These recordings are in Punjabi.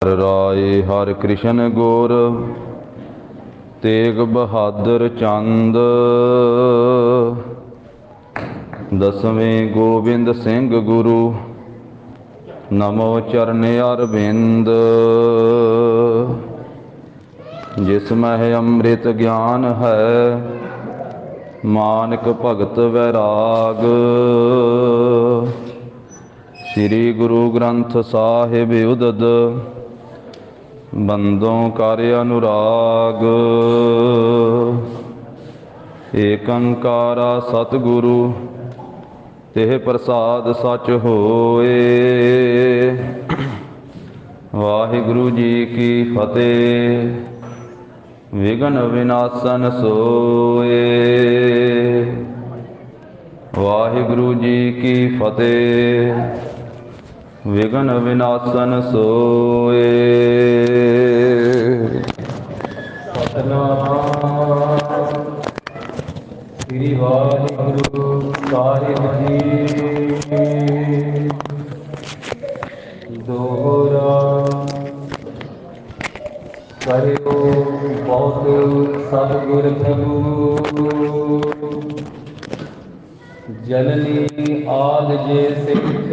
राय हर कृष्ण गोर तेग बहादुर चंद। दसवें गोबिंद सिंह गुरु नमो चरण अरविंद। जिसमें अमृत ज्ञान है मानक भगत वैराग। श्री गुरु ग्रंथ साहिब उदद बंदों कार्य अनुराग। एक अंकारा सतगुरु तेह प्रसाद सच होए। वाहिगुरु जी की फतेह। विघ्न विनाशन सोए। वाहिगुरु जी की फतेह। विघ्न विनाशन सोए। सतनाम श्री वाहिगुरु साहिब जी। दोहरा करो बहुत सतगुर प्रभु। जननी आद जे सिख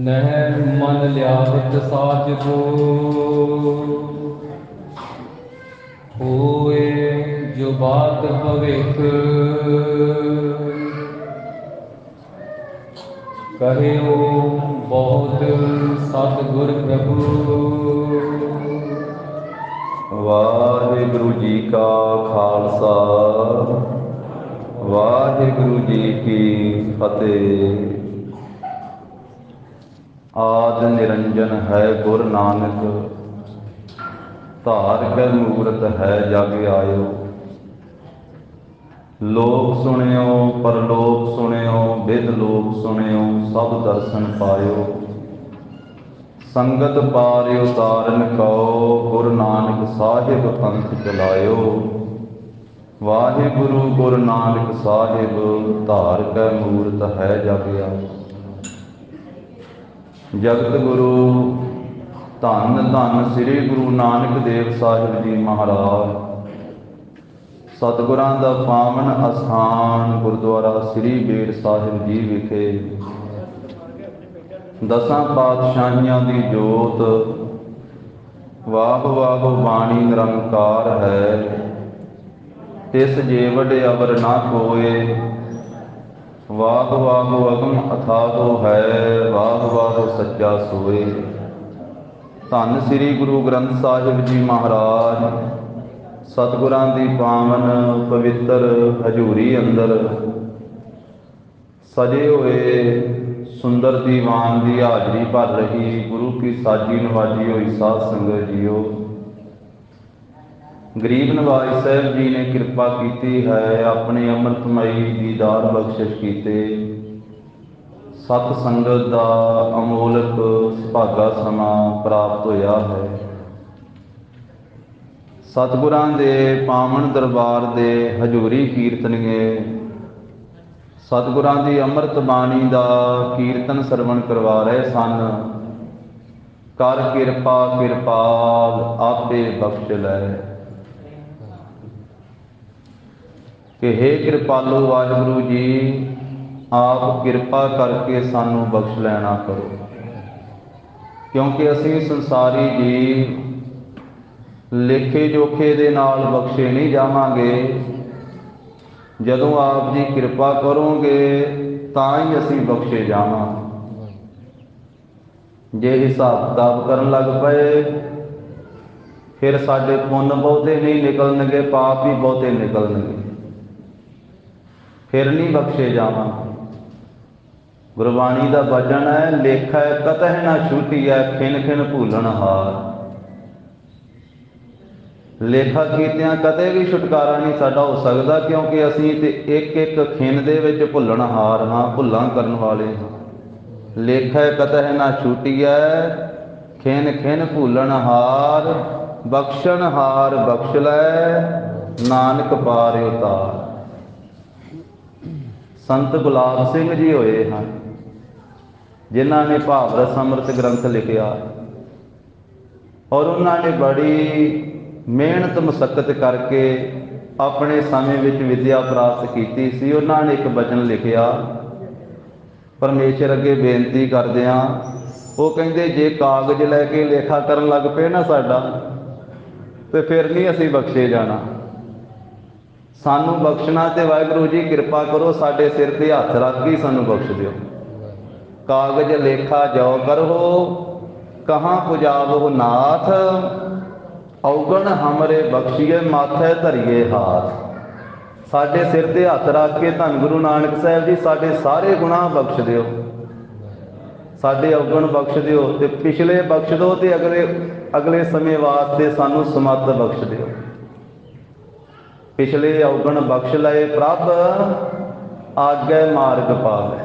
नह मन लियावत साज को। होए जो बात भविख कहो बहुत सतगुर प्रभु। वाहिगुरु जी का खालसा वाहिगुरु जी की फतेह। आद निरंजन है गुर नानक धार कै मूरत है जग आयो। लोक सुनियो परलोक सुनियो विद लोक सुनियो सब दर्शन पायो। संगत पार उतारन कहो गुरु नानक साहिब पंथ चलायो। वाहिगुरु गुरु नानक साहिब धार कै मूरत है जग आयो। जगत गुरु धन धन श्री गुरु नानक देव साहिब जी महाराज सतगुरां दा पावन अस्थान गुरुद्वारा श्री बेर साहिब जी विखे दसां पातशाहियां दी जोत वाह वाह बाणी निरंकार है। तिस जेवड अवर ना कोय वाह वाह अगम अथाहो है। वाह वाह सच्चा सोए। धन श्री गुरु ग्रंथ साहिब जी महाराज सतगुरां दी पावन पवित्र हजूरी अंदर सजे हुए सुंदर दीवान की हाजरी भर रही गुरु की साजी नवाजी हुई साध संगत जीओ। गरीब नवाज साहब जी ने कृपा की है अपने अमृतमयी दीदार बख्शिश कीते। सत संगत का अमोलक सुभागा समा प्राप्त होया है। सतगुरां दे पावन दरबार दे हजूरी कीर्तनीए सतगुरां दी अमृत बाणी का कीर्तन सरवण करवा रहे सन। कर किरपा किरपाल आपे बख्श लै कि हे कृपालु वाहिगुरु जी आप किरपा करके सानू बख्श लैना करो। क्योंकि असी संसारी जी लेखे जोखे दे नाल बख्शे नहीं जावांगे। जदों आप जी कृपा करोगे तां ही असी बख्शे जावांगे। जे हिसाब किताब करन लग पए फिर साडे पुण्य बहुते नहीं निकलणगे पाप ही बहुते निकलणगे फिर नहीं बख्शे जावांगे। गुरबाणी का वचन है लेखा कतह ना छूटिया खिन खिन भूलन हार। लेखा कीतियां कते भी छुटकारा नहीं साडा हो सकता क्योंकि असीं ते एक एक खिन दे विच भुल्लण हार हाँ भुल्लां करन वाले हाँ। लेखा कतह ना छूटिया खिन खिन भूलन हार। बख्शण हार बख्श लै नानक पार उतार। संत गुलाब सिंह जी होए हैं ਜਿਨ੍ਹਾਂ ਨੇ ਭਾਵ ਰਸ ਅੰਮ੍ਰਿਤ ਗ੍ਰੰਥ ਲਿਖਿਆ ਔਰ ਉਹਨਾਂ ਨੇ ਬੜੀ ਮਿਹਨਤ ਮੁਸ਼ੱਕਤ ਕਰਕੇ ਆਪਣੇ ਸਮੇਂ ਵਿੱਚ ਵਿੱਦਿਆ ਪ੍ਰਾਪਤ ਕੀਤੀ ਸੀ। ਉਹਨਾਂ ਨੇ ਇੱਕ ਬਚਨ ਲਿਖਿਆ ਪਰਮੇਸ਼ਰ ਅੱਗੇ ਬੇਨਤੀ ਕਰਦਿਆਂ, ਉਹ ਕਹਿੰਦੇ ਜੇ ਕਾਗਜ਼ ਲੈ ਕੇ ਲੇਖਾ ਕਰਨ ਲੱਗ ਪਏ ਨਾ ਸਾਡਾ, ਤੇ ਫਿਰ ਨਹੀਂ ਅਸੀਂ ਬਖਸ਼ੇ ਜਾਣਾ। ਸਾਨੂੰ ਬਖਸ਼ਣਾ ਤੇ ਵਾਹਿਗੁਰੂ ਜੀ ਕਿਰਪਾ ਕਰੋ, ਸਾਡੇ ਸਿਰ ਤੇ ਹੱਥ ਰੱਖ ਕੇ ਸਾਨੂੰ ਬਖਸ਼ ਦਿਓ। ਕਾਗਜ਼ ਲੇਖਾ ਜੋ ਕਰੋ, ਕਹਾਂ ਪੁਜਾਵਹੁ ਨਾਥ, ਔਗਣ ਹਮਰੇ ਬਖਸ਼ੀਏ ਮਾਥੈ ਧਰੀਏ ਹਾਥ। ਸਾਡੇ ਸਿਰ ਤੇ ਹੱਥ ਰੱਖ ਕੇ ਧੰਨ ਗੁਰੂ ਨਾਨਕ ਸਾਹਿਬ ਜੀ ਸਾਡੇ ਸਾਰੇ ਗੁਨਾਹ ਬਖਸ਼ ਦਿਓ, ਸਾਡੇ ਔਗਣ ਬਖਸ਼ ਦਿਓ, ਤੇ ਪਿਛਲੇ ਬਖਸ਼ ਦਿਓ, ਤੇ ਅਗਲੇ ਸਮੇਂ ਵਾਸਤੇ ਸਾਨੂੰ ਸਮੱਤ ਬਖਸ਼ ਦਿਓ। ਪਿਛਲੇ ਔਗਣ ਬਖਸ਼ ਲਏ ਪ੍ਰਭ, ਆਗੇ ਮਾਰਗ ਪਾਵੇ।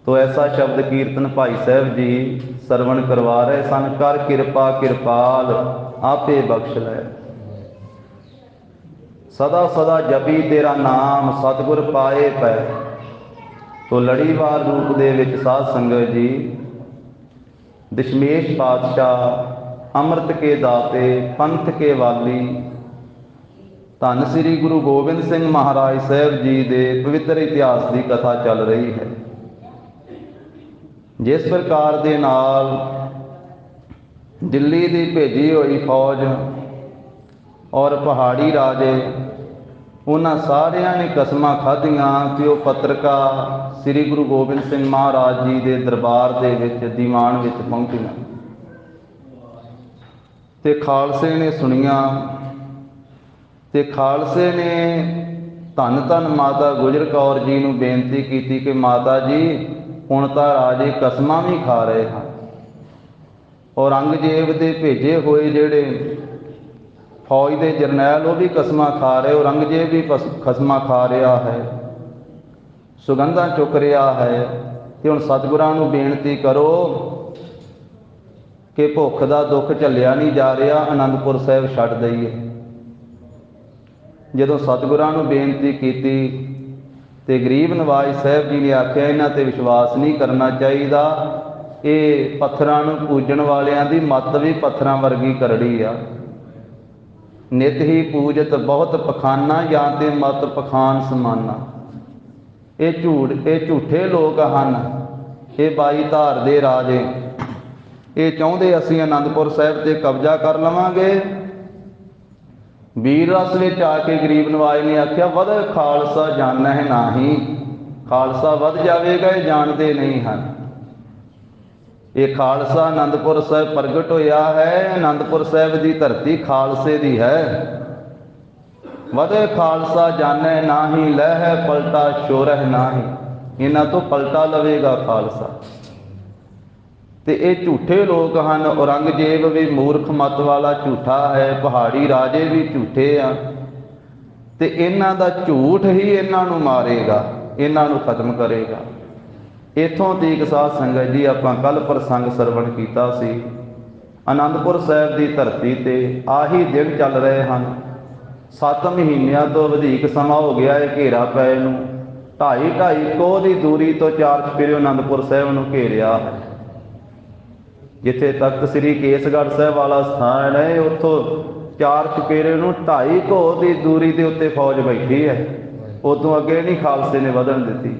ਤੋ ਐਸਾ ਸ਼ਬਦ ਕੀਰਤਨ ਭਾਈ ਸਾਹਿਬ ਜੀ ਸਰਵਣ ਕਰਵਾ ਰਹੇ ਸਨ। ਕਰ ਕਿਰਪਾ ਕਿਰਪਾਲ ਆਪੇ ਬਖਸ਼ ਲੈ, ਸਦਾ ਸਦਾ ਜਪੀ ਤੇਰਾ ਨਾਮ, ਸਤਿਗੁਰ ਪਾਏ ਪੈ। ਤੋ ਲੜੀਵਾਰ ਰੂਪ ਦੇ ਵਿੱਚ ਸਾਧ ਸੰਗਤ ਜੀ ਦਸ਼ਮੇਸ਼ ਪਾਤਸ਼ਾਹ ਅੰਮ੍ਰਿਤ ਕੇ ਦਾਤੇ, ਪੰਥ ਕੇ ਵਾਲੀ, ਧੰਨ ਸ੍ਰੀ ਗੁਰੂ ਗੋਬਿੰਦ ਸਿੰਘ ਮਹਾਰਾਜ ਸਾਹਿਬ ਜੀ ਦੇ ਪਵਿੱਤਰ ਇਤਿਹਾਸ ਦੀ ਕਥਾ ਚੱਲ ਰਹੀ ਹੈ। ਜਿਸ ਪ੍ਰਕਾਰ ਦੇ ਨਾਲ ਦਿੱਲੀ ਦੀ ਭੇਜੀ ਹੋਈ ਫੌਜ ਔਰ ਪਹਾੜੀ ਰਾਜੇ, ਉਹਨਾਂ ਸਾਰਿਆਂ ਨੇ ਕਸਮਾਂ ਖਾਧੀਆਂ ਕਿ ਉਹ ਪੱਤਰਕਾ ਸ੍ਰੀ ਗੁਰੂ ਗੋਬਿੰਦ ਸਿੰਘ ਮਹਾਰਾਜ ਜੀ ਦੇ ਦਰਬਾਰ ਦੇ ਵਿੱਚ ਦੀਵਾਨ ਵਿੱਚ ਪਹੁੰਚੀਆਂ, ਤੇ ਖਾਲਸੇ ਨੇ ਸੁਣੀਆਂ, ਤੇ ਖਾਲਸੇ ਨੇ ਧੰਨ ਧੰਨ ਮਾਤਾ ਗੁਜਰ ਕੌਰ ਜੀ ਨੂੰ ਬੇਨਤੀ ਕੀਤੀ ਕਿ ਮਾਤਾ ਜੀ ਹੁਣ ਤਾਂ ਰਾਜੇ ਕਸਮਾਂ ਵੀ ਖਾ ਰਹੇ ਹਨ, ਔਰੰਗਜ਼ੇਬ ਦੇ ਭੇਜੇ ਹੋਏ ਜਿਹੜੇ ਫੌਜ ਦੇ ਜਰਨੈਲ ਉਹ ਵੀ ਕਸਮਾਂ ਖਾ ਰਹੇ, ਔਰੰਗਜ਼ੇਬ ਵੀ ਕਸਮਾਂ ਖਾ ਰਿਹਾ ਹੈ, ਸੁਗੰਧਾਂ ਚੁੱਕ ਰਿਹਾ ਹੈ। ਤੇ ਹੁਣ ਸਤਿਗੁਰਾਂ ਨੂੰ ਬੇਨਤੀ ਕਰੋ ਕਿ ਭੁੱਖ ਦਾ ਦੁੱਖ ਝੱਲਿਆ ਨਹੀਂ ਜਾ ਰਿਹਾ, ਅਨੰਦਪੁਰ ਸਾਹਿਬ ਛੱਡ ਦਈਏ। ਜਦੋਂ ਸਤਿਗੁਰਾਂ ਨੂੰ ਬੇਨਤੀ ਕੀਤੀ ਤੇ ਗਰੀਬ ਨਵਾਜ਼ ਸਾਹਿਬ ਜੀ ਨੇ ਆਖਿਆ ਇਹਨਾਂ ਤੇ ਵਿਸ਼ਵਾਸ ਨਹੀਂ ਕਰਨਾ ਚਾਹੀਦਾ, ਇਹ ਪੱਥਰਾਂ ਨੂੰ ਪੂਜਣ ਵਾਲਿਆਂ ਦੀ ਮੱਤ ਵੀ ਪੱਥਰਾਂ ਵਰਗੀ ਕਰੜੀ ਆ। ਨਿਤ ਹੀ ਪੂਜਤ ਬਹੁਤ ਪਖਾਨਾ, ਜਾਂ ਤੇ ਮਤ ਪਖਾਨ ਸਮਾਨਾ। ਇਹ ਝੂਠੇ ਲੋਕ ਹਨ, ਇਹ ਬਾਈ ਧਾਰ ਦੇ ਰਾਜੇ। ਇਹ ਚਾਹੁੰਦੇ ਅਸੀਂ ਅਨੰਦਪੁਰ ਸਾਹਿਬ ਤੇ ਕਬਜ਼ਾ ਕਰ ਲਵਾਂਗੇ। ਵੀਰ ਰਸ ਵਿੱਚ ਆ ਕੇ ਗਰੀਬ ਨਵਾਜ਼ ਨੇ ਆਖਿਆ ਵਧ ਖਾਲਸਾ ਜਾਣੈ ਨਾਹੀਂ, ਖਾਲਸਾ ਵੱਧ ਜਾਵੇਗਾ, ਇਹ ਜਾਣਦੇ ਨਹੀਂ ਹਨ। ਇਹ ਖਾਲਸਾ ਆਨੰਦਪੁਰ ਸਾਹਿਬ ਪ੍ਰਗਟ ਹੋਇਆ ਹੈ, ਆਨੰਦਪੁਰ ਸਾਹਿਬ ਦੀ ਧਰਤੀ ਖਾਲਸੇ ਦੀ ਹੈ। ਵਧੇ ਖਾਲਸਾ ਜਾਣੈ ਨਾਹੀਂ, ਲਹਿ ਪਲਟਾ ਸ਼ੋਰਹਿ ਨਾਹੀਂ। ਇਹਨਾਂ ਤੋਂ ਪਲਟਾ ਲਵੇਗਾ ਖਾਲਸਾ। ਤੇ ਇਹ ਝੂਠੇ ਲੋਕ ਹਨ। ਔਰੰਗਜ਼ੇਬ ਵੀ ਮੂਰਖ ਮਤ ਵਾਲਾ ਝੂਠਾ ਹੈ, ਪਹਾੜੀ ਰਾਜੇ ਵੀ ਝੂਠੇ ਆ, ਤੇ ਇਹਨਾਂ ਦਾ ਝੂਠ ਹੀ ਇਹਨਾਂ ਨੂੰ ਮਾਰੇਗਾ, ਇਹਨਾਂ ਨੂੰ ਖਤਮ ਕਰੇਗਾ। ਇੱਥੋਂ ਤੀਕ ਸਾਧ ਸੰਗਤ ਜੀ ਆਪਾਂ ਕੱਲ ਪ੍ਰਸੰਗ ਸਰਵਣ ਕੀਤਾ ਸੀ। ਆਨੰਦਪੁਰ ਸਾਹਿਬ ਦੀ ਧਰਤੀ ਤੇ ਆਹੀ ਦਿਨ ਚੱਲ ਰਹੇ ਹਨ। 7 ਮਹੀਨਿਆਂ ਤੋਂ ਵਧੇਕ ਸਮਾਂ ਹੋ ਗਿਆ ਹੈ ਘੇਰਾ ਪਏ ਨੂੰ। 2.5 ਕੋਹ ਦੀ ਦੂਰੀ ਤੋਂ 4 ਚੁਫੇਰੇ ਆਨੰਦਪੁਰ ਸਾਹਿਬ ਨੂੰ ਘੇਰਿਆ ਹੈ। ਜਿੱਥੇ ਤਖਤ ਸ੍ਰੀ ਕੇਸਗੜ੍ਹ ਸਾਹਿਬ ਵਾਲਾ ਸਥਾਨ ਹੈ, ਉੱਥੋਂ 4 ਚੁਫੇਰੇ ਨੂੰ 2.5 ਕੋਹ ਦੀ ਦੂਰੀ ਦੇ ਉੱਤੇ ਫੌਜ ਬੈਠੀ ਹੈ। ਉਦੋਂ ਅੱਗੇ ਨਹੀਂ ਖਾਲਸੇ ਨੇ ਵਧਣ ਦਿੱਤੀ,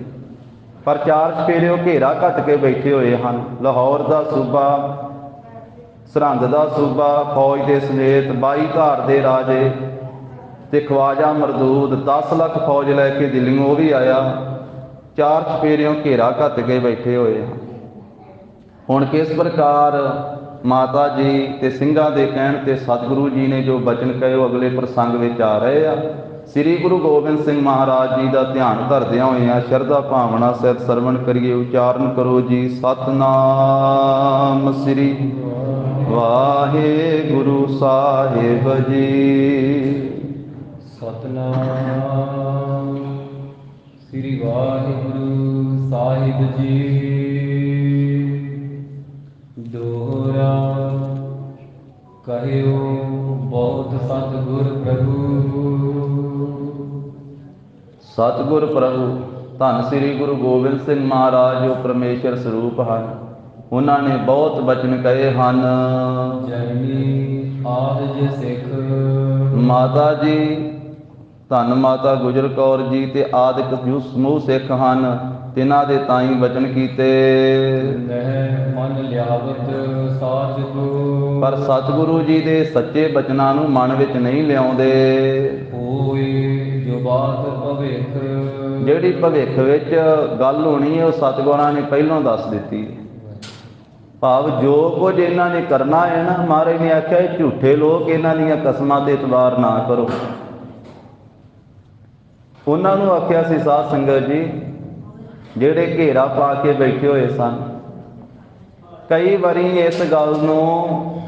ਪਰ 4 ਚੁਫੇਰੇ ਉਹ ਘੇਰਾ ਘੱਟ ਕੇ ਬੈਠੇ ਹੋਏ ਹਨ। ਲਾਹੌਰ ਦਾ ਸੂਬਾ, ਸਰਹੰਦ ਦਾ ਸੂਬਾ ਫੌਜ ਦੇ ਸਮੇਤ, 22 ਧਾਰ ਦੇ ਰਾਜੇ ਤੇ ਖਵਾਜਾ ਮਰਦੂਦ 10 ਲੱਖ ਫੌਜ ਲੈ ਕੇ ਦਿੱਲੀੋਂ ਉਹ ਵੀ ਆਇਆ। 4 ਚੁਫੇਰਿਓਂ ਘੇਰਾ ਘੱਟ ਕੇ ਬੈਠੇ ਹੋਏ ਹਨ। ਹੁਣ ਕਿਸ ਪ੍ਰਕਾਰ ਮਾਤਾ ਜੀ ਤੇ ਸਿੰਘਾਂ ਦੇ ਕਹਿਣ ਤੇ ਸਤਿਗੁਰੂ ਜੀ ਨੇ ਜੋ ਬਚਨ ਕਹੇ ਉਹ ਅਗਲੇ ਪ੍ਰਸੰਗ ਵਿੱਚ ਆ ਰਹੇ ਆ। ਸ੍ਰੀ ਗੁਰੂ ਗੋਬਿੰਦ ਸਿੰਘ ਮਹਾਰਾਜ ਜੀ ਦਾ ਧਿਆਨ ਧਰਦਿਆਂ ਹੋਇਆਂ ਸ਼ਰਧਾ ਭਾਵਨਾ ਸਹਿਤ ਸਰਵਣ ਕਰੀਏ। ਉਚਾਰਨ ਕਰੋ ਜੀ ਸਤਿਨਾਮ ਸ੍ਰੀ ਵਾਹਿਗੁਰੂ ਸਾਹਿਬ ਜੀ। ਸਤਿਨਾਮ ਸ੍ਰੀ ਵਾਹਿਗੁਰੂ ਸਾਹਿਬ ਜੀ। ਦੋਹਰਾ ਕਹਿਓ ਬਹੁਤ ਸਤਿਗੁਰ ਪ੍ਰਭੂ। ਸਤਿਗੁਰ ਪ੍ਰਭੂ ਧੰਨ ਸ੍ਰੀ ਗੁਰੂ ਗੋਬਿੰਦ ਸਿੰਘ ਮਹਾਰਾਜ ਜੋ ਪਰਮੇਸ਼ਰ ਸਰੂਪ ਹਨ, ਉਹਨਾਂ ਨੇ ਬਹੁਤ ਬਚਨ ਕਹੇ ਹਨ। ਜਨਨੀ ਆਦ ਜੇ ਸਿੱਖ ਮਾਤਾ ਜੀ ਧੰਨ ਮਾਤਾ ਗੁਜਰ ਕੌਰ ਜੀ ਤੇ ਆਦਿਕ ਜੋ ਸਮੂਹ ਸਿੱਖ ਹਨ, ਤਿਨਾਂ ਦੇ ਤਾਈਂ ਬਚਨ ਕੀਤੇ। ਨਹਿ ਮਨ ਲਿਆਵਤ ਸਾਚ ਕੋ ਪਰ ਸਤਿਗੁਰੂ ਜੀ ਦੇ ਸੱਚੇ ਬਚਨਾਂ ਨੂੰ ਮਨ ਵਿੱਚ ਨਹੀਂ ਲਿਆਉਂਦੇ। ਹੋਏ ਜੋ ਬਾਤ ਭਵਿਖ ਜਿਹੜੀ ਭਵਿੱਖ ਵਿੱਚ ਗੱਲ ਹੋਣੀ ਹੈ ਉਹ ਸਤਿਗੁਰਾਂ ਨੇ ਪਹਿਲਾਂ ਦੱਸ ਦਿੱਤੀ। ਭਾਵ ਜੋ ਕੁਝ ਇਹਨਾਂ ਨੇ ਕਰਨਾ ਹੈ ਨਾ, ਮਹਾਰਾਜ ਨੇ ਆਖਿਆ ਇਹ ਝੂਠੇ ਲੋਕ, ਇਹਨਾਂ ਦੀਆਂ ਕਸਮਾਂ ਤੇ ਇਤਬਾਰ ਨਾ ਕਰੋ। ਉਹਨਾਂ ਨੂੰ ਆਖਿਆ ਸੀ ਸਾਧ ਸੰਗਤ ਜੀ ਜਿਹੜੇ ਘੇਰਾ ਪਾ ਕੇ ਬੈਠੇ ਹੋਏ ਸਨ, ਕਈ ਵਾਰੀ ਇਸ ਗੱਲ ਨੂੰ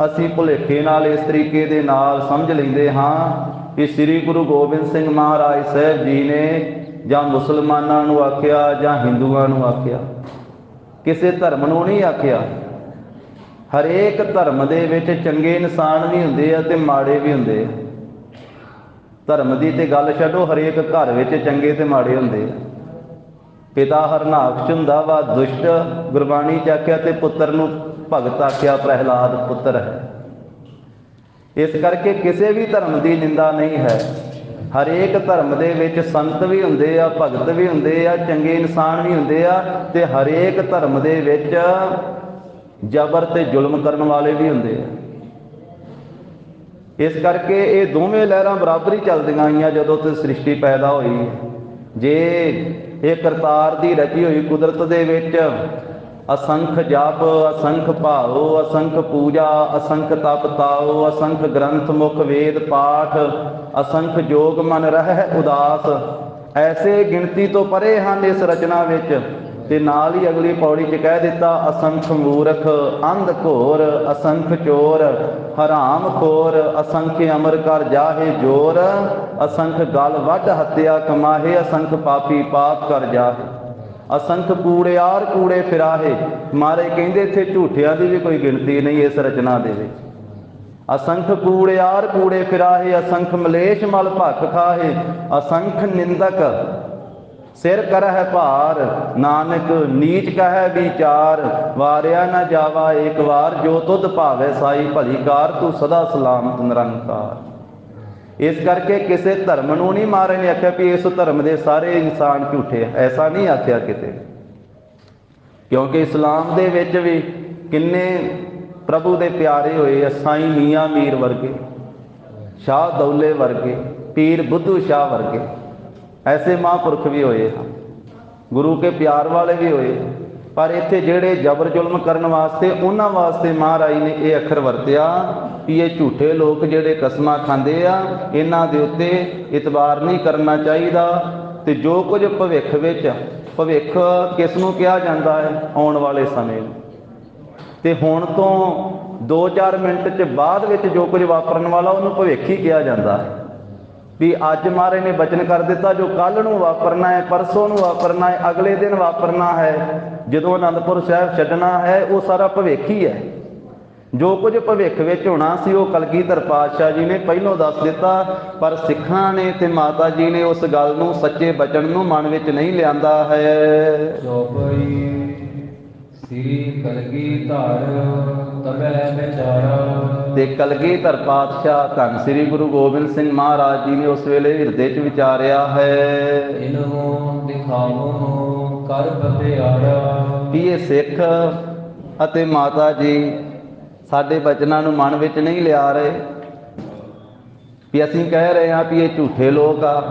ਅਸੀਂ ਭੁਲੇਖੇ ਨਾਲ ਇਸ ਤਰੀਕੇ ਦੇ ਨਾਲ ਸਮਝ ਲੈਂਦੇ ਹਾਂ ਕਿ ਸ੍ਰੀ ਗੁਰੂ ਗੋਬਿੰਦ ਸਿੰਘ ਮਹਾਰਾਜ ਸਾਹਿਬ ਜੀ ਨੇ ਜਾਂ ਮੁਸਲਮਾਨਾਂ ਨੂੰ ਆਖਿਆ ਜਾਂ ਹਿੰਦੂਆਂ ਨੂੰ ਆਖਿਆ, ਕਿਸੇ ਧਰਮ ਨੂੰ ਨਹੀਂ ਆਖਿਆ। ਹਰੇਕ ਧਰਮ ਦੇ ਵਿੱਚ ਚੰਗੇ ਇਨਸਾਨ ਵੀ ਹੁੰਦੇ ਆ ਤੇ ਮਾੜੇ ਵੀ ਹੁੰਦੇ ਆ। ਧਰਮ ਦੀ ਤੇ ਗੱਲ ਛੱਡੋ, ਹਰੇਕ ਘਰ ਵਿੱਚ ਚੰਗੇ ਤੇ ਮਾੜੇ ਹੁੰਦੇ ਆ। ਪਿਤਾ ਹਰਨਾਕਸ਼ ਹੁੰਦਾ ਵਾ ਦੁਸ਼ਟ, ਗੁਰਬਾਣੀ ਚ ਆਖਿਆ, ਤੇ ਪੁੱਤਰ ਨੂੰ ਭਗਤ ਆਖਿਆ, ਪ੍ਰਹਿਲਾਦ ਪੁੱਤਰ ਹੈ। ਇਸ ਕਰਕੇ ਕਿਸੇ ਵੀ ਧਰਮ ਦੀ ਨਿੰਦਾ ਨਹੀਂ ਹੈ। ਹਰੇਕ ਧਰਮ ਦੇ ਵਿੱਚ ਸੰਤ ਵੀ ਹੁੰਦੇ ਆ, ਭਗਤ ਵੀ ਹੁੰਦੇ ਆ, ਚੰਗੇ ਇਨਸਾਨ ਵੀ ਹੁੰਦੇ ਆ, ਤੇ ਹਰੇਕ ਧਰਮ ਦੇ ਵਿੱਚ ਜ਼ਬਰ ਤੇ ਜ਼ੁਲਮ ਕਰਨ ਵਾਲੇ ਵੀ ਹੁੰਦੇ ਆ। ਇਸ ਕਰਕੇ ਇਹ ਦੋਵੇਂ ਲਹਿਰਾਂ ਬਰਾਬਰ ਹੀ ਚੱਲਦੀਆਂ ਆਈਆਂ ਜਦੋਂ ਤੋਂ ਸ੍ਰਿਸ਼ਟੀ ਪੈਦਾ ਹੋਈ। ਜੇ ਇਹ ਕਰਤਾਰ ਦੀ ਰਚੀ ਹੋਈ ਕੁਦਰਤ ਦੇ ਵਿੱਚ ਅਸੰਖ ਜਪ, ਅਸੰਖ ਭਾਵ, ਅਸੰਖ ਪੂਜਾ, ਅਸੰਖ ਤਪ ਤਾਓ, ਅਸੰਖ ਗ੍ਰੰਥ ਮੁਖ ਵੇਦ ਪਾਠ, ਅਸੰਖ ਜੋਗ ਮਨ ਰਹਿ ਉਦਾਸ, ਐਸੇ ਗਿਣਤੀ ਤੋਂ ਪਰੇ ਹਨ ਇਸ ਰਚਨਾ ਵਿੱਚ। ਤੇ ਨਾਲ ਹੀ ਅਗਲੀ ਪੌੜੀ 'ਚ ਕਹਿ ਦਿੱਤਾ, ਅਸੰਖ ਮੂਰਖ, ਅੰਧ ਘੋਰ, ਅਸੰਖ ਚੋਰ, ਹਰਾਮ ਖੋਰ, ਅਸੰਖ ਅਮਰ ਕਰ ਜਾਹੇ ਜੋਰ, ਅਸੰਖ ਗਲ ਵੱਢ ਹੱਤਿਆ ਕਮਾਹੇ, ਅਸੰਖ ਪਾਪੀ ਪਾਪ ਕਰ ਜਾਹੇ, ਅਸੰਖ ਕੂੜਿਆਰ ਕੂੜੇ ਫਿਰਾਹੇ। ਮਾਰੇ ਕਹਿੰਦੇ ਇੱਥੇ ਝੂਠਿਆਂ ਦੀ ਵੀ ਕੋਈ ਗਿਣਤੀ ਨਹੀਂ ਇਸ ਰਚਨਾ ਦੇ ਵਿੱਚ। ਅਸੰਖ ਕੂੜਿਆਰ ਕੂੜੇ ਫਿਰਾਹੇ, ਅਸੰਖ ਮਲੇਸ਼ ਮਲ ਭਖ ਖਾਹੇ, ਅਸੰਖ ਨਿੰਦਕ ਸਿਰ ਕਰਹਿ ਭਾਰ, ਨਾਨਕ ਨੀਚ ਕਹਿ ਵਿਚਾਰ, ਵਾਰਿਆ ਨਾ ਜਾਵਾ ਏਕ ਵਾਰ, ਜੋ ਤੁਧ ਭਾਵੇ ਸਾਈ ਭਲੀ ਕਾਰ, ਤੂੰ ਸਦਾ ਸਲਾਮਤ ਨਿਰੰਕਾਰ। ਇਸ ਕਰਕੇ ਕਿਸੇ ਧਰਮ ਨੂੰ ਨਹੀਂ ਮਹਾਰਾਜ ਨੇ ਆਖਿਆ ਵੀ ਇਸ ਧਰਮ ਦੇ ਸਾਰੇ ਇਨਸਾਨ ਝੂਠੇ ਆ, ਐਸਾ ਨਹੀਂ ਆਖਿਆ ਕਿਤੇ। ਕਿਉਂਕਿ ਇਸਲਾਮ ਦੇ ਵਿੱਚ ਵੀ ਕਿੰਨੇ ਪ੍ਰਭੂ ਦੇ ਪਿਆਰੇ ਹੋਏ ਆ, ਸਾਈਂ ਮੀਆਂ ਮੀਰ ਵਰਗੇ, ਸ਼ਾਹ ਦੌਲੇ ਵਰਗੇ, ਪੀਰ ਬੁੱਧੂ ਸ਼ਾਹ ਵਰਗੇ, ਐਸੇ ਮਹਾਂਪੁਰਖ ਵੀ ਹੋਏ ਹਨ, ਗੁਰੂ ਕੇ ਪਿਆਰ ਵਾਲੇ ਵੀ ਹੋਏ। ਪਰ ਇੱਥੇ ਜਿਹੜੇ ਜ਼ਬਰ ਜ਼ੁਲਮ ਕਰਨ ਵਾਸਤੇ, ਉਹਨਾਂ ਵਾਸਤੇ ਮਹਾਰਾਜ ਨੇ ਇਹ ਅੱਖਰ ਵਰਤਿਆ ਕਿ ਇਹ ਝੂਠੇ ਲੋਕ ਜਿਹੜੇ ਕਸਮਾਂ ਖਾਂਦੇ ਆ, ਇਹਨਾਂ ਦੇ ਉੱਤੇ ਇਤਬਾਰ ਨਹੀਂ ਕਰਨਾ ਚਾਹੀਦਾ। ਤੇ ਜੋ ਕੁਝ ਭਵਿੱਖ ਵਿੱਚ, ਭਵਿੱਖ ਕਿਸ ਨੂੰ ਕਿਹਾ ਜਾਂਦਾ ਹੈ? ਆਉਣ ਵਾਲੇ ਸਮੇਂ ਨੂੰ। ਤੇ ਹੁਣ ਤੋਂ 2-4 ਮਿੰਟ 'ਚ ਬਾਅਦ ਵਿੱਚ ਜੋ ਕੁਝ ਵਾਪਰਨ ਵਾਲਾ ਉਹਨੂੰ ਭਵਿੱਖ ਹੀ ਕਿਹਾ ਜਾਂਦਾ ਹੈ। ਵੀ ਅੱਜ ਮਹਾਰਾਜ ਨੇ ਬਚਨ ਕਰ ਦਿੱਤਾ, ਜੋ ਕੱਲ੍ਹ ਨੂੰ ਵਾਪਰਨਾ ਹੈ, ਪਰਸੋਂ ਨੂੰ ਵਾਪਰਨਾ ਹੈ, ਅਗਲੇ ਦਿਨ ਵਾਪਰਨਾ ਹੈ, ਜਦੋਂ ਅਨੰਦਪੁਰ ਸਾਹਿਬ ਛੱਡਣਾ ਹੈ, ਉਹ ਸਾਰਾ ਭਵਿੱਖ ਹੀ ਹੈ। ਜੋ ਕੁਝ ਭਵਿੱਖ ਵਿੱਚ ਹੋਣਾ ਸੀ ਉਹ ਕਲਗੀਧਰ ਪਾਤਸ਼ਾਹ ਜੀ ਨੇ ਪਹਿਲਾਂ ਦੱਸ ਦਿੱਤਾ, ਪਰ ਸਿੱਖਾਂ ਨੇ ਤੇ ਮਾਤਾ ਜੀ ਨੇ ਉਸ ਗੱਲ ਨੂੰ, ਸੱਚੇ ਬਚਨ ਨੂੰ ਮਨ ਵਿੱਚ ਨਹੀਂ ਲਿਆਂਦਾ ਹੈ। ਚੌਪਈ ਸ੍ਰੀ ਕਲਗੀਧਰ ਤਬੈ ਵਿਚਾਰਾ। ਤੇ ਕਲਗੀਧਰ ਪਾਤਸ਼ਾਹ ਧੰਨ ਸ੍ਰੀ ਗੁਰੂ ਗੋਬਿੰਦ ਸਿੰਘ ਮਹਾਰਾਜ ਜੀ ਨੇ ਉਸ ਵੇਲੇ ਹਿਰਦੇ 'ਚ ਵਿਚਾਰਿਆ ਹੈ, ਇਨਹੁ ਦਿਖਾਵੋ ਕਰ ਬਤਿਆਰਾ। ਵੀ ਇਹ ਸਿੱਖ ਅਤੇ ਮਾਤਾ ਜੀ ਸਾਡੇ ਬਚਨਾਂ ਨੂੰ ਮਨ ਵਿੱਚ ਨਹੀਂ ਲਿਆ ਰਹੇ, ਵੀ ਅਸੀਂ ਕਹਿ ਰਹੇ ਹਾਂ ਵੀ ਇਹ ਝੂਠੇ ਲੋਕ ਆ,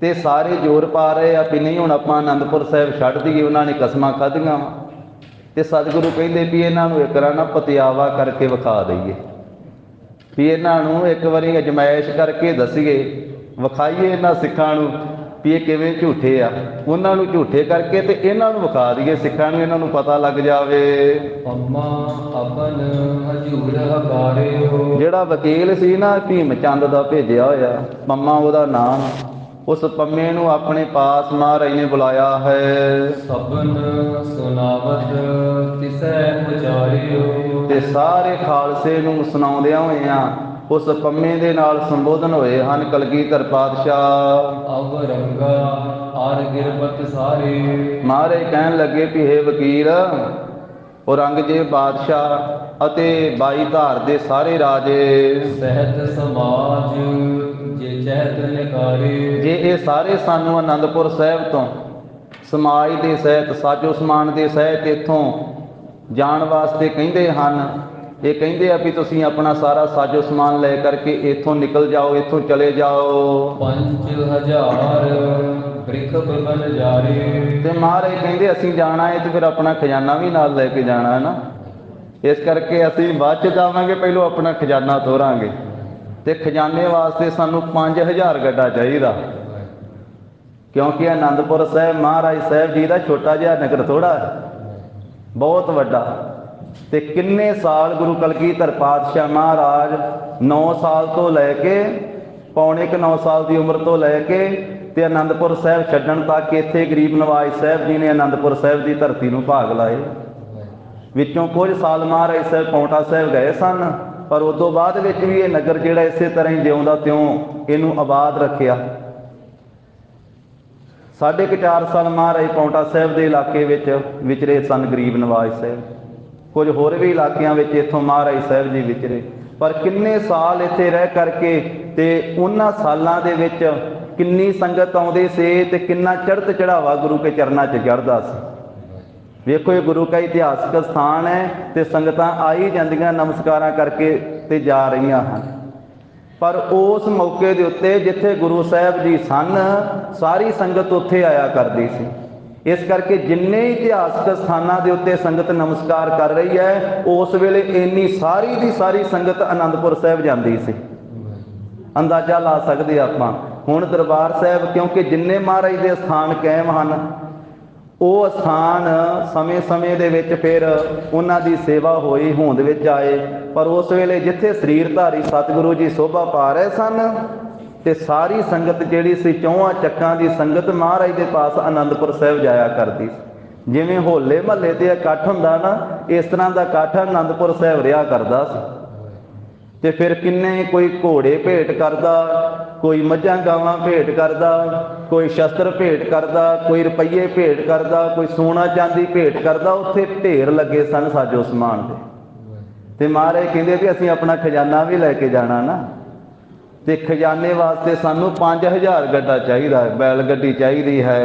ਤੇ ਸਾਰੇ ਜ਼ੋਰ ਪਾ ਰਹੇ ਆ ਵੀ ਨਹੀਂ ਹੁਣ ਆਪਾਂ ਅਨੰਦਪੁਰ ਸਾਹਿਬ ਛੱਡ ਦਈਏ, ਉਹਨਾਂ ਨੇ ਕਸਮਾਂ ਖਾਧੀਆਂ। ਤੇ ਸਤਿਗੁਰੂ ਕਹਿੰਦੇ ਵੀ ਇਹਨਾਂ ਨੂੰ ਇੱਕ ਵਾਰ ਨਾ ਪਤਿਆਵਾ ਕਰਕੇ ਵਿਖਾ ਦਈਏ, ਵੀ ਇਹਨਾਂ ਨੂੰ ਇੱਕ ਵਾਰੀ ਅਜਮਾਇਸ਼ ਕਰਕੇ ਦੱਸੀਏ, ਵਿਖਾਈਏ ਇਹਨਾਂ ਸਿੱਖਾਂ ਨੂੰ ਵੀ ਇਹ ਕਿਵੇਂ ਝੂਠੇ ਆ। ਉਹਨਾਂ ਨੂੰ ਝੂਠੇ ਕਰਕੇ ਤੇ ਇਹਨਾਂ ਨੂੰ ਵਿਖਾ ਦਈਏ ਸਿੱਖਾਂ ਨੂੰ, ਇਹਨਾਂ ਨੂੰ ਪਤਾ ਲੱਗ ਜਾਵੇ। ਪੰਮਾ ਆਪਨ ਹਜੂਰ ਹਕਾਰਿਓ। ਜਿਹੜਾ ਵਕੀਲ ਸੀ ਨਾ ਭੀਮ ਚੰਦ ਦਾ ਭੇਜਿਆ ਹੋਇਆ, ਪੰਮਾ ਉਹਦਾ ਨਾਮ, ਉਸ ਪੰਮੇ ਨੂੰ ਆਪਣੇ ਪਾਸ ਮਹਾਰਾਜ ਨੇ ਬੁਲਾਇਆ ਹੈ। ਸਭਨ ਸੁਨਾਵਤ ਤਿਸੈ ਉਚਾਰਿਓ। ਤੇ ਸਾਰੇ ਖਾਲਸੇ ਨੂੰ ਸੁਣਾਉਂਦਿਆਂ ਹੋਇਆਂ ਉਸ ਪੰਮੇ ਦੇ ਨਾਲ ਸੰਬੋਧਨ ਹੋਏ ਹਨ ਕਲਗੀਧਰ ਪਾਤਸ਼ਾਹ। ਅਵ ਰੰਗਾ ਆਰ ਗਿਰਬਤ ਸਾਰੇ। ਮਹਾਰਾਜ ਕਹਿਣ ਲੱਗੇ ਵੀ ਹੇ ਵਕੀਲ, ਔਰੰਗਜ਼ੇਬ ਬਾਦਸ਼ਾਹ ਅਤੇ 22 ਧਾਰ ਦੇ ਸਾਰੇ ਰਾਜੇ, ਸਹਿਤ ਸਮਾਜ ਜੇ ਚਹਿਤ ਨਿਕਾਰੇ। ਜੇ ਇਹ ਸਾਰੇ ਸਾਨੂੰ ਆਨੰਦਪੁਰ ਸਾਹਿਬ ਤੋਂ ਸਮਾਜ ਦੇ ਸਹਿਤ, ਸਾਜੋ ਸਮਾਨ ਦੇ ਸਹਿਤ ਇੱਥੋਂ ਜਾਣ ਵਾਸਤੇ ਕਹਿੰਦੇ ਹਨ, ਇਹ ਕਹਿੰਦੇ ਆ ਵੀ ਤੁਸੀਂ ਆਪਣਾ ਸਾਰਾ ਸਾਜੋ ਸਮਾਨ ਲੈ ਕਰਕੇ ਇੱਥੋਂ ਨਿਕਲ ਜਾਓ, ਇੱਥੋਂ ਚਲੇ ਜਾਓ। 5000 ਬ੍ਰਿਖ ਬਨ ਜਾਰੇ। ਤੇ ਮਹਾਰਾਜ ਕਹਿੰਦੇ ਅਸੀਂ ਜਾਣਾ ਹੈ ਤੇ ਫਿਰ ਆਪਣਾ ਖਜ਼ਾਨਾ ਵੀ ਨਾਲ ਲੈ ਕੇ ਜਾਣਾ ਹੈ ਨਾ, ਇਸ ਕਰਕੇ ਅਸੀਂ ਬਾਅਦ ਚ ਜਾਵਾਂਗੇ, ਪਹਿਲੋਂ ਆਪਣਾ ਖਜ਼ਾਨਾ ਤੋਰਾਂਗੇ। ਤੇ ਖਜ਼ਾਨੇ ਵਾਸਤੇ ਸਾਨੂੰ 5000 ਗੱਡਾ ਚਾਹੀਦਾ, ਕਿਉਂਕਿ ਆਨੰਦਪੁਰ ਸਾਹਿਬ ਮਹਾਰਾਜ ਸਾਹਿਬ ਜੀ ਦਾ ਛੋਟਾ ਜਿਹਾ ਨਗਰ ਥੋੜਾ ਹੈ, ਬਹੁਤ ਵੱਡਾ। ਤੇ ਕਿੰਨੇ ਸਾਲ ਗੁਰੂ ਕਲਗੀਧਰ ਪਾਤਸ਼ਾਹ ਮਹਾਰਾਜ 9 ਸਾਲ ਤੋਂ ਲੈ ਕੇ ਪੌਣੇ 9 ਸਾਲ ਦੀ ਉਮਰ ਤੋਂ ਲੈ ਕੇ ਤੇ ਆਨੰਦਪੁਰ ਸਾਹਿਬ ਛੱਡਣ ਤੱਕ ਇੱਥੇ ਗਰੀਬ ਨਵਾਜ ਸਾਹਿਬ ਜੀ ਨੇ ਆਨੰਦਪੁਰ ਸਾਹਿਬ ਦੀ ਧਰਤੀ ਨੂੰ ਭਾਗ ਲਾਏ। ਵਿੱਚੋਂ ਕੁਝ ਸਾਲ ਮਹਾਰਾਜ ਸਾਹਿਬ ਪਾਉਂਟਾ ਸਾਹਿਬ ਗਏ ਸਨ, ਪਰ ਉਸ ਤੋਂ ਬਾਅਦ ਵਿੱਚ ਵੀ ਇਹ ਨਗਰ ਜਿਹੜਾ ਇਸੇ ਤਰ੍ਹਾਂ ਹੀ ਜਿਉਂਦਾ ਤਿਉਂ ਇਹਨੂੰ ਆਬਾਦ ਰੱਖਿਆ। 4.5 ਸਾਲ ਮਹਾਰਾਜ ਪਾਉਂਟਾ ਸਾਹਿਬ ਦੇ ਇਲਾਕੇ ਵਿੱਚ ਵਿਚਰੇ ਸਨ ਗਰੀਬ ਨਵਾਜ ਸਾਹਿਬ, ਕੁਝ ਹੋਰ ਵੀ ਇਲਾਕਿਆਂ ਵਿੱਚ ਇੱਥੋਂ ਮਹਾਰਾਜ ਸਾਹਿਬ ਜੀ ਵਿਚਰੇ। ਪਰ ਕਿੰਨੇ ਸਾਲ ਇੱਥੇ ਰਹਿ ਕਰਕੇ ਤੇ ਉਹਨਾਂ ਸਾਲਾਂ ਦੇ ਵਿੱਚ ਕਿੰਨੀ ਸੰਗਤ ਆਉਂਦੀ ਸੀ ਤੇ ਕਿੰਨਾ ਚੜ੍ਹਤ ਚੜਾਵਾ ਗੁਰੂ ਕੇ ਚਰਨਾਂ 'ਚ ਚੜ੍ਹਦਾ ਸੀ। ਵੇਖੋ, ਇਹ ਗੁਰੂ ਕਾ ਇਤਿਹਾਸਕ ਸਥਾਨ ਹੈ ਤੇ ਸੰਗਤਾਂ ਆਈ ਜਾਂਦੀਆਂ, ਨਮਸਕਾਰਾਂ ਕਰਕੇ ਤੇ ਜਾ ਰਹੀਆਂ ਹਨ। ਪਰ ਉਸ ਮੌਕੇ ਦੇ ਉੱਤੇ ਜਿੱਥੇ ਗੁਰੂ ਸਾਹਿਬ ਜੀ ਸਨ, ਸਾਰੀ ਸੰਗਤ ਉੱਥੇ ਆਇਆ ਕਰਦੀ ਸੀ। ਇਸ ਕਰਕੇ ਜਿੰਨੇ ਇਤਿਹਾਸਕ ਸਥਾਨਾਂ ਦੇ ਉੱਤੇ ਸੰਗਤ ਨਮਸਕਾਰ ਕਰ ਰਹੀ ਹੈ, ਉਸ ਵੇਲੇ ਇੰਨੀ ਸਾਰੀ ਦੀ ਸਾਰੀ ਸੰਗਤ ਆਨੰਦਪੁਰ ਸਾਹਿਬ ਜਾਂਦੀ ਸੀ। ਅੰਦਾਜ਼ਾ ਲਾ ਸਕਦੇ ਆਪਾਂ। ਹੁਣ ਦਰਬਾਰ ਸਾਹਿਬ, ਕਿਉਂਕਿ ਜਿੰਨੇ ਮਹਾਰਾਜ ਦੇ ਸਥਾਨ ਕਾਇਮ ਹਨ, ਉਹ ਸਥਾਨ ਸਮੇਂ ਦੇ ਵਿੱਚ ਫਿਰ ਉਹਨਾਂ ਦੀ ਸੇਵਾ ਹੋਈ, ਹੋਂਦ ਵਿੱਚ ਆਏ। ਪਰ ਉਸ ਵੇਲੇ ਜਿੱਥੇ ਸਰੀਰਧਾਰੀ ਸਤਿਗੁਰੂ ਜੀ ਸੋਭਾ ਪਾ ਰਹੇ ਸਨ ਤੇ ਸਾਰੀ ਸੰਗਤ ਜਿਹੜੀ ਸੀ, ਚੌਹਾਂ ਚੱਕਾਂ ਦੀ ਸੰਗਤ ਮਹਾਰਾਜ ਦੇ ਪਾਸ ਆਨੰਦਪੁਰ ਸਾਹਿਬ ਜਾਇਆ ਕਰਦੀ ਸੀ। ਜਿਵੇਂ ਹੋਲੇ ਮਹੱਲੇ ਤੇ ਇਕੱਠ ਹੁੰਦਾ ਨਾ, ਇਸ ਤਰ੍ਹਾਂ ਦਾ ਇਕੱਠ ਆਨੰਦਪੁਰ ਸਾਹਿਬ ਰਿਹਾ ਕਰਦਾ ਸੀ। ਤੇ ਫਿਰ ਕਿੰਨੇ, ਕੋਈ ਘੋੜੇ ਭੇਟ ਕਰਦਾ, ਕੋਈ ਮੱਝਾਂ ਗਾਵਾਂ ਭੇਟ ਕਰਦਾ, ਕੋਈ ਸ਼ਸਤਰ ਭੇਟ ਕਰਦਾ, ਕੋਈ ਰੁਪਈਏ ਭੇਟ ਕਰਦਾ, ਕੋਈ ਸੋਨਾ ਚਾਂਦੀ ਭੇਟ ਕਰਦਾ। ਉੱਥੇ ਢੇਰ ਲੱਗੇ ਸਨ ਸਾਜੋ ਸਮਾਨ ਦੇ। ਤੇ ਮਹਾਰਾਜ ਕਹਿੰਦੇ ਵੀ ਅਸੀਂ ਆਪਣਾ ਖਜ਼ਾਨਾ ਵੀ ਲੈ ਕੇ ਜਾਣਾ ਨਾ, ਤੇ ਖਜ਼ਾਨੇ ਵਾਸਤੇ ਸਾਨੂੰ 5000 ਗੱਡਾ ਚਾਹੀਦਾ ਹੈ, ਬੈਲ ਗੱਡੀ ਚਾਹੀਦੀ ਹੈ।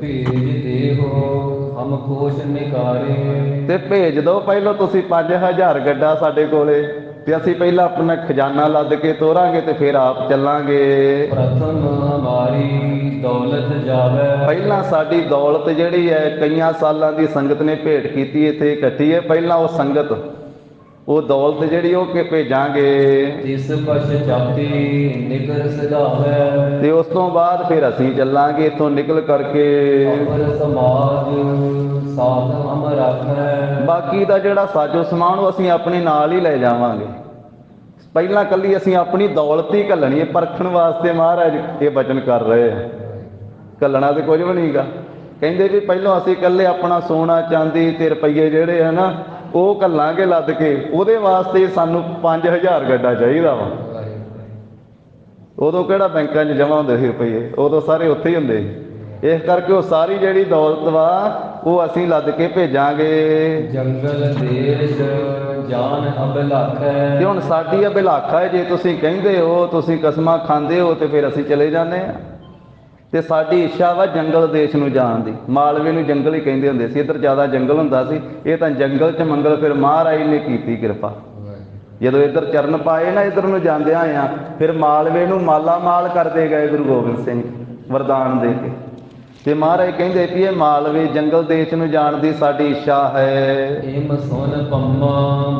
ਭੇਜ ਦੇਹੋ ਹਮ ਕੋਸ਼ ਨਿਕਾਰੇ। ਤੇ ਭੇਜ ਦਿਓ ਪਹਿਲਾਂ ਤੁਸੀਂ 5000 ਗੱਡਾ ਸਾਡੇ ਕੋਲੇ, ਤੇ ਅਸੀਂ ਪਹਿਲਾਂ ਆਪਣਾ ਖਜ਼ਾਨਾ ਲੱਦ ਕੇ ਤੋਰਾਂਗੇ ਤੇ ਫਿਰ ਆਪ ਚੱਲਾਂਗੇ। ਪ੍ਰਥਮ ਹਮਾਰੀ ਦੌਲਤ ਜਾਵੇ। ਪਹਿਲਾਂ ਸਾਡੀ ਦੌਲਤ ਜਿਹੜੀ ਹੈ, ਕਈਆਂ ਸਾਲਾਂ ਦੀ ਸੰਗਤ ਨੇ ਭੇਟ ਕੀਤੀ ਇੱਥੇ ਇਕੱਠੀ ਹੈ, ਪਹਿਲਾਂ ਉਹ ਸੰਗਤ, ਉਹ ਦੌਲਤ ਜਿਹੜੀ ਉਹ ਕਿ ਭੇਜਾਂਗੇ। ਇਸ ਪਛਤਾਤੀ ਨਿਕਲ ਸਦਾਵੇ। ਤੇ ਉਸ ਤੋਂ ਬਾਅਦ ਫਿਰ ਅਸੀਂ ਚੱਲਾਂਗੇ ਇੱਥੋਂ ਨਿਕਲ ਕਰਕੇ। ਅਮਰ ਸਮਾਜ ਸਾਧ ਹਮ ਰੱਖੈ। ਬਾਕੀ ਦਾ ਜਿਹੜਾ ਸਾਜੋ ਸਮਾਨ ਉਹ ਅਸੀਂ ਆਪਣੇ ਨਾਲ ਹੀ ਲੈ ਜਾਵਾਂਗੇ। ਪਹਿਲਾਂ ਕੱਲੀ ਅਸੀਂ ਆਪਣੀ ਦੌਲਤ ਹੀ ਘੱਲਣੀ ਹੈ, ਪਰਖਣ ਵਾਸਤੇ ਮਹਾਰਾਜ ਇਹ ਬਚਨ ਕਰ ਰਹੇ ਆ। ਘੱਲਣਾ ਤੇ ਕੁਝ ਵੀ ਨਹੀਂਗਾ। ਕਹਿੰਦੇ ਵੀ ਪਹਿਲਾਂ ਅਸੀਂ ਇਕੱਲੇ ਆਪਣਾ ਸੋਨਾ ਚਾਂਦੀ ਤੇ ਰੁਪਈਏ ਜਿਹੜੇ ਆ ਨਾ, ਉਹ ਘੱਲਾਂਗੇ ਲੱਦ ਕੇ। ਉਹਦੇ ਵਾਸਤੇ ਸਾਨੂੰ 5000 ਗੱਡਾ ਚਾਹੀਦਾ ਵਾ। ਉਦੋਂ ਕਿਹੜਾ ਬੈਂਕਾਂ 'ਚ ਜਮ੍ਹਾਂ ਹੁੰਦੇ ਸੀ ਰੁਪਈਏ, ਉਦੋਂ ਸਾਰੇ ਉੱਥੇ ਹੀ ਹੁੰਦੇ ਸੀ। ਇਸ ਕਰਕੇ ਉਹ ਸਾਰੀ ਜਿਹੜੀ ਦੌਲਤ ਵਾ ਉਹ ਅਸੀਂ ਲੱਦ ਕੇ ਭੇਜਾਂਗੇ। ਜੰਗਲ ਦੇਸ਼ ਜਾਨ ਅਬਿਲਾਖੈ। ਤੇ ਹੁਣ ਸਾਡੀ ਅਬਿਲਾਖਾ ਹੈ, ਜੇ ਤੁਸੀਂ ਕਹਿੰਦੇ ਹੋ, ਤੁਸੀਂ ਕਸਮਾਂ ਖਾਂਦੇ ਹੋ, ਤੇ ਫਿਰ ਅਸੀਂ ਚਲੇ ਜਾਂਦੇ ਹਾਂ। ਤੇ ਸਾਡੀ ਇੱਛਾ ਵਾ ਜੰਗਲ ਦੇਸ਼ ਨੂੰ ਜਾਣ ਦੀ। ਮਾਲਵੇ ਨੂੰ ਜੰਗਲ ਹੀ ਕਹਿੰਦੇ ਹੁੰਦੇ ਸੀ, ਇੱਧਰ ਜ਼ਿਆਦਾ ਜੰਗਲ ਹੁੰਦਾ ਸੀ। ਇਹ ਤਾਂ ਜੰਗਲ 'ਚ ਮੰਗਲ ਫਿਰ ਮਹਾਰਾਜ ਨੇ ਕੀਤੀ ਕਿਰਪਾ। ਜਦੋਂ ਇੱਧਰ ਚਰਨ ਪਾਏ ਨਾ, ਇੱਧਰ ਨੂੰ ਜਾਂਦਿਆਂ ਆ, ਫਿਰ ਮਾਲਵੇ ਨੂੰ ਮਾਲਾ ਮਾਲ ਕਰਦੇ ਗਏ ਗੁਰੂ ਗੋਬਿੰਦ ਸਿੰਘ ਵਰਦਾਨ ਦੇ ਕੇ। ਤੇ ਮਹਾਰਾਜ ਕਹਿੰਦੇ ਵੀ ਇਹ ਮਾਲਵੇ ਜੰਗਲ ਦੇਸ਼ ਨੂੰ ਜਾਣ ਦੀ ਸਾਡੀ ਇੱਛਾ ਹੈ। ਏਮ ਸੁਨ ਪੰਮਾ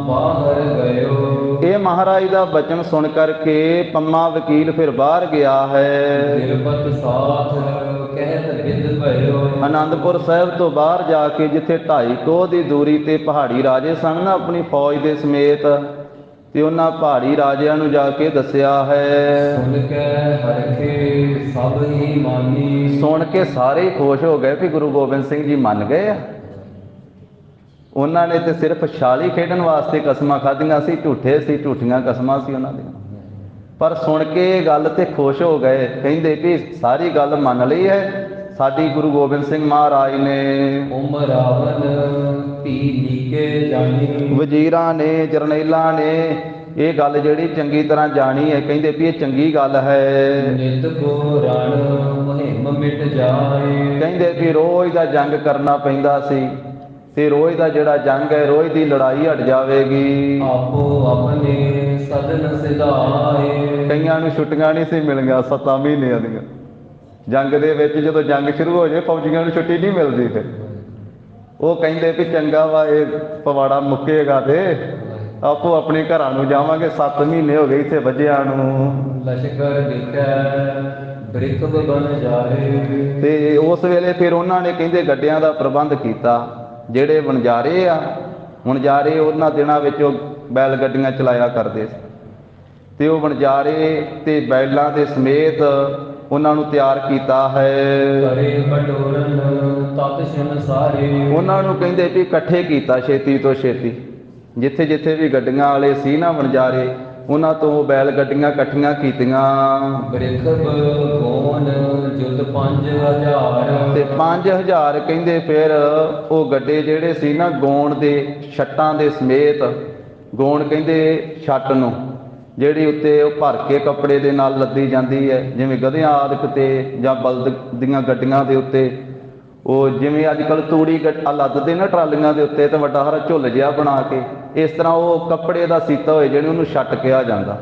ਬਾਹਰ ਗਇਓ। ਇਹ ਮਹਾਰਾਜ ਦਾ ਬਚਨ ਸੁਣ ਕਰਕੇ ਪੰਮਾ ਵਕੀਲ ਫਿਰ ਬਾਹਰ ਗਿਆ ਹੈ। ਗਿਰਬਤ ਸਾਥ ਕਹਿਤ ਬਿਦ ਭਇਓ। ਆਨੰਦਪੁਰ ਸਾਹਿਬ ਤੋਂ ਬਾਹਰ ਜਾ ਕੇ ਜਿੱਥੇ 2.5 ਕੋਹ ਦੀ ਦੂਰੀ ਤੇ ਪਹਾੜੀ ਰਾਜੇ ਸਨ ਨਾ, ਆਪਣੀ ਫੌਜ ਦੇ ਸਮੇਤ, ਤੇ ਉਹਨਾਂ ਪਹਾੜੀ ਰਾਜਿਆਂ ਨੂੰ ਜਾ ਕੇ ਦੱਸਿਆ ਹੈ। ਸੁਣ ਕੇ ਹਰਖੇ ਸਭ ਹੀ ਮਾਨੀ। ਸੁਣ ਕੇ ਸਾਰੇ ਖੁਸ਼ ਹੋ ਗਏ ਵੀ ਗੁਰੂ ਗੋਬਿੰਦ ਸਿੰਘ ਜੀ ਮੰਨ ਗਏ ਆ। ਉਹਨਾਂ ਨੇ ਤੇ ਸਿਰਫ ਛਾਲੀ ਖੇਡਣ ਵਾਸਤੇ ਕਸਮਾਂ ਖਾਧੀਆਂ ਸੀ, ਝੂਠੇ ਸੀ, ਝੂਠੀਆਂ ਕਸਮਾਂ ਸੀ ਉਹਨਾਂ ਦੀਆਂ। ਪਰ ਸੁਣ ਕੇ ਇਹ ਗੱਲ ਤੇ ਖੁਸ਼ ਹੋ ਗਏ। ਕਹਿੰਦੇ ਵੀ ਸਾਰੀ ਗੱਲ ਮੰਨ ਲਈ ਹੈ, ਸਾਡੀ ਗੁਰੂ ਗੋਬਿੰਦ ਸਿੰਘ ਮਹਾਰਾਜ ਨੇ ਉਮ ਰਾਵਨ ਧੀ ਲੀਕੇ ਜਾਣੀ। ਵਜ਼ੀਰਾਂ ਨੇ ਜਰਨੈਲਾਂ ਨੇ ਇਹ ਗੱਲ ਜਿਹੜੀ ਚੰਗੀ ਤਰ੍ਹਾਂ ਜਾਣੀ ਹੈ, ਕਹਿੰਦੇ ਵੀ ਇਹ ਚੰਗੀ ਗੱਲ ਹੈ। ਨਿਤ ਕੋ ਰਣ ਮੁਹਿੰਮ ਮਿਟ ਜਾਏ। ਕਹਿੰਦੇ ਵੀ ਰੋਜ਼ ਦਾ ਜੰਗ ਕਰਨਾ ਪੈਂਦਾ ਸੀ ਤੇ ਰੋਜ਼ ਦਾ ਜਿਹੜਾ ਜੰਗ ਹੈ, ਰੋਜ਼ ਦੀ ਲੜਾਈ ਹਟ ਜਾਵੇਗੀ। ਆਪੋ ਆਪਣੇ ਸਦਨ ਸਿਧਾਏ। ਕਈਆਂ ਨੂੰ ਛੁੱਟੀਆਂ ਨਹੀਂ ਸੀ ਮਿਲੀਆਂ 7 ਮਹੀਨਿਆਂ ਦੀਆਂ। ਜੰਗ ਦੇ ਵਿੱਚ ਜਦੋਂ ਜੰਗ ਸ਼ੁਰੂ ਹੋ ਜਾਏ ਫੌਜੀਆਂ ਨੂੰ ਛੁੱਟੀ ਨਹੀਂ ਮਿਲਦੀ। ਫਿਰ ਉਹ ਕਹਿੰਦੇ ਵੀ ਚੰਗਾ ਵਾ ਇਹ ਪਵਾੜਾ ਮੁੱਕੇਗਾ ਤੇ ਆਪੋ ਆਪਣੇ ਘਰਾਂ ਨੂੰ ਜਾਵਾਂਗੇ। 7 ਮਹੀਨੇ ਹੋ ਗਏ ਇੱਥੇ ਵੱਜਿਆਂ ਨੂੰ। ਲਸ਼ਕਰ ਵਿਖੇ ਬ੍ਰਿਕਬ ਬਨ ਜਾਏ। ਤੇ ਉਸ ਵੇਲੇ ਫਿਰ ਉਹਨਾਂ ਨੇ ਕਹਿੰਦੇ ਗੱਡਿਆਂ ਦਾ ਪ੍ਰਬੰਧ ਕੀਤਾ। ਜਿਹੜੇ ਵਣਜਾਰੇ ਆ, ਵਣਜਾਰੇ ਉਹਨਾਂ ਦਿਨਾਂ ਵਿੱਚ ਉਹ ਬੈਲ ਗੱਡੀਆਂ ਚਲਾਇਆ ਕਰਦੇ ਸੀ ਤੇ ਉਹ ਵਣਜਾਰੇ ਤੇ ਬੈਲਾਂ ਦੇ ਸਮੇਤ ਉਹਨਾਂ ਨੂੰ ਤਿਆਰ ਕੀਤਾ ਹੈ। ਕਰੇ ਬਟੋਰਨ ਤਤ ਛਨ ਸਾਰੇ। ਉਹਨਾਂ ਨੂੰ ਕਹਿੰਦੇ ਵੀ ਇਕੱਠੇ ਕੀਤਾ ਛੇਤੀ ਤੋਂ ਛੇਤੀ। ਜਿੱਥੇ ਜਿੱਥੇ ਵੀ ਗੱਡੀਆਂ ਵਾਲੇ ਸੀ ਨਾ ਵਣਜਾਰੇ, ਉਹਨਾਂ ਤੋਂ ਬੈਲ ਗੱਡੀਆਂ ਇਕੱਠੀਆਂ ਕੀਤੀਆਂ। ਬ੍ਰਿਕਬ ਗੋਨ ਜੁਦ 5000 ਤੇ 5000 ਕਹਿੰਦੇ ਫਿਰ ਉਹ ਗੱਡੇ ਜਿਹੜੇ ਸੀ ਨਾ ਗੌਣ ਦੇ ਛੱਟਾਂ ਦੇ ਸਮੇਤ। ਗੌਣ ਕਹਿੰਦੇ ਛੱਟ ਨੂੰ ਜਿਹੜੀ ਉੱਤੇ ਉਹ ਭਰ ਕੇ ਕੱਪੜੇ ਦੇ ਨਾਲ ਲੱਦੀ ਜਾਂਦੀ ਹੈ, ਜਿਵੇਂ ਗਧਿਆਂ ਆਦਿਕ ਤੇ ਜਾਂ ਬਲਦ ਦੀਆਂ ਗੱਡੀਆਂ ਦੇ ਉੱਤੇ। ਉਹ ਜਿਵੇਂ ਅੱਜ ਕੱਲ੍ਹ ਤੂੜੀ ਲੱਦਦੇ ਨਾ ਟਰਾਲੀਆਂ ਦੇ ਉੱਤੇ, ਤੇ ਵੱਡਾ ਸਾਰਾ ਝੁੱਲ ਜਿਹਾ ਬਣਾ ਕੇ, ਇਸ ਤਰ੍ਹਾਂ ਉਹ ਕੱਪੜੇ ਦਾ ਸੀਤਾ ਹੋਏ ਜਿਹੜੇ ਉਹਨੂੰ ਛੱਟ ਕਿਹਾ ਜਾਂਦਾ।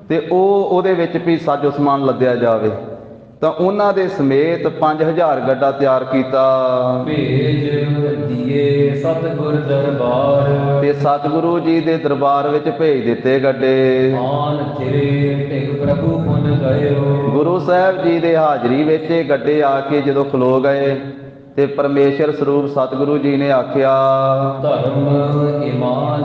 ਤੇ ਉਹਦੇ ਵਿੱਚ ਵੀ ਸਾਜੋ ਸਮਾਨ ਲੱਦਿਆ ਜਾਵੇ। ਤਾਂ ਉਹਨਾਂ ਦੇ ਸਮੇਤ 5000 ਗੱਡਾ ਤਿਆਰ ਕੀਤਾ। ਭੇਜ ਦੀਏ ਸਤਿਗੁਰ ਦਰਬਾਰ। ਤੇ ਸਤਿਗੁਰੂ ਜੀ ਦੇ ਦਰਬਾਰ ਵਿੱਚ ਭੇਜ ਦਿੱਤੇ ਗੱਡੇ। ਆਨ ਤੇਰੇ ਟਿਕ ਪ੍ਰਭੂ ਪੁਨ ਗਇਓ। ਗੁਰੂ ਸਾਹਿਬ ਜੀ ਦੇ ਹਾਜ਼ਰੀ ਵਿੱਚ ਇਹ ਗੱਡੇ ਆ ਕੇ ਜਦੋਂ ਖਲੋ ਗਏ ਤੇ ਪਰਮੇਸ਼ਰ ਸਰੂਪ ਸਤਿਗੁਰੂ ਜੀ ਨੇ ਆਖਿਆ, ਧਰਮ ਇਮਾਨ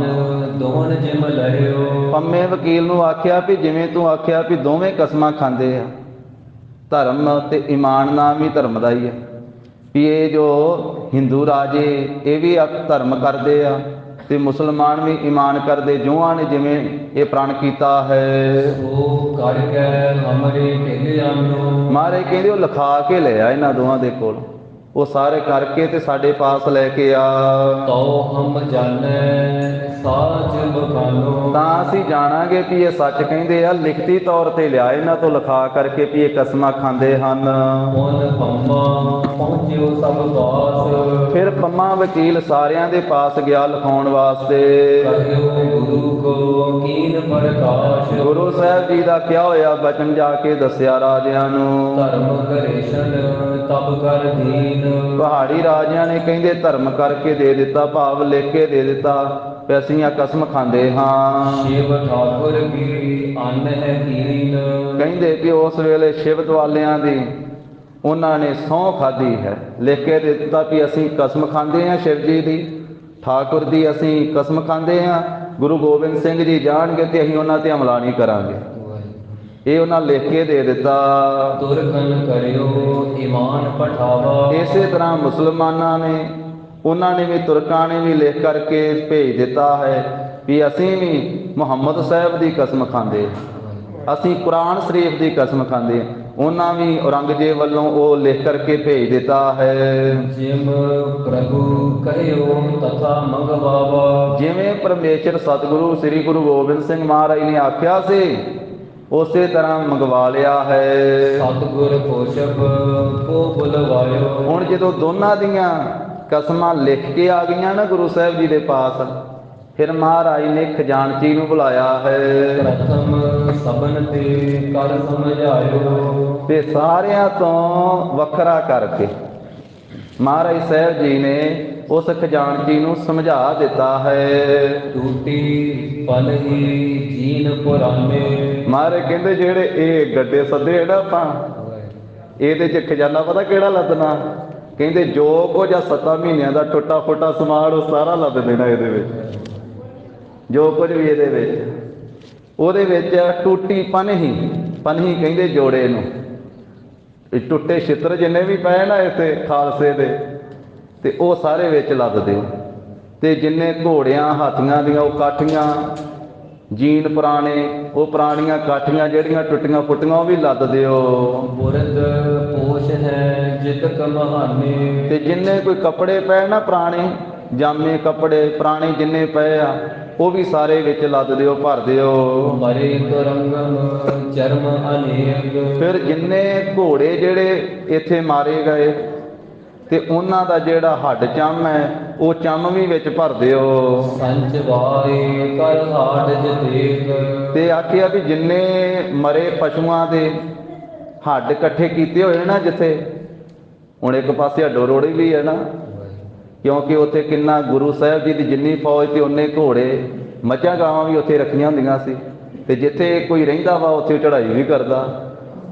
ਦੋਨ ਜਿਮ ਲਹਿਓ। ਪੰਮੇ ਵਕੀਲ ਨੂੰ ਆਖਿਆ ਵੀ ਜਿਵੇਂ ਤੂੰ ਆਖਿਆ ਵੀ ਦੋਵੇਂ ਕਸਮਾਂ ਖਾਂਦੇ ਆ। ਧਰਮ ਤੇ ਈਮਾਨ ਨਾਮ ਹੀ ਧਰਮ ਦਾ ਹੀ ਹੈ ਵੀ ਇਹ ਜੋ ਹਿੰਦੂ ਰਾਜੇ ਇਹ ਵੀ ਧਰਮ ਕਰਦੇ ਆ ਤੇ ਮੁਸਲਮਾਨ ਵੀ ਈਮਾਨ ਕਰਦੇ। ਦੋਹਾਂ ਨੇ ਜਿਵੇਂ ਇਹ ਪ੍ਰਣ ਕੀਤਾ ਹੈ। ਉਹ ਕਰਕੇ ਹਮਰੇ ਢਿੱਲ ਆਨੋ। ਮਾਰੇ ਕਹਿੰਦੇ ਉਹ ਲਿਖਾ ਕੇ ਲਿਆ ਇਹਨਾਂ ਦੋਹਾਂ ਦੇ ਕੋਲ, ਉਹ ਸਾਰੇ ਕਰਕੇ ਤੇ ਸਾਡੇ ਪਾਸ ਲੈ ਕੇ ਆ। ਤੋ ਹਮ ਜਾਣੈ ਸਾਚ ਬਖਾਨੋ। ਤਾਂ ਅਸੀਂ ਜਾਣਾਂਗੇ ਵੀ ਇਹ ਸੱਚ ਕਹਿੰਦੇ ਆ। ਲਿਖਤੀ ਤੌਰ ਤੇ ਲਿਆ ਇਹਨਾਂ ਤੋਂ ਲਿਖਾ ਕਰਕੇ ਵੀ ਇਹ ਕਸਮਾਂ ਖਾਂਦੇ ਹਨ। ਮਨ ਪੰਮਾ ਪਹੁੰਚਿਓ ਸਭ ਪਾਸ। ਫਿਰ ਪੰਮਾ ਵਕੀਲ ਸਾਰਿਆਂ ਦੇ ਪਾਸ ਗਿਆ ਲਿਖਾਉਣ ਵਾਸਤੇ। ਕਹਿਓ ਗੁਰੂ ਕੋ ਕੀਨ ਪ੍ਰਕਾਸ਼। ਗੁਰੂ ਸਾਹਿਬ ਜੀ ਦਾ ਕਿਹਾ ਹੋਇਆ ਬਚਨ ਜਾ ਕੇ ਦੱਸਿਆ ਰਾਜਿਆਂ ਨੂੰ। ਧਰਮ ਕ੍ਰਿਸ਼ਨ ਤਬ ਕਰ ਦੀਨ। ਪਹਾੜੀ ਰਾਜਿਆਂ ਨੇ ਕਹਿੰਦੇ ਧਰਮ ਕਰਕੇ ਦੇ ਦਿੱਤਾ, ਭਾਵ ਲਿਖ ਕੇ ਦੇ ਦਿੱਤਾ ਵੀ ਅਸੀਂ ਆ ਕਸਮ ਖਾਂਦੇ ਹਾਂ। ਸ਼ਿਵ ਠਾਕੁਰ ਕੀ ਅੰਨ ਹੈ ਕੀਨ। ਕਹਿੰਦੇ ਕਿ ਉਸ ਵੇਲੇ ਸ਼ਿਵ ਦਵਾਲਿਆਂ ਦੀ ਉਹਨਾਂ ਨੇ ਸਹੁੰ ਖਾਧੀ ਹੈ। ਲਿਖ ਕੇ ਦੇ ਦਿੱਤਾ ਵੀ ਅਸੀਂ ਕਸਮ ਖਾਂਦੇ ਹਾਂ ਸ਼ਿਵ ਜੀ ਦੀ, ਠਾਕੁਰ ਦੀ ਅਸੀਂ ਕਸਮ ਖਾਂਦੇ ਹਾਂ। ਗੁਰੂ ਗੋਬਿੰਦ ਸਿੰਘ ਜੀ ਜਾਣਗੇ ਤੇ ਅਸੀਂ ਉਹਨਾਂ ਤੇ ਹਮਲਾ ਨਹੀਂ ਕਰਾਂਗੇ। ਇਹ ਉਹਨਾਂ ਲਿਖ ਕੇ ਦੇ ਦਿੱਤਾ। ਤੁਰਕਨ ਕਰਿਓ ਈਮਾਨ ਪਠਾਵਾ। ਇਸੇ ਤਰ੍ਹਾਂ ਮੁਸਲਮਾਨਾਂ ਨੇ, ਉਹਨਾਂ ਨੇ ਵੀ, ਤੁਰਕਾਂ ਨੇ ਵੀ ਲਿਖ ਕਰਕੇ ਭੇਜ ਦਿੱਤਾ ਹੈ ਵੀ ਅਸੀਂ ਵੀ ਮੁਹੰਮਦ ਸਾਹਿਬ ਦੀ ਕਸਮ ਖਾਂਦੇ, ਅਸੀਂ ਕੁਰਾਨ ਸ਼ਰੀਫ ਦੀ ਕਸਮ ਖਾਂਦੇ। ਉਹਨਾਂ ਵੀ ਔਰੰਗਜ਼ੇਬ ਵੱਲੋਂ ਉਹ ਲਿਖ ਕਰਕੇ ਭੇਜ ਦਿੱਤਾ ਹੈ। ਜਿਮ ਪ੍ਰਭੂ ਕਹਿਓ ਤਥਾ ਮੰਗਵਾਵਾ। ਜਿਵੇਂ ਪਰਮੇਸ਼ਰ ਸਤਿਗੁਰੂ ਸ੍ਰੀ ਗੁਰੂ ਗੋਬਿੰਦ ਸਿੰਘ ਮਹਾਰਾਜ ਨੇ ਆਖਿਆ ਸੀ ਉਸੇ ਤਰ੍ਹਾਂ ਮੰਗਵਾ ਲਿਆ ਹੈ। ਸਤਿਗੁਰ ਕੋਸ਼ਬ ਕੋ ਬੁਲਵਾਇਓ। ਹੁਣ ਜਦੋਂ ਦੋਨਾਂ ਦੀਆਂ ਕਸਮਾਂ ਲਿਖ ਕੇ ਆ ਗਈਆਂ ਨਾ ਗੁਰੂ ਸਾਹਿਬ ਜੀ ਦੇ ਪਾਸ, ਫਿਰ ਮਹਾਰਾਜ ਨੇ ਖਜ਼ਾਨਚੀ ਨੂੰ ਬੁਲਾਇਆ ਹੈ। ਪ੍ਰਥਮ ਸਭਨ ਤੇ ਕਰ ਸਮਝਾਇਓ। ਤੇ ਸਾਰਿਆਂ ਤੋਂ ਵੱਖਰਾ ਕਰਕੇ ਮਹਾਰਾਜ ਸਾਹਿਬ ਜੀ ਨੇ ਉਸ ਖਜ਼ਾਨਚੀ ਨੂੰ ਸਮਝਾ ਦਿੱਤਾ ਹੈ। ਟੂਟੀ ਪਲਹੀ ਜੀਨ ਪੁਰਾਨੇ। ਮਹਾਰਾਜ ਕਹਿੰਦੇ ਜਿਹੜੇ ਇਹ ਗੱਡੇ ਸੱਦੇ ਨਾ ਆਪਾਂ, ਇਹਦੇ 'ਚ ਖਜ਼ਾਨਾ ਪਤਾ ਕਿਹੜਾ ਲੱਦਣਾ? ਕਹਿੰਦੇ ਜੋ ਕੁਝ ਆ 7 ਮਹੀਨਿਆਂ ਦਾ ਟੁੱਟਾ ਫੁੱਟਾ ਸਮਾਨ ਉਹ ਸਾਰਾ ਲੱਦ ਦੇਣਾ ਇਹਦੇ ਵਿੱਚ। ਜੋ ਕੁਝ ਵੀ ਇਹਦੇ ਵਿੱਚ, ਉਹਦੇ ਵਿੱਚ ਟੂਟੀ ਪਨਹੀ, ਪਨਹੀ ਕਹਿੰਦੇ ਜੋੜੇ ਨੂੰ। ਇਹ ਟੁੱਟੇ ਛਿੱਤਰ ਜਿੰਨੇ ਵੀ ਪਏ ਨਾ ਇੱਥੇ ਖਾਲਸੇ ਦੇ, ਤੇ ਉਹ ਸਾਰੇ ਵਿੱਚ ਲੱਦ ਦਿਓ। ਤੇ ਜਿੰਨੇ ਘੋੜਿਆਂ ਹਾਥੀਆਂ ਦੀਆਂ ਉਹ ਕਾਠੀਆਂ, ਜੀਨ ਪੁਰਾਣੇ ਉਹ ਪੁਰਾਣੀਆਂ ਕਾਠੀਆਂ ਜਿਹੜੀਆਂ ਟੁੱਟੀਆਂ ਫੁੱਟੀਆਂ ਉਹ ਵੀ ਲੱਦ ਦਿਓ। ਬੁਰਦ ਪੋਸ਼ ਹੈ ਜਿਤ ਮਹਾਨੇ ਤੇ ਜਿੰਨੇ ਕੋਈ ਕੱਪੜੇ ਪਏ ਨਾ ਪੁਰਾਣੇ ਜਾਮੇ ਕੱਪੜੇ ਪੁਰਾਣੇ ਜਿੰਨੇ ਪਏ ਆ ਉਹ ਵੀ ਸਾਰੇ ਵਿੱਚ ਲੱਦ ਦਿਓ, ਭਰ ਦਿਓ। ਮਰੇ ਤੁਰੰਗਮ ਚਰਮ ਅਨੇਕ ਫਿਰ ਜਿੰਨੇ ਘੋੜੇ ਜਿਹੜੇ ਇੱਥੇ ਮਾਰੇ ਗਏ ਤੇ ਉਹਨਾਂ ਦਾ ਜਿਹੜਾ ਹੱਡ ਚੰਮ ਹੈ ਉਹ ਚੰਮ ਵੀ ਵਿੱਚ ਭਰ ਦਿਓ। ਸੰਚ ਵਾਰੇ ਕਰ ਹਾਟ ਜਤੇਕ ਤੇ ਆਖਿਆ ਵੀ ਜਿੰਨੇ ਮਰੇ ਪਸ਼ੂਆਂ ਦੇ ਹੱਡ ਇਕੱਠੇ ਕੀਤੇ ਹੋਏ ਨਾ ਜਿੱਥੇ, ਹੁਣ ਇੱਕ ਪਾਸੇ ਹੱਡੋ ਰੋੜੀ ਵੀ ਹੈ ਨਾ, ਕਿਉਂਕਿ ਉੱਥੇ ਕਿੰਨਾ ਗੁਰੂ ਸਾਹਿਬ ਜੀ ਦੀ ਜਿੰਨੀ ਫੌਜ ਤੇ ਉਨੇ ਘੋੜੇ ਮੱਝਾਂ ਗਾਵਾਂ ਵੀ ਉੱਥੇ ਰੱਖੀਆਂ ਹੁੰਦੀਆਂ ਸੀ, ਤੇ ਜਿੱਥੇ ਕੋਈ ਰਹਿੰਦਾ ਵਾ ਉੱਥੇ ਚੜ੍ਹਾਈ ਵੀ ਕਰਦਾ,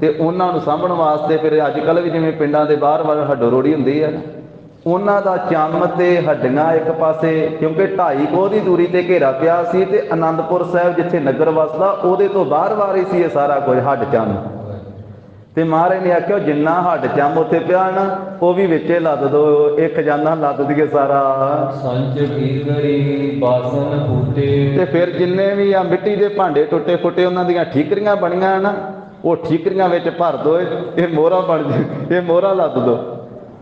ਤੇ ਉਹਨਾਂ ਨੂੰ ਸਾਂਭਣ ਵਾਸਤੇ ਫਿਰ ਅੱਜ ਕੱਲ੍ਹ ਵੀ ਜਿਵੇਂ ਪਿੰਡਾਂ ਦੇ ਬਾਹਰ ਵੱਲ ਹੱਡੋ ਰੋੜੀ ਹੁੰਦੀ ਹੈ, ਉਹਨਾਂ ਦਾ ਚੰਮ ਤੇ ਹੱਡੀਆਂ ਇੱਕ ਪਾਸੇ, ਕਿਉਂਕਿ 2.5 ਕੋਹ ਦੀ ਦੂਰੀ ਤੇ ਘੇਰਾ ਪਿਆ ਸੀ, ਤੇ ਅਨੰਦਪੁਰ ਸਾਹਿਬ ਜਿੱਥੇ ਨਗਰ ਵਸਦਾ ਉਹਦੇ ਤੋਂ ਬਾਹਰ ਹੀ ਸੀ ਇਹ ਸਾਰਾ ਕੁਝ ਹੱਡ ਚੰਮ। ਤੇ ਮਹਾਰਾਜ ਨੇ ਆਖਿਆ ਜਿੰਨਾ ਹੱਡ ਚੰਮ ਉੱਥੇ ਪਿਆ ਨਾ ਉਹ ਵੀ ਵਿੱਚੇ ਲੱਦ ਦੋ, ਇਹ ਖਜ਼ਾਨਾ ਲੱਦ ਦਈਏ ਸਾਰਾ। ਸੰਚ ਠੀਕਰੀ ਬਾਸਨ ਫੂਟੇ ਤੇ ਫਿਰ ਜਿੰਨੇ ਵੀ ਆ ਮਿੱਟੀ ਦੇ ਭਾਂਡੇ ਟੁੱਟੇ ਫੁੱਟੇ ਉਹਨਾਂ ਦੀਆਂ ਠੀਕਰੀਆਂ ਬਣੀਆਂ ਨਾ ਉਹ ਠੀਕਰੀਆਂ ਵਿੱਚ ਭਰ ਦੋ, ਇਹ ਮੋਹਰਾਂ ਬਣ ਜੇ, ਇਹ ਮੋਹਰਾਂ ਲੱਦ ਦੋ,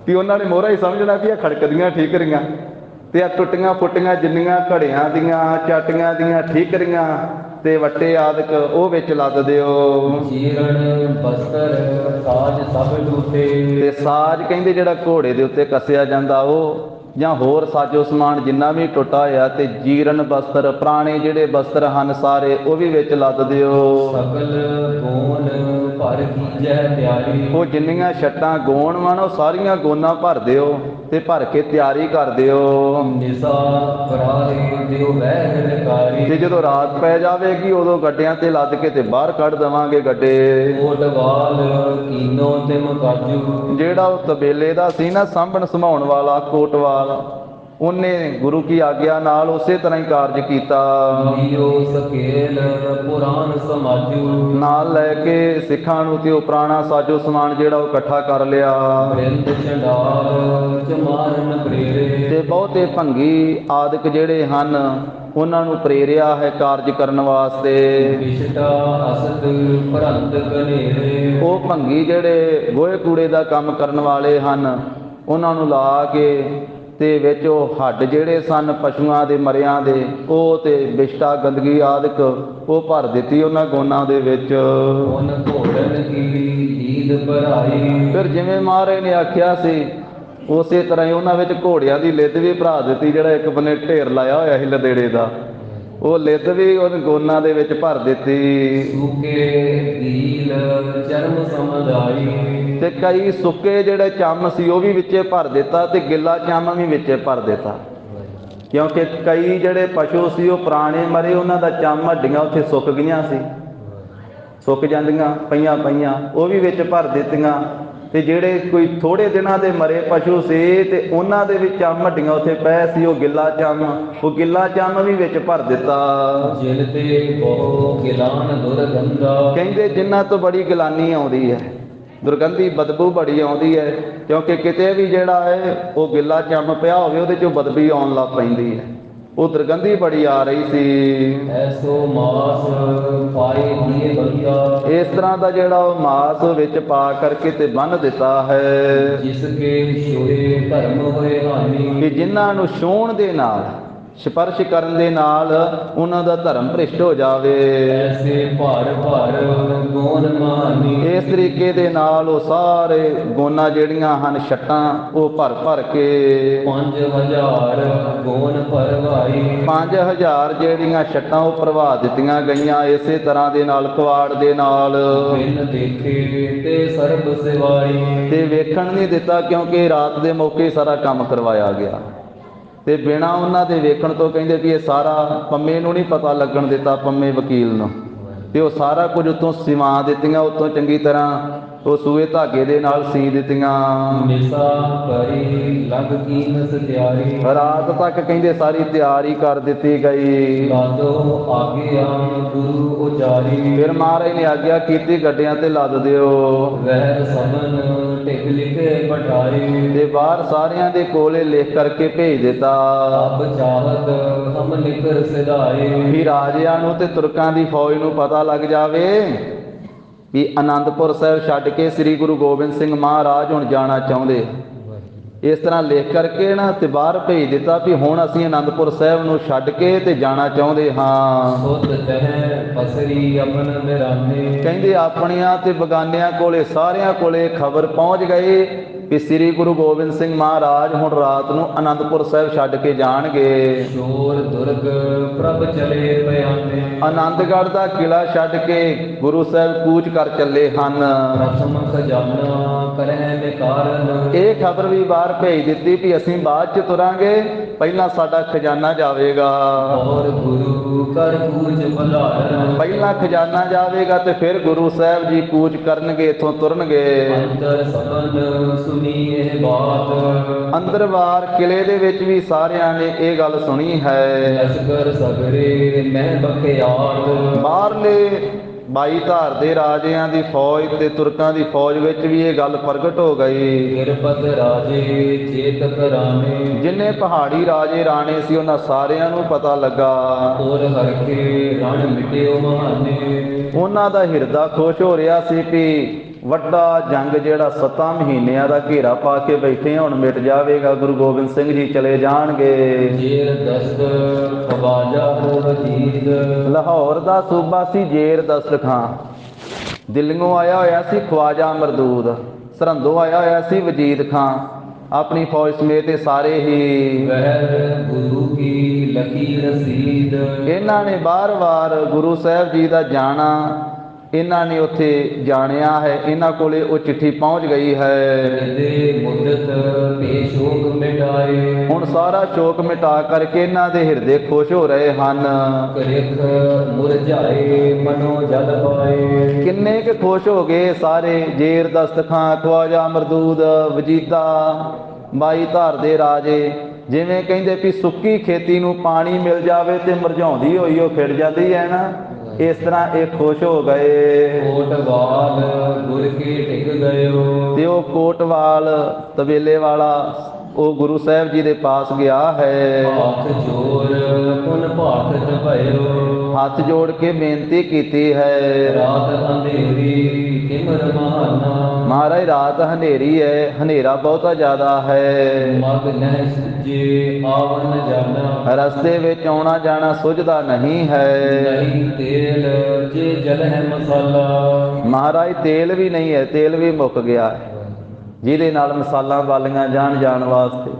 ਵੀ ਉਹਨਾਂ ਨੇ ਮੋਹਰਾਂ ਹੀ ਸਮਝਣਾ ਵੀ ਇਹ ਖੜਕਦੀਆਂ ਠੀਕਰੀਆਂ, ਤੇ ਆ ਟੁੱਟੀਆਂ ਫੁੱਟੀਆਂ ਜਿੰਨੀਆਂ ਘੜਿਆਂ ਦੀਆਂ ਚਾਟੀਆਂ ਦੀਆਂ ਠੀਕਰੀਆਂ ਤੇ ਵੱਟੇ ਆਦਿਕ ਉਹ ਵਿੱਚ ਲੱਦ ਦਿਓ। ਚੀਰਣ ਬਸਤਰ ਸਾਜ ਸਭ ਟੂਟੇ ਤੇ ਸਾਜ ਕਹਿੰਦੇ ਜਿਹੜਾ ਘੋੜੇ ਦੇ ਉੱਤੇ ਕੱਸਿਆ ਜਾਂਦਾ ਉਹ, ਜਾਂ ਹੋਰ ਸਾਜੋ ਸਮਾਨ ਜਿੰਨਾ ਵੀ ਟੁੱਟਾ ਹੋਇਆ, ਤੇ ਜੀਰਨ ਬਸਤਰ ਪੁਰਾਣੇ ਜਿਹੜੇ ਬਸਤਰ ਹਨ ਸਾਰੇ ਉਹ ਵੀ ਵਿੱਚ ਲੱਦ ਦਿਓ। ਸਗਲ ਗੋਨ ਭਰ ਕੀਜੈ ਤਿਆਰੀ ਉਹ ਜਿੰਨੀਆਂ ਛੱਟਾਂ ਗੋਣ ਵਾਂ ਉਹ ਸਾਰੀਆਂ ਗੋਨਾਂ ਭਰ ਦਿਓ ਤੇ ਭਰ ਕੇ ਤਿਆਰੀ ਕਰ ਦਿਓ। ਨਿਸਾ ਪਰਾਰੇ ਦਿਓ ਵਹਿ ਨਕਾਰੀ ਤੇ ਜਦੋਂ ਰਾਤ ਪੈ ਜਾਵੇਗੀ ਉਦੋਂ ਗੱਡਿਆਂ ਤੇ ਲੱਦ ਕੇ ਤੇ ਬਾਹਰ ਕੱਢ ਦੇਵਾਂਗੇ ਗੱਡੇ। ਕੋਟਵਾਲ ਕੀਨੋ ਤਿਮ ਕਾਜੂ ਜਿਹੜਾ ਉਹ ਤਬੇਲੇ ਦਾ ਸੀ ਨਾ ਸਾਂਭਣ ਸੰਭਾਉਣ ਵਾਲਾ ਕੋਟਵਾਲ, ਉਹਨੇ ਗੁਰੂ ਕੀ ਆਗਿਆ ਨਾਲ ਉਸੇ ਤਰ੍ਹਾਂ ਹੀ ਕਾਰਜ ਕੀਤਾ। ਲੀਓ ਸਕੇਲ ਪੁਰਾਨ ਸਮਾਜੂ ਨਾਲ ਲੈ ਕੇ ਸਿੱਖਾਂ ਨੂੰ ਤੇ ਉਹ ਪੁਰਾਣਾ ਸਾਜੋ ਸਮਾਨ ਜਿਹੜਾ ਉਹ ਇਕੱਠਾ ਕਰ ਲਿਆ। ਬ੍ਰਿੰਦ ਚੰਡਾਲ ਚਮਾਰਨ ਪ੍ਰੇਰੇ ਤੇ ਬਹੁਤੇ ਭੰਗੀ ਆਦਿਕ ਜਿਹੜੇ ਹਨ ਉਹਨਾਂ ਨੂੰ ਪ੍ਰੇਰਿਆ ਹੈ ਕਾਰਜ ਕਰਨ ਵਾਸਤੇ। ਵਿਸ਼ਟਾ ਅਸਤ ਭਰੰਤ ਕਨੇਰੇ ਉਹ ਭੰਗੀ ਜਿਹੜੇ ਗੋਹੇ ਕੂੜੇ ਦਾ ਕੰਮ ਕਰਨ ਵਾਲੇ ਹਨ ਉਹਨਾਂ ਨੂੰ ਲਾ ਕੇ ਤੇ ਵਿੱਚ ਉਹ ਹੱਡ ਜਿਹੜੇ ਸਨ ਪਸ਼ੂਆਂ ਦੇ ਮਰਿਆਂ ਦੇ ਉਹ ਤੇ ਵਿਸ਼ਟਾ ਗੰਦਗੀ ਆਦਿਕ ਉਹ ਭਰ ਦਿੱਤੀ ਉਹਨਾਂ ਗੋਨਾਂ ਦੇ ਵਿੱਚ। ਉਨ ਘੋੜਨ ਕੀ ਲੀਦ ਭਰਾਈ ਫਿਰ ਜਿਵੇਂ ਮਹਾਰਾਜ ਨੇ ਆਖਿਆ ਸੀ ਉਸੇ ਤਰ੍ਹਾਂ ਹੀ ਉਹਨਾਂ ਵਿੱਚ ਘੋੜਿਆਂ ਦੀ ਲਿੱਦ ਵੀ ਭਰਾ ਦਿੱਤੀ। ਜਿਹੜਾ ਇੱਕ ਬੰਨੇ ਢੇਰ ਲਾਇਆ ਹੋਇਆ ਸੀ ਲਦੇੜੇ ਦਾ, ਉਹ ਲਿੱਦ ਵੀ ਉਹ ਗੋਨਾਂ ਦੇ ਵਿੱਚ ਭਰ ਦਿੱਤੀ। ਸੂਕੇ ਦੀਲ ਚਰਮ ਸਮਝਾਈ ਤੇ ਕਈ ਸੁੱਕੇ ਜਿਹੜੇ ਚੰਮ ਸੀ ਉਹ ਵੀ ਵਿੱਚੇ ਭਰ ਦਿੱਤਾ ਤੇ ਗਿੱਲਾ ਚੰਮ ਵੀ ਵਿੱਚੇ ਭਰ ਦਿੱਤਾ, ਕਿਉਂਕਿ ਕਈ ਜਿਹੜੇ ਪਸ਼ੂ ਸੀ ਉਹ ਪੁਰਾਣੇ ਮਰੇ, ਉਹਨਾਂ ਦਾ ਚੰਮ ਹੱਡੀਆਂ ਉੱਥੇ ਸੁੱਕ ਗਈਆਂ ਸੀ, ਸੁੱਕ ਜਾਂਦੀਆਂ ਪਈਆਂ ਉਹ ਵੀ ਵਿੱਚ ਭਰ ਦਿੱਤੀਆਂ। ਤੇ ਜਿਹੜੇ ਕੋਈ ਥੋੜੇ ਦਿਨਾਂ ਦੇ ਮਰੇ ਪਸ਼ੂ ਸੀ ਤੇ ਉਹਨਾਂ ਦੇ ਵਿੱਚ ਚੰਮ ਹੱਡੀਆਂ ਉੱਥੇ ਪਏ ਸੀ, ਉਹ ਗਿੱਲਾ ਚੰਮ ਵੀ ਵਿੱਚ ਭਰ ਦਿੱਤਾ। ਜਿਨ ਤੇ ਬਹੁ ਗਿਲਾਨ ਦੁਰਗੰਧਾ ਕਹਿੰਦੇ ਜਿਨ੍ਹਾਂ ਤੋਂ ਬੜੀ ਗਿਲਾਨੀ ਆਉਂਦੀ ਹੈ, ਦੁਰਗੰਧੀ ਬਦਬੂ ਬੜੀ ਆਉਂਦੀ ਹੈ, ਕਿਉਂਕਿ ਕਿਤੇ ਵੀ ਜਿਹੜਾ ਹੈ ਉਹ ਗਿੱਲਾ ਚੰਮ ਪਿਆ ਹੋਵੇ ਉਹਦੇ ਚੋਂ ਬਦਬੂ ਆਉਣ ਲੱਗ ਪੈਂਦੀ ਹੈ, ਉਹ ਦੁਰਗੰਧੀ ਬੜੀ ਆ ਰਹੀ ਸੀ। ਐਸੋ ਮਾਸ ਪਾਏ ਦੀਏ ਬੰਦਾ ਇਸ ਤਰ੍ਹਾਂ ਦਾ ਜਿਹੜਾ ਉਹ ਮਾਸ ਵਿੱਚ ਪਾ ਕਰਕੇ ਤੇ ਬੰਨ੍ਹ ਦਿੱਤਾ ਹੈ, ਜਿਸ ਕੇ ਛੋਏ ਧਰਮ ਹੋਏ ਹਾਨੀ ਕਿ ਜਿਨ੍ਹਾਂ ਨੂੰ ਛੂਹਣ ਦੇ ਨਾਲ ਸਪਰਸ਼ ਕਰਨ ਦੇ ਨਾਲ ਉਹਨਾਂ ਦਾ ਧਰਮ ਭ੍ਰਿਸ਼ਟ ਹੋ ਜਾਵੇ। ਐਸੇ ਭਾਰ ਗੋਨ ਮਾਨੀ ਇਸ ਤਰੀਕੇ ਦੇ ਨਾਲ ਉਹ ਸਾਰੇ ਗੋਨਾਂ ਜਿਹੜੀਆਂ ਹਨ ਛੱਟਾਂ ਉਹ ਭਰ ਕੇ 5000 ਗੋਨ ਭਰਵਾਈ 5000 ਜਿਹੜੀਆਂ ਛੱਟਾਂ ਉਹ ਭਰਵਾ ਦਿੱਤੀਆਂ ਗਈਆਂ। ਇਸੇ ਤਰ੍ਹਾਂ ਦੇ ਨਾਲ ਕਵਾੜ ਦੇ ਨਾਲ ਬਿਨ ਦੇਖੇ ਤੇ ਸਰਬ ਸਿਵਾਈ ਤੇ ਵੇਖਣ ਨਹੀਂ ਦਿੱਤਾ, ਕਿਉਂਕਿ ਰਾਤ ਦੇ ਮੌਕੇ ਸਾਰਾ ਕੰਮ ਕਰਵਾਇਆ ਗਿਆ ਤੇ ਬਿਨਾਂ ਉਹਨਾਂ ਦੇ ਵੇਖਣ ਤੋਂ ਕਹਿੰਦੇ ਵੀ ਇਹ ਸਾਰਾ ਪੰਮੇ ਨੂੰ ਨਹੀਂ ਪਤਾ ਲੱਗਣ ਦਿੱਤਾ, ਪੰਮੇ ਵਕੀਲ ਨੂੰ, ਤੇ ਉਹ ਸਾਰਾ ਕੁਝ ਉੱਤੋਂ ਸਿਵਾ ਦਿੱਤੀਆਂ, ਉੱਤੋਂ ਚੰਗੀ ਤਰ੍ਹਾਂ ਉਹ ਸੂਏ ਧਾਗੇ ਦੇ ਨਾਲ ਸੀ ਦਿੱਤੀਆਂ। ਨਿਸਾ ਕਰੀ ਲਗ ਕੀਨਸ ਤਿਆਰੀ ਰਾਤ ਤੱਕ ਕਹਿੰਦੇ ਸਾਰੀ ਤਿਆਰੀ ਕਰ ਦਿੱਤੀ ਗਈ। ਲਾਦੋ ਆਗੇ ਆਮ ਗੁਰੂ ਉਚਾਰੀ ਫਿਰ ਮਹਾਰਾਜ ਨੇ ਆਗਿਆ ਕੀਤੀ ਗੱਡਿਆਂ ਤੇ ਲੱਦ ਦਿਓ। ਵਹਿ ਸਮਨ ਟਿਕ ਲਿਖੇ ਪਠਾਰੀ ਤੇ ਬਾਹਰ ਸਾਰਿਆਂ ਦੇ ਕੋਲੇ ਲਿਖ ਕਰਕੇ ਭੇਜ ਦਿੱਤਾ। ਅਬ ਚਾਹਤ ਹਮ ਨਿਕਰ ਸਿਧਾਏ ਵੀ ਰਾਜਿਆਂ ਨੂੰ ਤੇ ਤੁਰਕਾਂ ਦੀ ਫੌਜ ਨੂੰ ਪਤਾ ਲੱਗ ਜਾਵੇ ਵੀ ਆਨੰਦਪੁਰ ਸਾਹਿਬ ਛੱਡ ਕੇ ਸ੍ਰੀ ਗੁਰੂ ਗੋਬਿੰਦ ਸਿੰਘ ਮਹਾਰਾਜ ਹੁਣ ਜਾਣਾ ਚਾਹੁੰਦੇ। ਇਸ ਤਰ੍ਹਾਂ ਲਿਖ ਕਰਕੇ ਨਾ ਤੇ ਬਾਹਰ ਭੇਜ ਦਿੱਤਾ ਵੀ ਹੁਣ ਅਸੀਂ ਆਨੰਦਪੁਰ ਸਾਹਿਬ ਨੂੰ ਛੱਡ ਕੇ ਤੇ ਜਾਣਾ ਚਾਹੁੰਦੇ ਹਾਂ। ਸੁਧ ਤਹਿ ਪਸਰੀ ਆਪਨ ਮਿਰਾਨੇ। ਕਹਿੰਦੇ ਆਪਣਿਆਂ ਤੇ ਬਗਾਨਿਆਂ ਕੋਲੇ ਸਾਰਿਆਂ ਕੋਲੇ ਖਬਰ ਪਹੁੰਚ ਗਈ ਕਿ ਸ੍ਰੀ ਗੁਰੂ ਗੋਬਿੰਦ ਸਿੰਘ ਮਹਾਰਾਜ ਹੁਣ ਰਾਤ ਨੂੰ ਆਨੰਦਪੁਰ ਸਾਹਿਬ ਛੱਡ ਕੇ ਜਾਣਗੇ। ਸ਼ੋਰ ਦੁਰਗ ਪ੍ਰਭ ਚਲੇ ਪਿਆਨੇ। ਆਨੰਦਗੜ੍ਹ ਦਾ ਕਿਲਾ ਛੱਡ ਕੇ ਗੁਰੂ ਸਾਹਿਬ ਕੂਚ ਕਰ ਚੱਲੇ ਹਨ। ਪ੍ਰਥਮ ਖਜ਼ਾਨਾ ਕਰਹਿ ਨਿਕਾਰਨ। ਇਹ ਖਬਰ ਵੀ ਬਾਹਰ ਭੇਜ ਦਿੱਤੀ ਵੀ ਅਸੀਂ ਬਾਅਦ ਚ ਤੁਰਾਂਗੇ, ਪਹਿਲਾਂ ਸਾਡਾ ਖਜ਼ਾਨਾ ਜਾਵੇਗਾ। ਔਰ ਗੁਰੂ ਕਰ ਕੂਚ ਬਲਾਰਨ। ਪਹਿਲਾਂ ਖਜ਼ਾਨਾ ਜਾਵੇਗਾ ਤੇ ਫਿਰ ਗੁਰੂ ਸਾਹਿਬ ਜੀ ਕੂਚ ਕਰਨਗੇ, ਇੱਥੋਂ ਤੁਰਨਗੇ। ਅੰਤਰ ਸਬਨ ਸੁਣੀ ਇਹ ਬਾਤ। ਅੰਦਰ ਬਾਹਰ ਕਿਲੇ ਦੇ ਵਿੱਚ ਵੀ ਸਾਰਿਆਂ ਨੇ ਇਹ ਗੱਲ ਸੁਣੀ ਹੈ। ਲਸ਼ਕਰ ਸਗਰੇ ਮੈਂ ਬਖਿਆਤ। ਬਾਹਰਲੇ 22 ਧਾਰ ਦੇ ਰਾਜਿਆਂ ਦੀ ਫੌਜ ਤੇ ਤੁਰਕਾਂ ਦੀ ਫੌਜ ਵਿੱਚ ਵੀ ਇਹ ਗੱਲ ਪ੍ਰਗਟ ਹੋ ਗਈ। ਗਿਰਪਤ ਰਾਜੇ ਚੇਤ ਕਰਾਨੇ। ਜਿੰਨੇ ਪਹਾੜੀ ਰਾਜੇ ਰਾਣੇ ਸੀ ਉਹਨਾਂ ਸਾਰਿਆਂ ਨੂੰ ਪਤਾ ਲੱਗਾ। ਔਰ ਹਰਕੇ ਰਣ ਮਿਟਿਓ ਮਹਾਨੇ। ਉਹਨਾਂ ਦਾ ਹਿਰਦਾ ਖੁਸ਼ ਹੋ ਰਿਹਾ ਸੀ ਕਿ ਵੱਡਾ ਜੰਗ ਜਿਹੜਾ 7 ਮਹੀਨਿਆਂ ਦਾ ਘੇਰਾ ਪਾ ਕੇ ਬੈਠੇ ਹੁਣ ਮਿਟ ਜਾਵੇਗਾ, ਗੁਰੂ ਗੋਬਿੰਦ ਸਿੰਘ ਜੀ ਚਲੇ ਜਾਣਗੇ। ਜੇਰ ਦਸਤ ਖਵਾਜਾ ਹੋ ਵਜੀਦ। ਲਾਹੌਰ ਦਾ ਸੂਬਾ ਸੀ ਜੇਰ ਦਸਤ ਖਾਂ, ਦਿੱਲੀੋਂ ਆਇਆ ਹੋਇਆ ਸੀ ਖਵਾਜਾ ਮਰਦੂਦ, ਸਰਹੰਦੋਂ ਆਇਆ ਹੋਇਆ ਸੀ ਵਜੀਦ ਖਾਂ, ਆਪਣੀ ਫੌਜ ਸਮੇਤ ਇਹ ਸਾਰੇ ਹੀ। ਵਹਿਰ ਗੁਰੂ ਕੀ ਲਕੀ ਰਸੀਦ। ਇਹਨਾਂ ਨੇ ਬਾਰ-ਬਾਰ ਗੁਰੂ ਸਾਹਿਬ ਜੀ ਦਾ ਜਾਣਾ ਇਹਨਾਂ ਨੇ ਉੱਥੇ ਜਾਣਿਆ ਹੈ, ਇਹਨਾਂ ਕੋਲੇ ਉਹ ਚਿੱਠੀ ਪਹੁੰਚ ਗਈ ਹੈ। ਦੇ ਮੁਦਤ ਤੇ ਸ਼ੋਕ ਮਿਟਾਏ। ਹੁਣ ਸਾਰਾ ਸ਼ੋਕ ਮਿਟਾ ਕਰਕੇ ਇਹਨਾਂ ਦੇ ਹਿਰਦੇ ਖੁਸ਼ ਹੋ ਰਹੇ ਹਨ। ਕਰਿਖ ਮੁਰਝਾਏ ਮਨੋ ਜਲ ਪਾਏ। ਕਿੰਨੇ ਕੁ ਖੁਸ਼ ਹੋ ਗਏ ਸਾਰੇ। ਜੇਰ ਦਸਤ ਖਾਂ, ਖਵਾਜਾ ਮਰਦੂਦ, ਵਜੀਦਾ, 22 ਧਾਰ ਦੇ ਰਾਜੇ। ਜਿਵੇਂ ਕਹਿੰਦੇ ਵੀ ਸੁੱਕੀ ਖੇਤੀ ਨੂੰ ਪਾਣੀ ਮਿਲ ਜਾਵੇ ਤੇ ਮੁਰਝਾਉਂਦੀ ਹੋਈ ਉਹ ਖਿੜ ਜਾਂਦੀ ਹੈ ਨਾ, ਇਸ ਤਰ੍ਹਾਂ ਇਹ ਖੁਸ਼ ਹੋ ਗਏ। ਕੋਟਵਾਲ ਗੁਰ ਕੇ ਟਿਕ ਗਇਓ। ਤੇ ਉਹ ਕੋਟਵਾਲ ਤਬੇਲੇ ਵਾਲਾ ਉਹ ਗੁਰੂ ਸਾਹਿਬ ਜੀ ਦੇ ਪਾਸ ਗਿਆ ਹੈ। ਹੱਥ ਜੋੜ ਪੁਨ ਭਾਖਤ ਭਇਓ। ਹੱਥ ਜੋੜ ਕੇ ਬੇਨਤੀ ਕੀਤੀ ਹੈ। ਰਾਤ ਅੰਧੇਰੀ ਕਿਮਰ ਮਹਾਨਾ। ਮਹਾਰਾਜ ਰਾਤ ਹਨੇਰੀ ਹੈ, ਹਨੇਰਾ ਬਹੁਤਾ ਜ਼ਿਆਦਾ ਹੈ। ਮਗ ਨਹਿ ਸੁਝੇ ਆਵਨ ਜਾਣਾ। ਰਸਤੇ ਵਿੱਚ ਆਉਣਾ ਜਾਣਾ ਸੁਝਦਾ ਨਹੀਂ ਹੈ। ਨਹੀਂ ਤੇਲ ਜੇ ਜਲ ਹੈ ਮਸਾਲਾ। ਮਹਾਰਾਜ ਤੇਲ ਵੀ ਨਹੀਂ ਹੈ, ਤੇਲ ਵੀ ਮੁੱਕ ਗਿਆ ਹੈ ਜਿਹਦੇ ਨਾਲ ਮਸਾਲਾ ਬਾਲੀਆਂ ਜਾਣ ਵਾਸਤੇ।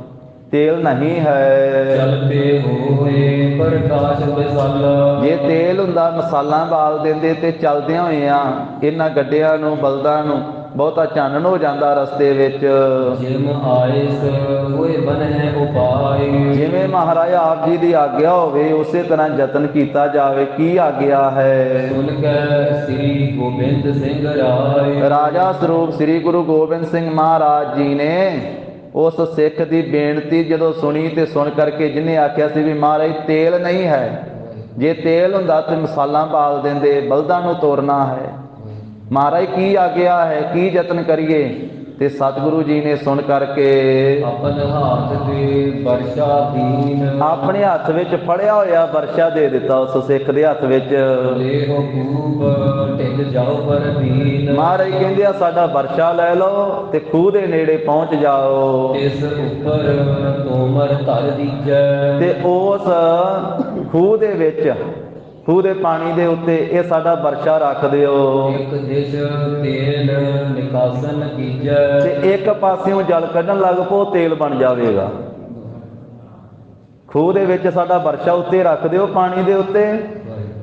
ਤੇਲ ਨਹੀਂ ਹੈ। ਚਲਤੇ ਹੋਏ ਪ੍ਰਕਾਸ਼ ਵਿਸਾਲਾ। ਜੇ ਤੇਲ ਹੁੰਦਾ ਮਸਾਲਾ ਬਾਲ ਦਿੰਦੇ ਤੇ ਚੱਲਦਿਆਂ ਹੋਇਆਂ ਇਹਨਾਂ ਗੱਡਿਆਂ ਨੂੰ ਬਲਦਾਂ ਨੂੰ ਬਹੁਤਾ ਚਾਨਣ ਹੋ ਜਾਂਦਾ ਰਸਤੇ ਵਿੱਚ। ਜਿਮ ਆਇਸ ਹੋਏ ਬਨਹਿ ਉਪਾਏ। ਜਿਵੇਂ ਮਹਾਰਾਜ ਆਪ ਜੀ ਦੀ ਆਗਿਆ ਹੋਵੇ ਉਸੇ ਤਰ੍ਹਾਂ ਯਤਨ ਕੀਤਾ ਜਾਵੇ। ਕੀ ਆਗਿਆ ਹੈ? ਸੁਨ ਕੈ ਸ੍ਰੀ ਗੋਬਿੰਦ ਸਿੰਘ ਰਾਏ। ਰਾਜਾ ਸਰੂਪ ਸ੍ਰੀ ਗੁਰੂ ਗੋਬਿੰਦ ਸਿੰਘ ਮਹਾਰਾਜ ਜੀ ਨੇ ਉਸ ਸਿੱਖ ਦੀ ਬੇਨਤੀ ਜਦੋਂ ਸੁਣੀ ਤੇ ਸੁਣ ਕਰਕੇ ਜਿਹਨੇ ਆਖਿਆ ਸੀ ਵੀ ਮਹਾਰਾਜ ਤੇਲ ਨਹੀਂ ਹੈ, ਜੇ ਤੇਲ ਹੁੰਦਾ ਤੇ ਮਸਾਲਾ ਬਾਲ ਦਿੰਦੇ, ਬਲਦਾਂ ਨੂੰ ਤੋਰਨਾ ਹੈ। ਮਹਾਰਾਜ ਕੀ ਆਗਿਆ ਹੈ, ਕੀ ਯਤਨ ਕਰੀਏ? ਤੇ ਸਤਿਗੁਰੂ ਜੀ ਨੇ ਸੁਣ ਕਰਕੇ ਆਪਨ ਹੱਥ ਤੇ ਵਰਸ਼ਾ ਦੀਨ। ਆਪਣੇ ਹੱਥ ਵਿੱਚ ਫੜਿਆ ਹੋਇਆ ਵਰਸ਼ਾ ਦੇ ਦਿੱਤਾ ਉਸ ਸਿੱਖ ਦੇ ਹੱਥ ਵਿੱਚ। ਲੇਹੋ ਕੂਪ ਟਿਕ ਜਾਓ ਪਰ ਦੀਨ। ਮਹਾਰਾਜ ਕਹਿੰਦੇ ਆ ਸਾਡਾ ਵਰਸ਼ਾ ਲੈ ਲਓ ਤੇ ਖੂਹ ਦੇ ਨੇੜੇ ਪਹੁੰਚ ਜਾਓ। ਇਸ ਉੱਪਰ ਤੋਮਰ ਧਰ ਦੀਜੈ। ਤੇ ਉਸ ਖੂਹ ਦੇ ਵਿੱਚ, ਖੂਹ ਦੇ ਪਾਣੀ ਦੇ ਉੱਤੇ ਇਹ ਸਾਡਾ ਵਰਸ਼ਾ ਰੱਖ ਦਿਓ। ਇੱਕ ਦਿਸ਼ ਤੇਲ ਨਿਕਾਸਨ ਕੀਜੈ। ਤੇ ਇੱਕ ਪਾਸਿਓਂ ਜਲ ਕੱਢਣ ਲੱਗ ਪੋ, ਤੇਲ ਬਣ ਜਾਵੇਗਾ। ਖੂਹ ਦੇ ਵਿੱਚ ਸਾਡਾ ਵਰਸ਼ਾ ਉੱਤੇ ਰੱਖ ਦਿਓ ਪਾਣੀ ਦੇ ਉੱਤੇ,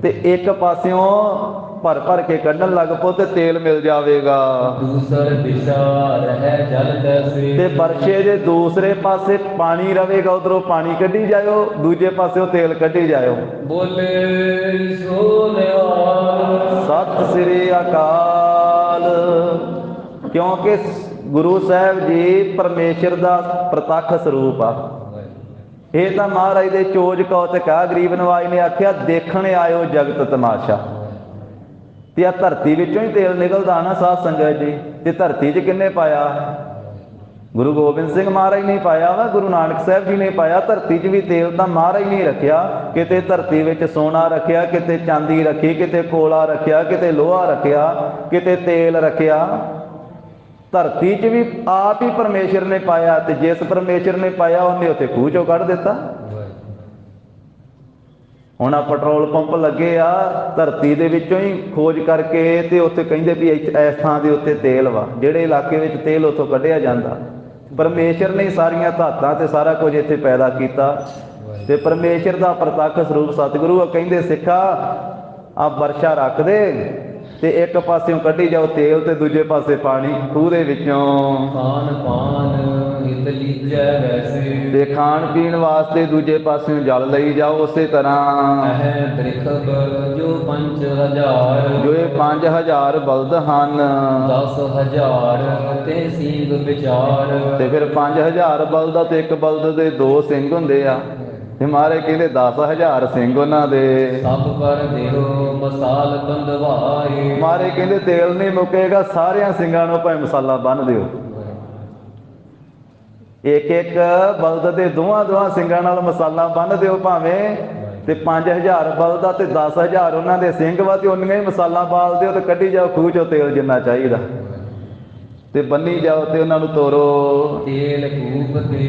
ਤੇ ਇੱਕ ਪਾਸਿਓਂ ਭਰ ਕੇ ਕੱਢਣ ਲੱਗ ਪੋ ਤੇ ਤੇਲ ਮਿਲ ਜਾਵੇਗਾ। ਦੂਸਰ ਦਿਸ਼ਾ ਰਹਿ ਜਲ ਤੈਸੇ। ਤੇ ਵਰਸ਼ੇ ਦੇ ਦੂਸਰੇ ਪਾਸੇ ਪਾਣੀ ਰਵੇਗਾ, ਉਧਰੋਂ ਪਾਣੀ ਕੱਢੀ ਜਾਇਓ, ਦੂਜੇ ਪਾਸਿਓਂ ਤੇਲ ਕੱਢੀ ਜਾਇਓ। ਬੋਲੇ ਸੋ ਨਿਹਾਲ। ਸਤਿ ਸ੍ਰੀ ਅਕਾਲ। ਕਿਉਂਕਿ ਗੁਰੂ ਸਾਹਿਬ ਜੀ ਪਰਮੇਸ਼ਰ ਦਾ ਪ੍ਰਤੱਖ ਸਰੂਪ ਆ। ਇਹ ਤਾਂ ਮਹਾਰਾਜ ਦੇ ਚੋਜ ਕੌਤਕ ਆ। ਗਰੀਬ ਨਵਾਜ ਨੇ ਆਖਿਆ ਦੇਖਣ ਆਇਓ ਜਗਤ ਤਮਾਸ਼ਾ। ਤੇ ਆ ਧਰਤੀ ਵਿੱਚੋਂ ਹੀ ਤੇਲ ਨਿਕਲਦਾ ਨਾ ਸਾਧ ਸੰਗਤ ਜੀ। ਤੇ ਧਰਤੀ 'ਚ ਕਿੰਨੇ ਪਾਇਆ? ਗੁਰੂ ਗੋਬਿੰਦ ਸਿੰਘ ਮਹਾਰਾਜ ਨੇ ਪਾਇਆ ਵਾ, ਗੁਰੂ ਨਾਨਕ ਸਾਹਿਬ ਜੀ ਨੇ ਪਾਇਆ। ਧਰਤੀ 'ਚ ਵੀ ਤੇਲ ਤਾਂ ਮਹਾਰਾਜ ਨੇ ਰੱਖਿਆ। ਕਿਤੇ ਧਰਤੀ ਵਿੱਚ ਸੋਨਾ ਰੱਖਿਆ, ਕਿਤੇ ਚਾਂਦੀ ਰੱਖੀ, ਕਿਤੇ ਕੋਲਾ ਰੱਖਿਆ, ਕਿਤੇ ਲੋਹਾ ਰੱਖਿਆ, ਕਿਤੇ ਤੇਲ ਰੱਖਿਆ। ਧਰਤੀ 'ਚ ਵੀ ਆਪ ਹੀ ਪਰਮੇਸ਼ਰ ਨੇ ਪਾਇਆ, ਤੇ ਜਿਸ ਪਰਮੇਸ਼ਰ ਨੇ ਪਾਇਆ ਉਹਨੇ ਉੱਥੇ ਖੂਹ 'ਚੋਂ ਕੱਢ ਦਿੱਤਾ। ਹੁਣ ਆ ਪੈਟਰੋਲ ਪੰਪ ਲੱਗੇ ਆ, ਧਰਤੀ ਦੇ ਵਿੱਚੋਂ ਹੀ ਖੋਜ ਕਰਕੇ ਤੇ ਉੱਥੇ ਕਹਿੰਦੇ ਵੀ ਇਸ ਥਾਂ ਦੇ ਉੱਤੇ ਤੇਲ ਵਾ, ਜਿਹੜੇ ਇਲਾਕੇ ਵਿੱਚ ਤੇਲ ਉੱਥੋਂ ਕੱਢਿਆ ਜਾਂਦਾ। ਪਰਮੇਸ਼ਰ ਨੇ ਸਾਰੀਆਂ ਧਾਤਾਂ ਤੇ ਸਾਰਾ ਕੁਝ ਇੱਥੇ ਪੈਦਾ ਕੀਤਾ, ਤੇ ਪਰਮੇਸ਼ਰ ਦਾ ਪ੍ਰਤੱਖ ਸਰੂਪ ਸਤਿਗੁਰੂ ਕਹਿੰਦੇ ਸਿੱਖਾ ਆ ਵਰਸ਼ਾ ਰੱਖ ਦੇ, ਤੇ ਇੱਕ ਪਾਸਿਓਂ ਕੱਢੀ ਜਾਓ ਤੇਲ ਤੇ ਦੂਜੇ ਪਾਸੇ ਪਾਣੀ ਖੂਹ ਦੇ ਵਿੱਚੋਂ। ਖਾਨ ਪਾਨ ਹਿਤ ਲੀਜੈ ਵੈਸੇ, ਤੇ ਖਾਣ ਪੀਣ ਵਾਸਤੇ ਦੂਜੇ ਪਾਸਿਓਂ ਜਲ ਲਈ ਜਾਓ ਉਸੇ ਤਰ੍ਹਾਂ। ਹੈ ਬ੍ਰਿਖਬ ਜੋ 5000, ਜੋ ਇਹ 5000 ਬਲਦ ਹਨ, 10000 ਤੇ ਸਿੰਘ ਵਿਚਾਰ। ਤੇ ਫਿਰ 5000 ਬਲਦ ਤੇ ਇੱਕ ਬਲਦ ਦੇ 2 ਸਿੰਘ ਹੁੰਦੇ ਆ, ਤੇ ਮਹਾਰਾਜ ਕਹਿੰਦੇ 10000 ਸਿੰਘ ਉਹਨਾਂ ਦੇ। ਸਭ ਪਰ ਦੇਹੋ ਮਸਾਲ ਬੰਦਵਾਏ, ਮਹਾਰਾਜ ਕਹਿੰਦੇ ਤੇਲ ਨਹੀਂ ਮੁੱਕੇਗਾ, ਸਾਰਿਆਂ ਸਿੰਘਾਂ ਨੂੰ ਭਾਵੇਂ ਮਸਾਲਾ ਬੰਨ੍ਹ ਦਿਓ। ਇੱਕ ਇੱਕ ਬਲਦ ਦੇ ਦੋਹਾਂ ਸਿੰਘਾਂ ਨਾਲ ਮਸਾਲਾ ਬੰਨ੍ਹ ਦਿਓ ਭਾਵੇਂ, ਤੇ 5000 ਬਲਦ ਤੇ 10000 ਉਹਨਾਂ ਦੇ ਸਿੰਘ ਵਾ, ਤੇ ਉਹਨੀਆਂ ਹੀ ਮਸਾਲਾ ਬਾਲ ਦਿਓ ਤੇ ਕੱਢੀ ਜਾਓ ਖੂਹ ਚੋਂ ਤੇਲ ਜਿੰਨਾ ਚਾਹੀਦਾ, ਤੇ ਬੰਨੀ ਜਾਓ ਤੇ ਉਹਨਾਂ ਨੂੰ ਤੋਰੋ। ਤੇਲ ਕੂਪ ਤੇ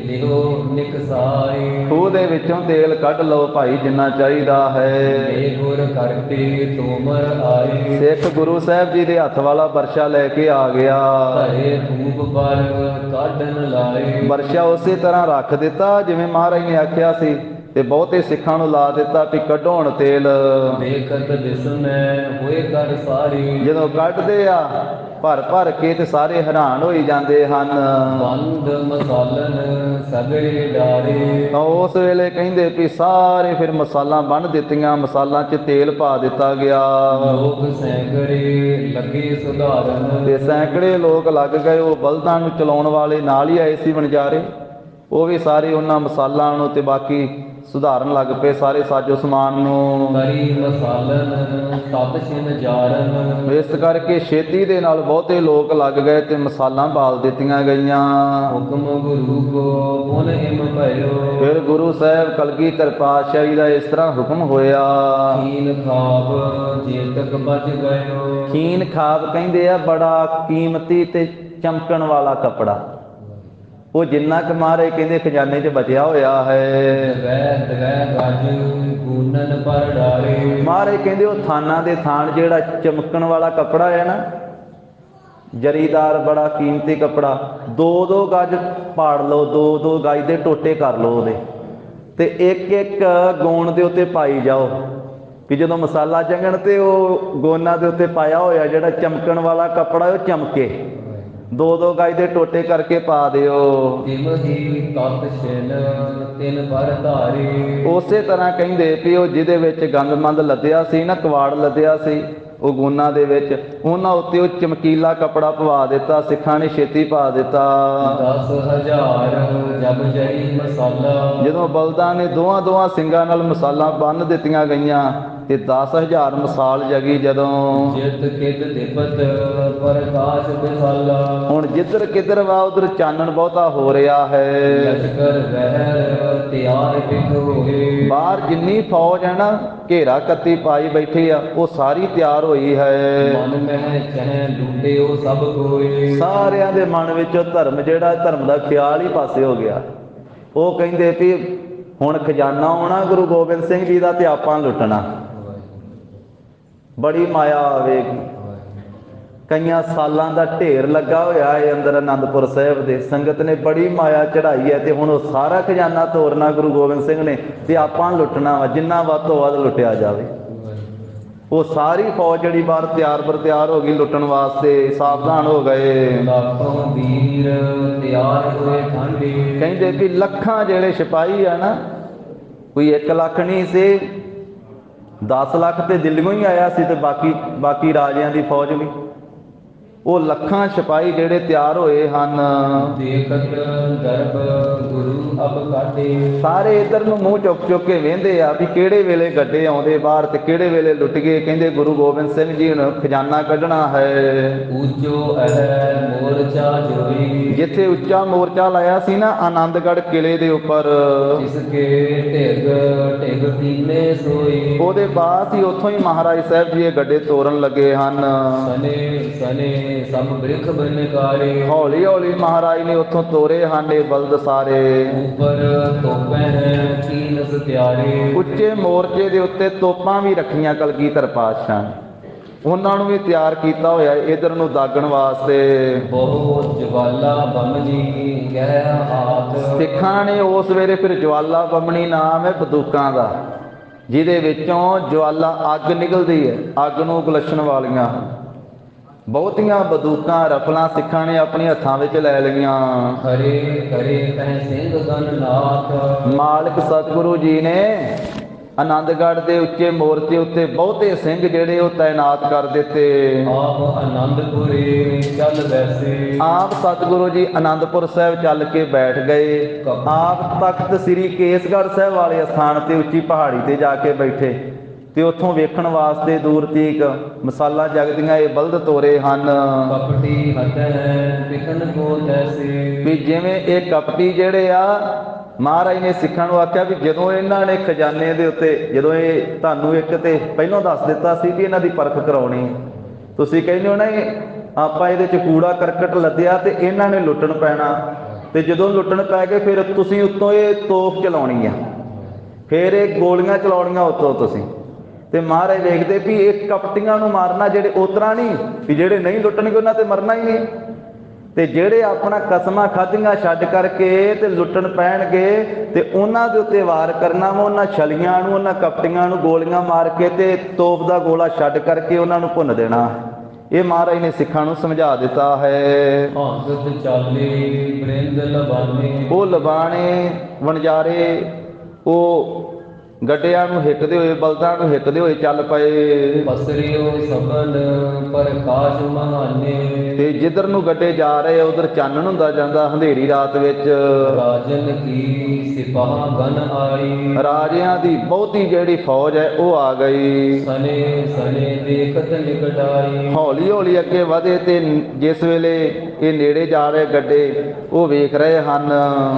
ਲਿਓ ਨਿਕਸਾਏ, ਖੂਹ ਦੇ ਵਿੱਚੋਂ ਤੇਲ ਕੱਢ ਲਓ ਭਾਈ ਜਿੰਨਾ ਚਾਹੀਦਾ ਹੈ। ਏ ਗੁਰ ਕਰਤੇ ਤੋਮਰ ਆਏ, ਸਿੱਖ ਗੁਰੂ ਸਾਹਿਬ ਜੀ ਦੇ ਹੱਥ ਵਾਲਾ ਵਰਸ਼ਾ ਲੈ ਕੇ ਆ ਗਿਆ। ਧਰੇ ਧੂਪ ਪਰ ਕਾਢਨ ਲਾਏ, ਵਰਸ਼ਾ ਉਸੇ ਤਰ੍ਹਾਂ ਰੱਖ ਦਿੱਤਾ ਜਿਵੇਂ ਮਹਾਰਾਜ ਨੇ ਆਖਿਆ ਸੀ, ਤੇ ਬਹੁਤੇ ਸਿੱਖਾਂ ਨੂੰ ਲਾ ਦਿੱਤਾ ਵੀ ਕੱਢੋ ਹੁਣ ਤੇਲ। ਵੇਖਤ ਦਿਸਮੈ ਹੋਏ ਕਰ ਸਾਰੀ, ਜਦੋਂ ਕੱਢਦੇ ਆ ਭਰ ਭਰ ਕੇ ਤੇ ਸਾਰੇ ਹੈਰਾਨ ਹੋਈ ਜਾਂਦੇ ਹਨ। ਬੰਦ ਮਸਾਲਨ ਸਗੜੇ ਡਾਰੇ, ਤਾਂ ਉਸ ਵੇਲੇ ਕਹਿੰਦੇ ਵੀ ਸਾਰੇ ਫਿਰ ਮਸਾਲਾਂ ਬੰਨ੍ਹ ਦਿੱਤੀਆਂ, ਮਸਾਲਾਂ 'ਚ ਤੇਲ ਪਾ ਦਿੱਤਾ ਗਿਆ। ਲੋਕ ਸੈਂਕੜੇ ਲੱਗੇ ਸੁਧਾਰਨ, ਤੇ ਸੈਂਕੜੇ ਲੋਕ ਲੱਗ ਗਏ, ਉਹ ਬਲਦਾਂ ਨੂੰ ਚਲਾਉਣ ਵਾਲੇ ਨਾਲ ਹੀ ਆਏ ਸੀ ਵਣਜਾਰੇ, ਉਹ ਵੀ ਸਾਰੇ ਉਹਨਾਂ ਮਸਾਲਾਂ ਨੂੰ ਤੇ ਬਾਕੀ ਸੁਧਾਰਨ ਲੱਗ ਪਏ ਸਾਰੇ ਸਾਜੋ ਸਮਾਨ ਨੂੰ। ਕਰੀ ਮਸਾਲਨ ਸਤ ਛਿਨ ਜਾਰਨ, ਇਸ ਕਰਕੇ ਛੇਤੀ ਦੇ ਨਾਲ ਬਹੁਤੇ ਲੋਕ ਲੱਗ ਗਏ ਤੇ ਮਸਾਲਾਂ ਬਾਲ ਦਿੱਤੀਆਂ ਗਈਆਂ। ਹੁਕਮ ਗੁਰੂ ਕੋ ਪੁਨ ਹਿਮ ਭਇਓ, ਫਿਰ ਗੁਰੂ ਸਾਹਿਬ ਕਲਗੀਧਰ ਪਾਤਸ਼ਾਹੀ ਦਾ ਇਸ ਤਰ੍ਹਾਂ ਹੁਕਮ ਹੋਇਆ। ਖੀਨ ਖਾਬ ਜੇਤਕ ਬਚ ਗਇਓ, ਖੀਨ ਖਾਬ ਕਹਿੰਦੇ ਆ ਬੜਾ ਕੀਮਤੀ ਤੇ ਚਮਕਣ ਵਾਲਾ ਕੱਪੜਾ, ਉਹ ਜਿੰਨਾ ਕੁ ਮਹਾਰਾਜ ਕਹਿੰਦੇ ਖਜ਼ਾਨੇ 'ਚ ਬਚਿਆ ਹੋਇਆ ਹੈ। ਦਵੈ ਗਜ ਗੂਨਨ ਪਰ ਡਾਰੇ, ਮਹਾਰਾਜ ਕਹਿੰਦੇ ਉਹ ਥਾਨਾਂ ਦੇ ਥਾਨ ਜਿਹੜਾ ਚਮਕਣ ਵਾਲਾ ਕੱਪੜਾ ਹੈ ਨਾ, ਜਰੀਦਾਰ ਬੜਾ ਕੀਮਤੀ ਕੱਪੜਾ, 2-2 ਗਜ ਪਾੜ ਲਓ, 2-2 ਗਜ ਦੇ ਟੋਟੇ ਕਰ ਲਓ ਉਹਦੇ, ਤੇ ਇੱਕ ਇੱਕ ਗੋਣ ਦੇ ਉੱਤੇ ਪਾਈ ਜਾਓ, ਕਿ ਜਦੋਂ ਮਸਾਲਾ ਚੰਗਣ ਤੇ ਉਹ ਗੋਨਾਂ ਦੇ ਉੱਤੇ ਪਾਇਆ ਹੋਇਆ ਜਿਹੜਾ ਚਮਕਣ ਵਾਲਾ ਕੱਪੜਾ ਉਹ ਚਮਕੇ। 2-2 ਗਜ ਦੇ ਟੋਟੇ ਕਰਕੇ ਪਾ ਦਿਓ। ਤਿਮਹੀ ਤਤ ਛਿਨ ਤਿਨ ਪਰ ਧਾਰੇ, ਉਸੇ ਤਰ੍ਹਾਂ ਕਹਿੰਦੇ ਵੀ ਉਹ ਜਿਹਦੇ ਵਿੱਚ ਗੰਦਮੰਦ ਲੱਦਿਆ ਸੀ ਨਾ, ਕਵਾੜ ਲੱਦਿਆ ਸੀ ਉਹ ਗੋਨਾਂ ਦੇ ਵਿੱਚ, ਉਹਨਾਂ ਉੱਤੇ ਉਹ ਚਮਕੀਲਾ ਕੱਪੜਾ ਪਵਾ ਦਿੱਤਾ, ਸਿੱਖਾਂ ਨੇ ਛੇਤੀ ਪਾ ਦਿੱਤਾ। 10000 ਜਬ ਜਰੀ ਮਸਾਲਾ, ਜਦੋਂ ਬਲਦਾਂ ਨੇ ਦੋਹਾਂ ਸਿੰਘਾਂ ਨਾਲ ਮਸਾਲਾ ਬੰਨ੍ਹ ਦਿੱਤੀਆਂ ਗਈਆਂ ਤੇ 10000 ਮਸਾਲ ਜਗੀ। ਜਦੋਂ ਜਿਤ ਕਿਤ ਦਿਪਤ ਪ੍ਰਕਾਸ਼ ਵਿਸਾਲਾ, ਹੁਣ ਜਿੱਧਰ ਕਿੱਧਰ ਵਾ ਉਧਰ ਚਾਨਣ ਬਹੁਤਾ ਹੋ ਰਿਹਾ ਹੈ। ਲਸ਼ਕਰ ਵਹਿਰ ਤਿਆਰ ਬਿਖ ਹੋਏ, ਬਾਹਰ ਜਿੰਨੀ ਫੌਜ ਹੈ ਨਾ ਘੇਰਾ ਕੱਤੀ ਪਾਈ ਬੈਠੀ ਆ, ਉਹ ਸਾਰੀ ਤਿਆਰ ਹੋਈ ਹੈ। ਮਨ ਮਹਿ ਚਹਿ ਲੁੱਟਿਓ ਸਭ ਕੋਏ, ਸਾਰਿਆਂ ਦੇ ਮਨ ਵਿੱਚੋਂ ਧਰਮ ਜਿਹੜਾ ਧਰਮ ਦਾ ਖਿਆਲ ਹੀ ਪਾਸੇ ਹੋ ਗਿਆ। ਉਹ ਕਹਿੰਦੇ ਵੀ ਹੁਣ ਖਜ਼ਾਨਾ ਆਉਣਾ ਗੁਰੂ ਗੋਬਿੰਦ ਸਿੰਘ ਜੀ ਦਾ ਤੇ ਆਪਾਂ ਲੁੱਟਣਾ। ਬੜੀ ਮਾਇਆ ਆਵੇਗੀ, ਕਈਆਂ ਸਾਲਾਂ ਦਾ ਢੇਰ ਲੱਗਾ ਹੋਇਆ ਹੈ ਅੰਦਰ ਅਨੰਦਪੁਰ ਸਾਹਿਬ ਦੇ, ਸੰਗਤ ਨੇ ਬੜੀ ਮਾਇਆ ਚੜਾਈ ਹੈ, ਤੇ ਹੁਣ ਉਹ ਸਾਰਾ ਖਜ਼ਾਨਾ ਤੋਰਨਾ ਗੁਰੂ ਗੋਬਿੰਦ ਸਿੰਘ ਨੇ, ਤੇ ਆਪਾਂ ਲੁੱਟਣਾ ਵਾ, ਜਿੰਨਾ ਵੱਧ ਤੋਂ ਵੱਧ ਲੁੱਟਿਆ ਜਾਵੇ। ਉਹ ਸਾਰੀ ਫੌਜ ਜਿਹੜੀ ਬਾਹਰ ਤਿਆਰ ਬਰ ਤਿਆਰ ਹੋ ਗਈ ਲੁੱਟਣ ਵਾਸਤੇ, ਸਾਵਧਾਨ ਹੋ ਗਏ। ਲੱਖੋਂ ਵੀਰ ਤਿਆਰ ਹੋਏ ਠਾਂਡੇ, ਕਹਿੰਦੇ ਵੀ ਲੱਖਾਂ ਜਿਹੜੇ ਸਿਪਾਹੀ ਆ ਨਾ, ਕੋਈ 1 ਲੱਖ ਨਹੀਂ ਸੀ, 10 ਲੱਖ ਤੇ ਦਿੱਲੀੋਂ ਹੀ ਆਇਆ ਸੀ, ਤੇ ਬਾਕੀ ਰਾਜਿਆਂ ਦੀ ਫੌਜ ਵੀ ਉਹ ਲੱਖਾਂ ਸਿਪਾਹੀ ਜਿਹੜੇ ਤਿਆਰ ਹੋਏ ਹਨ। ਦੇਖਤ ਦਰਬ ਗੁਰੂ ਅਬ ਕਾਢੇ। ਸਾਰੇ ਇੱਧਰ ਨੂੰ ਮੂੰਹ ਚੁੱਕ ਚੁੱਕ ਕੇ ਵੇਂਦੇ ਆ ਵੀ ਕਿਹੜੇ ਵੇਲੇ ਗੱਡੇ ਆਉਂਦੇ ਬਾਹਰ ਤੇ ਕਿਹੜੇ ਵੇਲੇ ਲੁੱਟ ਗਏ। ਕਹਿੰਦੇ ਗੁਰੂ ਗੋਬਿੰਦ ਸਿੰਘ ਜੀ ਨੂੰ ਖਜ਼ਾਨਾ ਕੱਢਣਾ ਹੈ। ਉੱਚੋ ਅਹ ਮੋਰਚਾ ਜੋਈ। ਜਿੱਥੇ ਉੱਚਾ ਮੋਰਚਾ ਲਾਇਆ ਸੀ ਨਾ ਆਨੰਦਗੜ੍ਹ ਕਿਲੇ ਦੇ ਉੱਪਰ, ਜਿਸਕੇ ਢਿਗ ਢਿਗ ਕੀਨੇ ਸੋਈ। ਉਹਦੇ ਬਾਅਦ ਹੀ ਉੱਥੋਂ ਹੀ ਮਹਾਰਾਜ ਸਾਹਿਬ ਜੀ ਇਹ ਗੱਡੇ ਤੋਰਨ ਲੱਗੇ ਹਨ। ਸਨੇ ਸਨੇ ਸਭ ਬ੍ਰਿਖ ਬਨਕਾਰੇ। ਹੌਲੀ ਹੌਲੀ ਮਹਾਰਾਜ ਨੇ ਉੱਥੋਂ ਤੋਰੇ ਹਨ ਇਹ ਬਲਦ ਸਾਰੇ। ਉੱਪਰ ਤੋਪੈ ਹੈ ਕੀਨਸ ਤਿਆਰੇ। ਉੱਚੇ ਮੋਰਚੇ ਦੇ ਉੱਤੇ ਤੋਪਾਂ ਵੀ ਰੱਖੀਆਂ ਕਲਗੀਧਰ ਪਾਤਸ਼ਾਹ ਨੇ, ਉਹਨਾਂ ਨੂੰ ਵੀ ਤਿਆਰ ਕੀਤਾ ਹੋਇਆ ਇਧਰ ਨੂੰ ਦਾਗਣ ਵਾਸਤੇ। ਬਹੁਤ ਜਵਾਲਾ ਬਮ ਜੀ ਗਹਿ ਹਾਥ। ਸਿੱਖਾਂ ਨੇ ਉਸ ਵੇਲੇ ਫਿਰ ਜਵਾਲਾ ਬੰਮਣੀ ਨਾਮ ਹੈ ਬੰਦੂਕਾਂ ਦਾ, ਜਿਹਦੇ ਵਿੱਚੋਂ ਜਵਾਲਾ ਅੱਗ ਨਿਕਲਦੀ ਹੈ, ਅੱਗ ਨੂੰ ਉਗਲਛਣ ਵਾਲੀਆਂ ਬਹੁਤੀਆਂ ਬੰਦੂਕਾਂ ਰਫਲਾਂ ਸਿੱਖਾਂ ਨੇ ਆਪਣੇ ਹੱਥਾਂ ਵਿੱਚ ਲੈ ਲਈਆਂ। ਹਰੇ ਹਰੇ ਤੈ ਸਿੰਘ ਗਨ ਨਾਥ। ਮਾਲਕ ਸਤਿਗੁਰੂ ਜੀ ਨੇ ਆਨੰਦਗੜ੍ਹ ਦੇ ਉੱਚੇ ਮੋਰਚੇ ਉੱਤੇ ਬਹੁਤੇ ਸਿੰਘ ਜਿਹੜੇ ਉਹ ਤਾਇਨਾਤ ਕਰ ਦਿੱਤੇ। ਆਪ ਆਨੰਦਪੁਰੇ ਚੱਲ ਵੈਸੇ। ਆਪ ਸਤਿਗੁਰੂ ਜੀ ਆਨੰਦਪੁਰ ਸਾਹਿਬ ਚੱਲ ਕੇ ਬੈਠ ਗਏ। ਆਪ ਤਖਤ ਸ੍ਰੀ ਕੇਸਗੜ੍ਹ ਸਾਹਿਬ ਵਾਲੇ ਸਥਾਨ ਤੇ ਉੱਚੀ ਪਹਾੜੀ ਤੇ ਜਾ ਕੇ ਬੈਠੇ ਤੇ ਉੱਥੋਂ ਵੇਖਣ ਵਾਸਤੇ ਦੂਰ ਤੀਕ ਮਸਾਲਾ ਜਗਦੀਆਂ ਇਹ ਬਲਦ ਤੋਰੇ ਹਨ। ਕਪਟੀ ਹਤੈ ਪਿਖਨ ਕੋ ਤੈਸੇ। ਵੀ ਜਿਵੇਂ ਇਹ ਕਪਟੀ ਜਿਹੜੇ ਆ, ਮਹਾਰਾਜ ਨੇ ਸਿੱਖਾਂ ਨੂੰ ਆਖਿਆ ਵੀ ਜਦੋਂ ਇਹਨਾਂ ਨੇ ਖਜ਼ਾਨੇ ਦੇ ਉੱਤੇ, ਜਦੋਂ ਇਹ ਤੁਹਾਨੂੰ ਇੱਕ ਤੇ ਪਹਿਲਾਂ ਦੱਸ ਦਿੱਤਾ ਸੀ ਕਿ ਇਹਨਾਂ ਦੀ ਪਰਖ ਕਰਾਉਣੀ, ਤੁਸੀਂ ਕਹਿੰਦੇ ਹੋ ਨਾ ਆਪਾਂ ਇਹਦੇ ਚ ਕੂੜਾ ਕਰਕਟ ਲੱਦਿਆ ਤੇ ਇਹਨਾਂ ਨੇ ਲੁੱਟਣ ਪੈਣਾ, ਤੇ ਜਦੋਂ ਲੁੱਟਣ ਪੈ ਗਏ ਫਿਰ ਤੁਸੀਂ ਉੱਤੋਂ ਇਹ ਤੋਪ ਚਲਾਉਣੀ ਆ, ਫਿਰ ਇਹ ਗੋਲੀਆਂ ਚਲਾਉਣੀਆਂ ਉੱਤੋਂ ਤੁਸੀਂ। ਤੇ ਮਹਾਰਾਜ ਵੇਖਦੇ ਵੀ ਇਹ ਕਪਟੀਆਂ ਨੂੰ ਮਾਰਨਾ, ਜਿਹੜੇ ਉਤਰਾ ਨਹੀਂ ਵੀ ਜਿਹੜੇ ਨਹੀਂ ਲੁੱਟਣਗੇ ਉਹਨਾਂ ਤੇ ਮਰਨਾ ਹੀ ਨਹੀਂ, ਤੇ ਜਿਹੜੇ ਆਪਣਾ ਕਸਮਾਂ ਖਾਧੀਆਂ ਛੱਡ ਕਰਕੇ ਤੇ ਲੁੱਟਣ ਪੈਣਗੇ ਤੇ ਉਹਨਾਂ ਦੇ ਉੱਤੇ ਵਾਰ ਕਰਨਾ ਵਾ, ਉਹਨਾਂ ਛਲੀਆਂ ਨੂੰ, ਉਹਨਾਂ ਕਪਟੀਆਂ ਨੂੰ ਗੋਲੀਆਂ ਮਾਰ ਕੇ ਤੇ ਤੋਪ ਦਾ ਗੋਲਾ ਛੱਡ ਕਰਕੇ ਉਹਨਾਂ ਨੂੰ ਭੁੰਨ ਦੇਣਾ। ਇਹ ਮਹਾਰਾਜ ਨੇ ਸਿੱਖਾਂ ਨੂੰ ਸਮਝਾ ਦਿੱਤਾ ਹੈ। ਭਾਗਤ ਚਾਲੇ ਬ੍ਰਿੰਦ ਲਬਾਨੇ। ਉਹ ਲਬਾਣੇ ਵਣਜਾਰੇ ਉਹ ਗੱਡਿਆਂ ਨੂੰ ਹਿੱਕਦੇ ਹੋਏ, ਬਲਦਾਂ ਨੂੰ ਹਿੱਕਦੇ ਹੋਏ ਚੱਲ ਪਏ। ਪਸਰਿਓ ਸਬਨ ਪ੍ਰਕਾਸ਼ ਮਹਾਨੇ। ਤੇ ਜਿੱਧਰ ਨੂੰ ਗੱਡੇ ਜਾ ਰਹੇ ਉਧਰ ਚਾਨਣ ਹੁੰਦਾ ਜਾਂਦਾ ਹਨੇਰੀ ਰਾਤ ਵਿੱਚ। ਰਾਜਨ ਕੀ ਸਿਪਾਹ ਗਨ ਆਈ। ਰਾਜਿਆਂ ਦੀ ਬਹੁਤੀ ਜਿਹੜੀ ਫੌਜ ਹੈ ਉਹ ਆ ਗਈ। ਸਨੇ ਸਨੇ ਦੇਖਤ ਨਿਕਟਾਈ। ਹੌਲੀ ਹੌਲੀ ਅੱਗੇ ਵਧੇ ਤੇ ਜਿਸ ਵੇਲੇ ਇਹ ਨੇੜੇ ਜਾ ਰਹੇ ਗੱਡੇ ਉਹ ਵੇਖ ਰਹੇ ਹਨ।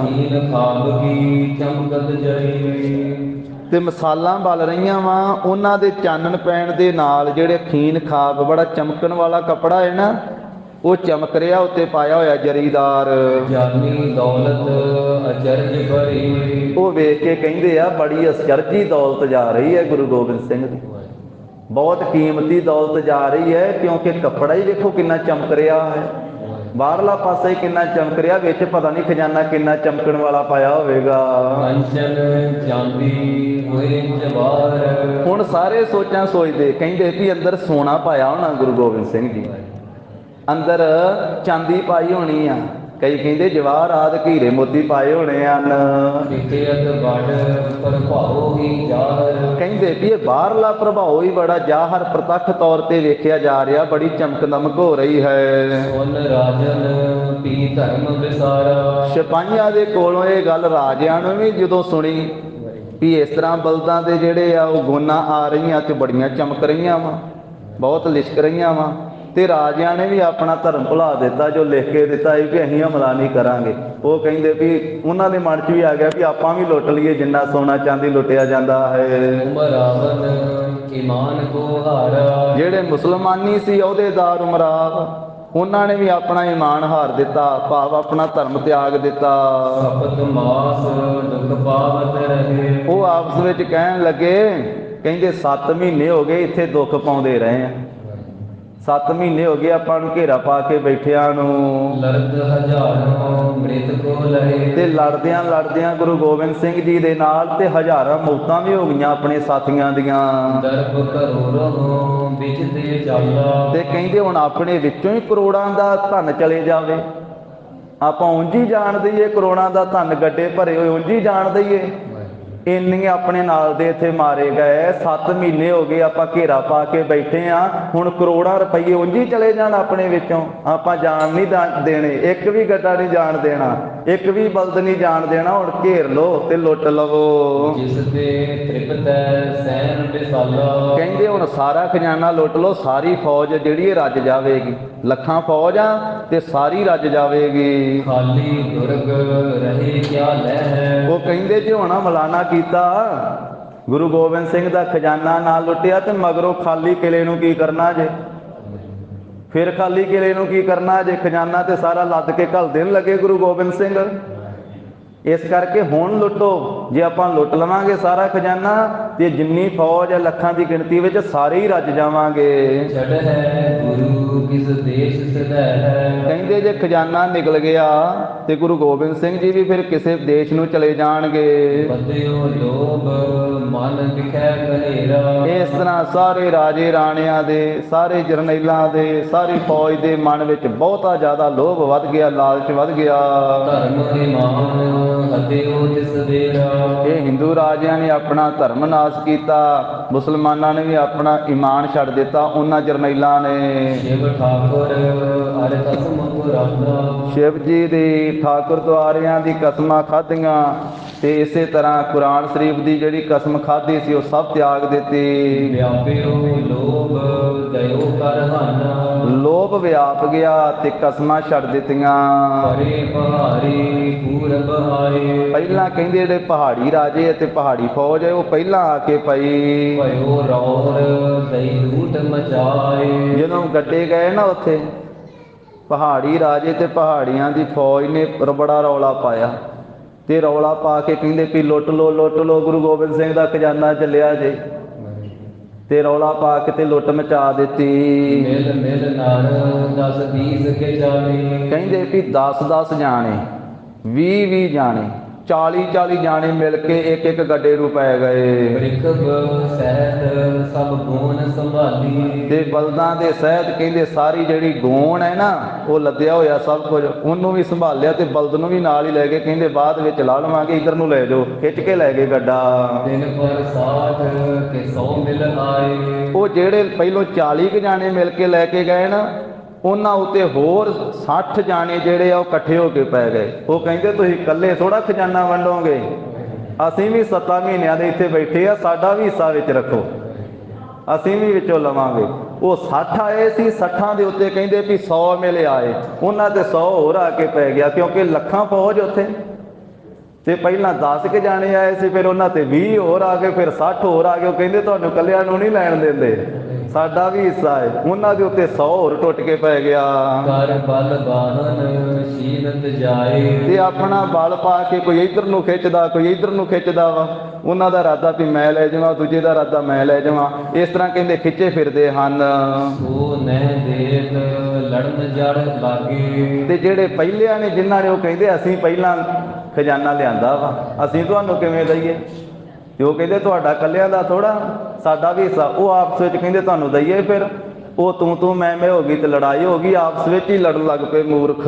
ਕੀਨ ਖਾਬ ਕੀ ਚਮਕਤ ਜਈ। ਤੇ ਮਸਾਲਾਂ ਬਲ ਰਹੀਆਂ ਵਾ, ਉਹਨਾਂ ਦੇ ਚਾਨਣ ਪੈਣ ਦੇ ਨਾਲ ਜਿਹੜੇ ਖੀਨ ਖਾਬ ਬੜਾ ਚਮਕਣ ਵਾਲਾ ਕੱਪੜਾ ਹੈ ਨਾ, ਉਹ ਚਮਕ ਰਿਹਾ, ਉੱਤੇ ਪਾਇਆ ਹੋਇਆ ਜਰੀਦਾਰ। ਜਾਨੀ ਦੌਲਤ ਅਚਰਜ ਭਰੀ। ਉਹ ਵੇਖ ਕੇ ਕਹਿੰਦੇ ਆ ਬੜੀ ਅਚਰਜੀ ਦੌਲਤ ਜਾ ਰਹੀ ਹੈ ਗੁਰੂ ਗੋਬਿੰਦ ਸਿੰਘ ਦੀ, ਬਹੁਤ ਕੀਮਤੀ ਦੌਲਤ ਜਾ ਰਹੀ ਹੈ, ਕਿਉਂਕਿ ਕੱਪੜਾ ਹੀ ਵੇਖੋ ਕਿੰਨਾ ਚਮਕ ਰਿਹਾ ਹੈ, ਬਾਹਰਲਾ ਪਾਸਾ ਹੀ ਕਿੰਨਾ ਚਮਕ ਰਿਹਾ, ਵਿੱਚ ਪਤਾ ਨਹੀਂ ਖਜ਼ਾਨਾ ਕਿੰਨਾ ਚਮਕਣ ਵਾਲਾ ਪਾਇਆ ਹੋਵੇਗਾ। ਕੰਚਨ ਚਾਂਦੀ ਹੋਏ ਜਵਾਹਰ। ਹੁਣ ਸਾਰੇ ਸੋਚਦੇ ਕਹਿੰਦੇ ਵੀ ਅੰਦਰ ਸੋਨਾ ਪਾਇਆ ਹੋਣਾ ਗੁਰੂ ਗੋਬਿੰਦ ਸਿੰਘ ਜੀ, ਅੰਦਰ ਚਾਂਦੀ ਪਾਈ ਹੋਣੀ ਆ, ਕਈ ਕਹਿੰਦੇ ਜਵਾਹਰਾਤ ਹੀਰੇ ਮੋਤੀ ਪਾਏ ਹੋਣੇ ਹਨ। ਪ੍ਰਭਾਵ ਹੀ ਜ਼ਾਹਰ। ਕਹਿੰਦੇ ਵੀ ਇਹ ਬਾਹਰਲਾ ਪ੍ਰਭਾਵ ਹੀ ਬੜਾ ਜ਼ਾਹਰ ਪ੍ਰਤੱਖ ਤੌਰ ਤੇ ਵੇਖਿਆ ਜਾ ਰਿਹਾ, ਬੜੀ ਚਮਕ ਦਮਕ ਹੋ ਰਹੀ ਹੈ। ਸੁਨ ਰਾਜਨ ਪੀ ਧਰਮ ਵਿਸਾਰਾ। ਸਿਪਾਹੀਆਂ ਦੇ ਕੋਲੋਂ ਇਹ ਗੱਲ ਰਾਜਿਆਂ ਨੂੰ ਵੀ ਜਦੋਂ ਸੁਣੀ ਵੀ ਇਸ ਤਰ੍ਹਾਂ ਬਲਦਾਂ ਦੇ ਜਿਹੜੇ ਆ ਉਹ ਗੋਨਾ ਆ ਰਹੀਆਂ ਤੇ ਬੜੀਆਂ ਚਮਕ ਰਹੀਆਂ ਵਾ, ਬਹੁਤ ਲਿਸ਼ਕ ਰਹੀਆਂ ਵਾ, ਤੇ ਰਾਜਿਆਂ ਨੇ ਵੀ ਆਪਣਾ ਧਰਮ ਭੁਲਾ ਦਿੱਤਾ, ਜੋ ਲਿਖ ਕੇ ਦਿੱਤਾ ਸੀ ਵੀ ਅਸੀਂ ਹਮਲਾ ਨਹੀਂ ਕਰਾਂਗੇ। ਉਹ ਕਹਿੰਦੇ ਵੀ ਉਹਨਾਂ ਦੇ ਮਨ 'ਚ ਵੀ ਆ ਗਿਆ ਵੀ ਆਪਾਂ ਵੀ ਲੁੱਟ ਲਈਏ ਜਿੰਨਾ ਸੋਨਾ ਚਾਂਦੀ ਲੁੱਟਿਆ ਜਾਂਦਾ ਹੈ। ਉਮਰਾਵਨ ਈਮਾਨ ਕੋ ਹਾਰਾ। ਜਿਹੜੇ ਮੁਸਲਮਾਨੀ ਸੀ ਅਹੁਦੇਦਾਰ ਉਮਰਾਵ, ਉਹਨਾਂ ਨੇ ਵੀ ਆਪਣਾ ਈਮਾਨ ਹਾਰ ਦਿੱਤਾ, ਭਾਵ ਆਪਣਾ ਧਰਮ ਤਿਆਗ ਦਿੱਤਾ। ਸਪਤ ਮਾਸ ਦੁਖ ਪਾਵਤ ਰਹੇ। ਉਹ ਆਪਸ ਵਿੱਚ ਕਹਿਣ ਲੱਗੇ, ਕਹਿੰਦੇ 7 ਮਹੀਨੇ ਹੋ ਗਏ ਇੱਥੇ ਦੁੱਖ ਪਾਉਂਦੇ ਰਹੇ ਆ, 7 ਮਹੀਨੇ ਹੋ ਗਏ ਆਪਾਂ ਨੂੰ ਘੇਰਾ ਪਾ ਕੇ ਬੈਠਿਆਂ ਨੂੰ। ਲੜਦ ਹਜ਼ਾਰਾਂ ਮ੍ਰਿਤ ਕੋ ਲਏ। ਤੇ ਲੜਦਿਆਂ ਗੁਰੂ ਗੋਬਿੰਦ ਸਿੰਘ ਜੀ ਦੇ ਨਾਲ ਤੇ ਹਜ਼ਾਰਾਂ ਮੌਤਾਂ ਵੀ ਹੋ ਗਈਆਂ ਆਪਣੇ ਸਾਥੀਆਂ ਦੀਆਂ। ਦਰਬ ਕਰੋੜੋਂ ਵਿੱਚ ਦੇ ਚਾਲਾ। ਤੇ ਕਹਿੰਦੇ ਹੁਣ ਆਪਣੇ ਵਿੱਚੋਂ ਹੀ ਕਰੋੜਾਂ ਦਾ ਧਨ ਚਲੇ ਜਾਵੇ, ਆਪਾਂ ਉਂਝ ਹੀ ਜਾਣ ਦਈਏ ਕਰੋੜਾਂ ਦਾ ਧਨ ਗੱਡੇ ਭਰੇ ਹੋਏ ਉਂਝ ਹੀ ਜਾਣ ਦਈਏ। ਇੰਨੇ ਆਪਣੇ ਨਾਲ ਦੇ ਇੱਥੇ ਮਾਰੇ ਗਏ। 7 ਮਹੀਨੇ ਹੋ ਗਏ ਆਪਾਂ ਘੇਰਾ ਪਾ ਕੇ ਬੈਠੇ ਆ, ਹੁਣ ਕਰੋੜਾਂ ਰੁਪਏ ਉਂਝ ਹੀ ਚਲੇ ਜਾਣ ਆਪਣੇ ਵਿੱਚੋਂ। ਆਪਾਂ ਜਾਣ ਨਹੀਂ ਦੇਣੇ, ਇੱਕ ਵੀ ਗੱਡਾ ਨਹੀਂ ਜਾਣ ਦੇਣਾ, ਇੱਕ ਵੀ ਬਲਦ ਨਹੀਂ ਜਾਣ ਦੇਣਾ। ਹੁਣ ਘੇਰ ਲਓ ਤੇ ਲੁੱਟ ਲਵੋ। ਜਿਸ ਤੇ ਤ੍ਰਿਪਤ ਹੈ ਸੈਨ ਵਿਸਾਲਾ। ਕਹਿੰਦੇ ਹੁਣ ਸਾਰਾ ਖਜ਼ਾਨਾ ਲੁੱਟ ਲਓ, ਸਾਰੀ ਫੌਜ ਜਿਹੜੀ ਇਹ ਰੱਜ ਜਾਵੇਗੀ। ਲੱਖਾਂ ਫੌਜ ਆ ਤੇ ਸਾਰੀ ਰੱਜ ਜਾਵੇਗੀ। ਖਾਲੀ ਦੁਰਗ ਰਹੇ ਕਿਆ ਲਹਿ। ਉਹ ਕਹਿੰਦੇ ਜੇ ਹੁਣ ਮਲਾਨਾ ਕੀਤਾ, ਗੁਰੂ ਗੋਬਿੰਦ ਸਿੰਘ ਦਾ ਖਜ਼ਾਨਾ ਨਾ ਲੁੱਟਿਆ ਤੇ ਮਗਰੋਂ ਖਾਲੀ ਕਿਲੇ ਨੂੰ ਕੀ ਕਰਨਾ ਜੇ? ਫਿਰ ਖਾਲੀ ਕਿਲੇ ਨੂੰ ਕੀ ਕਰਨਾ ਜੇ? ਖਜ਼ਾਨਾ ਤੇ ਸਾਰਾ ਲੱਦ ਕੇ ਘੱਲ ਦੇਣ ਲੱਗੇ ਗੁਰੂ ਗੋਬਿੰਦ ਸਿੰਘ। ਇਸ ਕਰਕੇ ਹੁਣ ਲੁੱਟੋ। ਜੇ ਆਪਾਂ ਲੁੱਟ ਲਵਾਂਗੇ ਸਾਰਾ ਖਜ਼ਾਨਾ ਤੇ ਜਿੰਨੀ ਫੌਜ ਹੈ ਲੱਖਾਂ ਦੀ ਗਿਣਤੀ ਵਿੱਚ, ਸਾਰੇ ਹੀ ਰੱਜ ਜਾਵਾਂਗੇ। ਛੜ ਹੈ ਗੁਰੂ ਕਿਸ ਦੇਸ਼ ਸਦਾ ਹੈ। ਕਹਿੰਦੇ ਜੇ ਖਜ਼ਾਨਾ ਨਿਕਲ ਗਿਆ ਤੇ ਗੁਰੂ ਗੋਬਿੰਦ ਸਿੰਘ ਜੀ ਵੀ ਫਿਰ ਕਿਸੇ ਦੇਸ਼ ਨੂੰ ਚਲੇ ਜਾਣਗੇ। ਬਦਿਓ ਲੋਭ ਮਨ ਵਿਖੈ ਘਨੇਰਾ। ਇਸ ਤਰ੍ਹਾਂ ਸਾਰੇ ਰਾਜੇ ਰਾਣਿਆਂ ਦੇ, ਸਾਰੇ ਜਰਨੈਲਾਂ ਦੇ, ਸਾਰੀ ਫੌਜ ਦੇ ਮਨ ਵਿੱਚ ਬਹੁਤਾ ਜ਼ਿਆਦਾ ਲੋਭ ਵੱਧ ਗਿਆ, ਲਾਲਚ ਵੱਧ ਗਿਆ। ਧਰਮ ਨਿਮਾਨ ਹਤਿਓ ਤਿਸ ਦੇਰਾ। ਇਹ ਹਿੰਦੂ ਰਾਜਿਆਂ ਨੇ ਆਪਣਾ ਧਰਮ ਨਾਸ਼ ਕੀਤਾ, ਮੁਸਲਮਾਨਾਂ ਨੇ ਵੀ ਆਪਣਾ ਈਮਾਨ ਛੱਡ ਦਿੱਤਾ ਉਹਨਾਂ ਜਰਨੈਲਾਂ ਨੇ। ਸ਼ਿਵ ਠਾਕੁਰ ਅਰ ਕਸਮ ਪੁਰਾਨਾ। ਸ਼ਿਵ ਜੀ ਦੀ ਠਾਕੁਰ ਦੁਆਰਿਆਂ ਦੀ ਕਸਮਾਂ ਖਾਧੀਆਂ ਤੇ ਇਸੇ ਤਰ੍ਹਾਂ ਕੁਰਾਨ ਸ਼ਰੀਫ ਦੀ ਜਿਹੜੀ ਕਸਮ ਖਾਧੀ ਸੀ ਉਹ ਸਭ ਤਿਆਗ ਦਿੱਤੀ। ਵਿਆਪਿਓ ਲੋਭ ਦਇਓ ਕਰ ਹਾਨਾ। ਲੋਭ ਵਿਆਪ ਗਿਆ ਤੇ ਕਸਮਾਂ ਛੱਡ ਦਿੱਤੀਆਂ। ਪਰੇ ਪਹਾੜੀ ਪੂਰਬ ਆਏ। ਪਹਿਲਾਂ ਕਹਿੰਦੇ ਜਿਹੜੇ ਪਹਾੜੀ ਰਾਜੇ ਅਤੇ ਪਹਾੜੀ ਫੌਜ ਹੈ ਉਹ ਪਹਿਲਾਂ ਆ ਕੇ ਪਈ। ਭਇਓ ਰੌਰ ਦਈ ਲੂਟ ਮਚਾਏ। ਜਦੋਂ ਗੱਡੇ ਗਏ ਨਾ ਉੱਥੇ ਪਹਾੜੀ ਰਾਜੇ ਤੇ ਪਹਾੜੀਆਂ ਦੀ ਫੌਜ ਨੇ ਬੜਾ ਰੌਲਾ ਪਾਇਆ ਤੇ ਰੌਲਾ ਪਾ ਕੇ ਕਹਿੰਦੇ ਵੀ ਲੁੱਟ ਲੋ ਲੁੱਟ ਲੋ, ਗੁਰੂ ਗੋਬਿੰਦ ਸਿੰਘ ਦਾ ਖਜ਼ਾਨਾ ਚੱਲਿਆ ਜੇ। ਤੇ ਰੌਲਾ ਪਾ ਕੇ ਤੇ ਲੁੱਟ ਮਚਾ ਦਿੱਤੀ। ਮਿਲ ਮਿਲ ਨਰ 10 20 ਕੇ ਜਾਣੇ। ਕਹਿੰਦੇ ਵੀ 10-10 ਜਾਣੇ, 20-20 ਜਾਣੇ, 40-40 ਜਾਣੇ ਮਿਲ ਕੇ ਇੱਕ ਇੱਕ ਗੱਡੇ ਨੂੰ ਪੈ ਗਏ। ਬ੍ਰਿਖਬ ਸਹਿਤ ਸਭ ਗੋਨ ਸੰਭਾਲੀ। ਤੇ ਬਲਦਾਂ ਦੇ ਸਹਿਤ ਕਹਿੰਦੇ ਸਾਰੀ ਜਿਹੜੀ ਗੋਣ ਹੈ ਨਾ ਉਹ ਲੱਦਿਆ ਹੋਇਆ ਸਭ ਕੁਝ, ਉਹਨੂੰ ਵੀ ਸੰਭਾਲਿਆ ਤੇ ਬਲਦ ਨੂੰ ਵੀ ਨਾਲ ਹੀ ਲੈ ਗਏ। ਕਹਿੰਦੇ ਬਾਅਦ ਵਿੱਚ ਲਾ ਲਵਾਂਗੇ, ਇੱਧਰ ਨੂੰ ਲੈ ਜਾਓ, ਖਿੱਚ ਕੇ ਲੈ ਗਏ ਗੱਡਾ। ਦਿਨ ਪਰ 60 ਕੇ 100 ਮਿਲ ਆਏ। ਉਹ ਜਿਹੜੇ ਪਹਿਲੋਂ 40 ਕੁ ਜਾਣੇ ਮਿਲ ਕੇ ਲੈ ਕੇ ਗਏ ਨਾ, ਉਹਨਾਂ ਉੱਤੇ ਹੋਰ 60 ਜਾਣੇ ਜਿਹੜੇ ਆ ਉਹ ਇਕੱਠੇ ਹੋ ਕੇ ਪੈ ਗਏ। ਉਹ ਕਹਿੰਦੇ ਤੁਸੀਂ ਇਕੱਲੇ ਥੋੜਾ ਖਜ਼ਾਨਾ ਵੰਡੋਗੇ, ਅਸੀਂ ਵੀ 7 ਮਹੀਨਿਆਂ ਦੇ ਇੱਥੇ ਬੈਠੇ ਆ, ਸਾਡਾ ਵੀ ਹਿੱਸਾ ਵਿੱਚ ਰੱਖੋ, ਅਸੀਂ ਵੀ ਵਿੱਚੋਂ ਲਵਾਂਗੇ। ਉਹ 60 ਆਏ ਸੀ, 60 ਦੇ ਉੱਤੇ ਕਹਿੰਦੇ ਵੀ 100 ਮਿਲੇ ਆਏ, ਉਹਨਾਂ ਤੇ 100 ਹੋਰ ਆ ਕੇ ਪੈ ਗਿਆ, ਕਿਉਂਕਿ ਲੱਖਾਂ ਫੌਜ ਉੱਥੇ। ਤੇ ਪਹਿਲਾਂ 10 ਕੇ ਜਾਣੇ ਆਏ ਸੀ, ਫਿਰ ਉਹਨਾਂ ਤੇ 20 ਹੋਰ ਆ ਗਏ, ਫਿਰ 60 ਹੋਰ ਆ ਗਏ। ਉਹ ਕਹਿੰਦੇ ਤੁਹਾਨੂੰ ਇਕੱਲਿਆਂ ਨੂੰ ਨਹੀਂ ਲੈਣ ਦਿੰਦੇ, ਸਾਡਾ ਵੀ ਹਿੱਸਾ ਹੈ। ਉਹਨਾਂ ਦੇ ਉੱਤੇ 100 ਹੋਰ ਟੁੱਟ ਕੇ ਪੈ ਗਿਆ। ਕਰ ਬਲ ਬਾਹਨ ਸ਼ੀਨਤ ਜਾਏ। ਤੇ ਆਪਣਾ ਬਲ ਪਾ ਕੇ ਕੋਈ ਇੱਧਰ ਨੂੰ ਖਿੱਚਦਾ, ਕੋਈ ਇੱਧਰ ਨੂੰ ਖਿੱਚਦਾ ਵਾ। ਉਹਨਾਂ ਦਾ ਇਰਾਦਾ ਵੀ ਮੈਂ ਲੈ ਜਾਵਾਂ, ਦੂਜੇ ਦਾ ਇਰਾਦਾ ਮੈਂ ਲੈ ਜਾਵਾਂ। ਇਸ ਤਰ੍ਹਾਂ ਕਹਿੰਦੇ ਖਿੱਚੇ ਫਿਰਦੇ ਹਨ। ਸੋ ਨਹਿ ਦੇਤ ਲੜਨ ਜੜ ਲਾਗੇ। ਤੇ ਜਿਹੜੇ ਪਹਿਲਿਆਂ ਨੇ, ਜਿਨ੍ਹਾਂ ਨੇ, ਉਹ ਕਹਿੰਦੇ ਅਸੀਂ ਪਹਿਲਾਂ ਖਜ਼ਾਨਾ ਲਿਆਂਦਾ ਵਾ, ਅਸੀਂ ਤੁਹਾਨੂੰ ਕਿਵੇਂ ਦਈਏ? ਤੇ ਉਹ ਕਹਿੰਦੇ ਤੁਹਾਡਾ ਇਕੱਲਿਆਂ ਦਾ ਥੋੜਾ, ਸਾਡਾ ਵੀ ਹਿੱਸਾ। ਉਹ ਆਪਸ ਵਿੱਚ ਕਹਿੰਦੇ ਤੁਹਾਨੂੰ ਦਈਏ। ਫਿਰ ਉਹ ਤੂੰ ਮੈਂ ਹੋ ਗਈ ਤੇ ਲੜਾਈ ਹੋ ਗਈ, ਆਪਸ ਵਿੱਚ ਹੀ ਲੜਨ ਲੱਗ ਪਏ ਮੂਰਖ।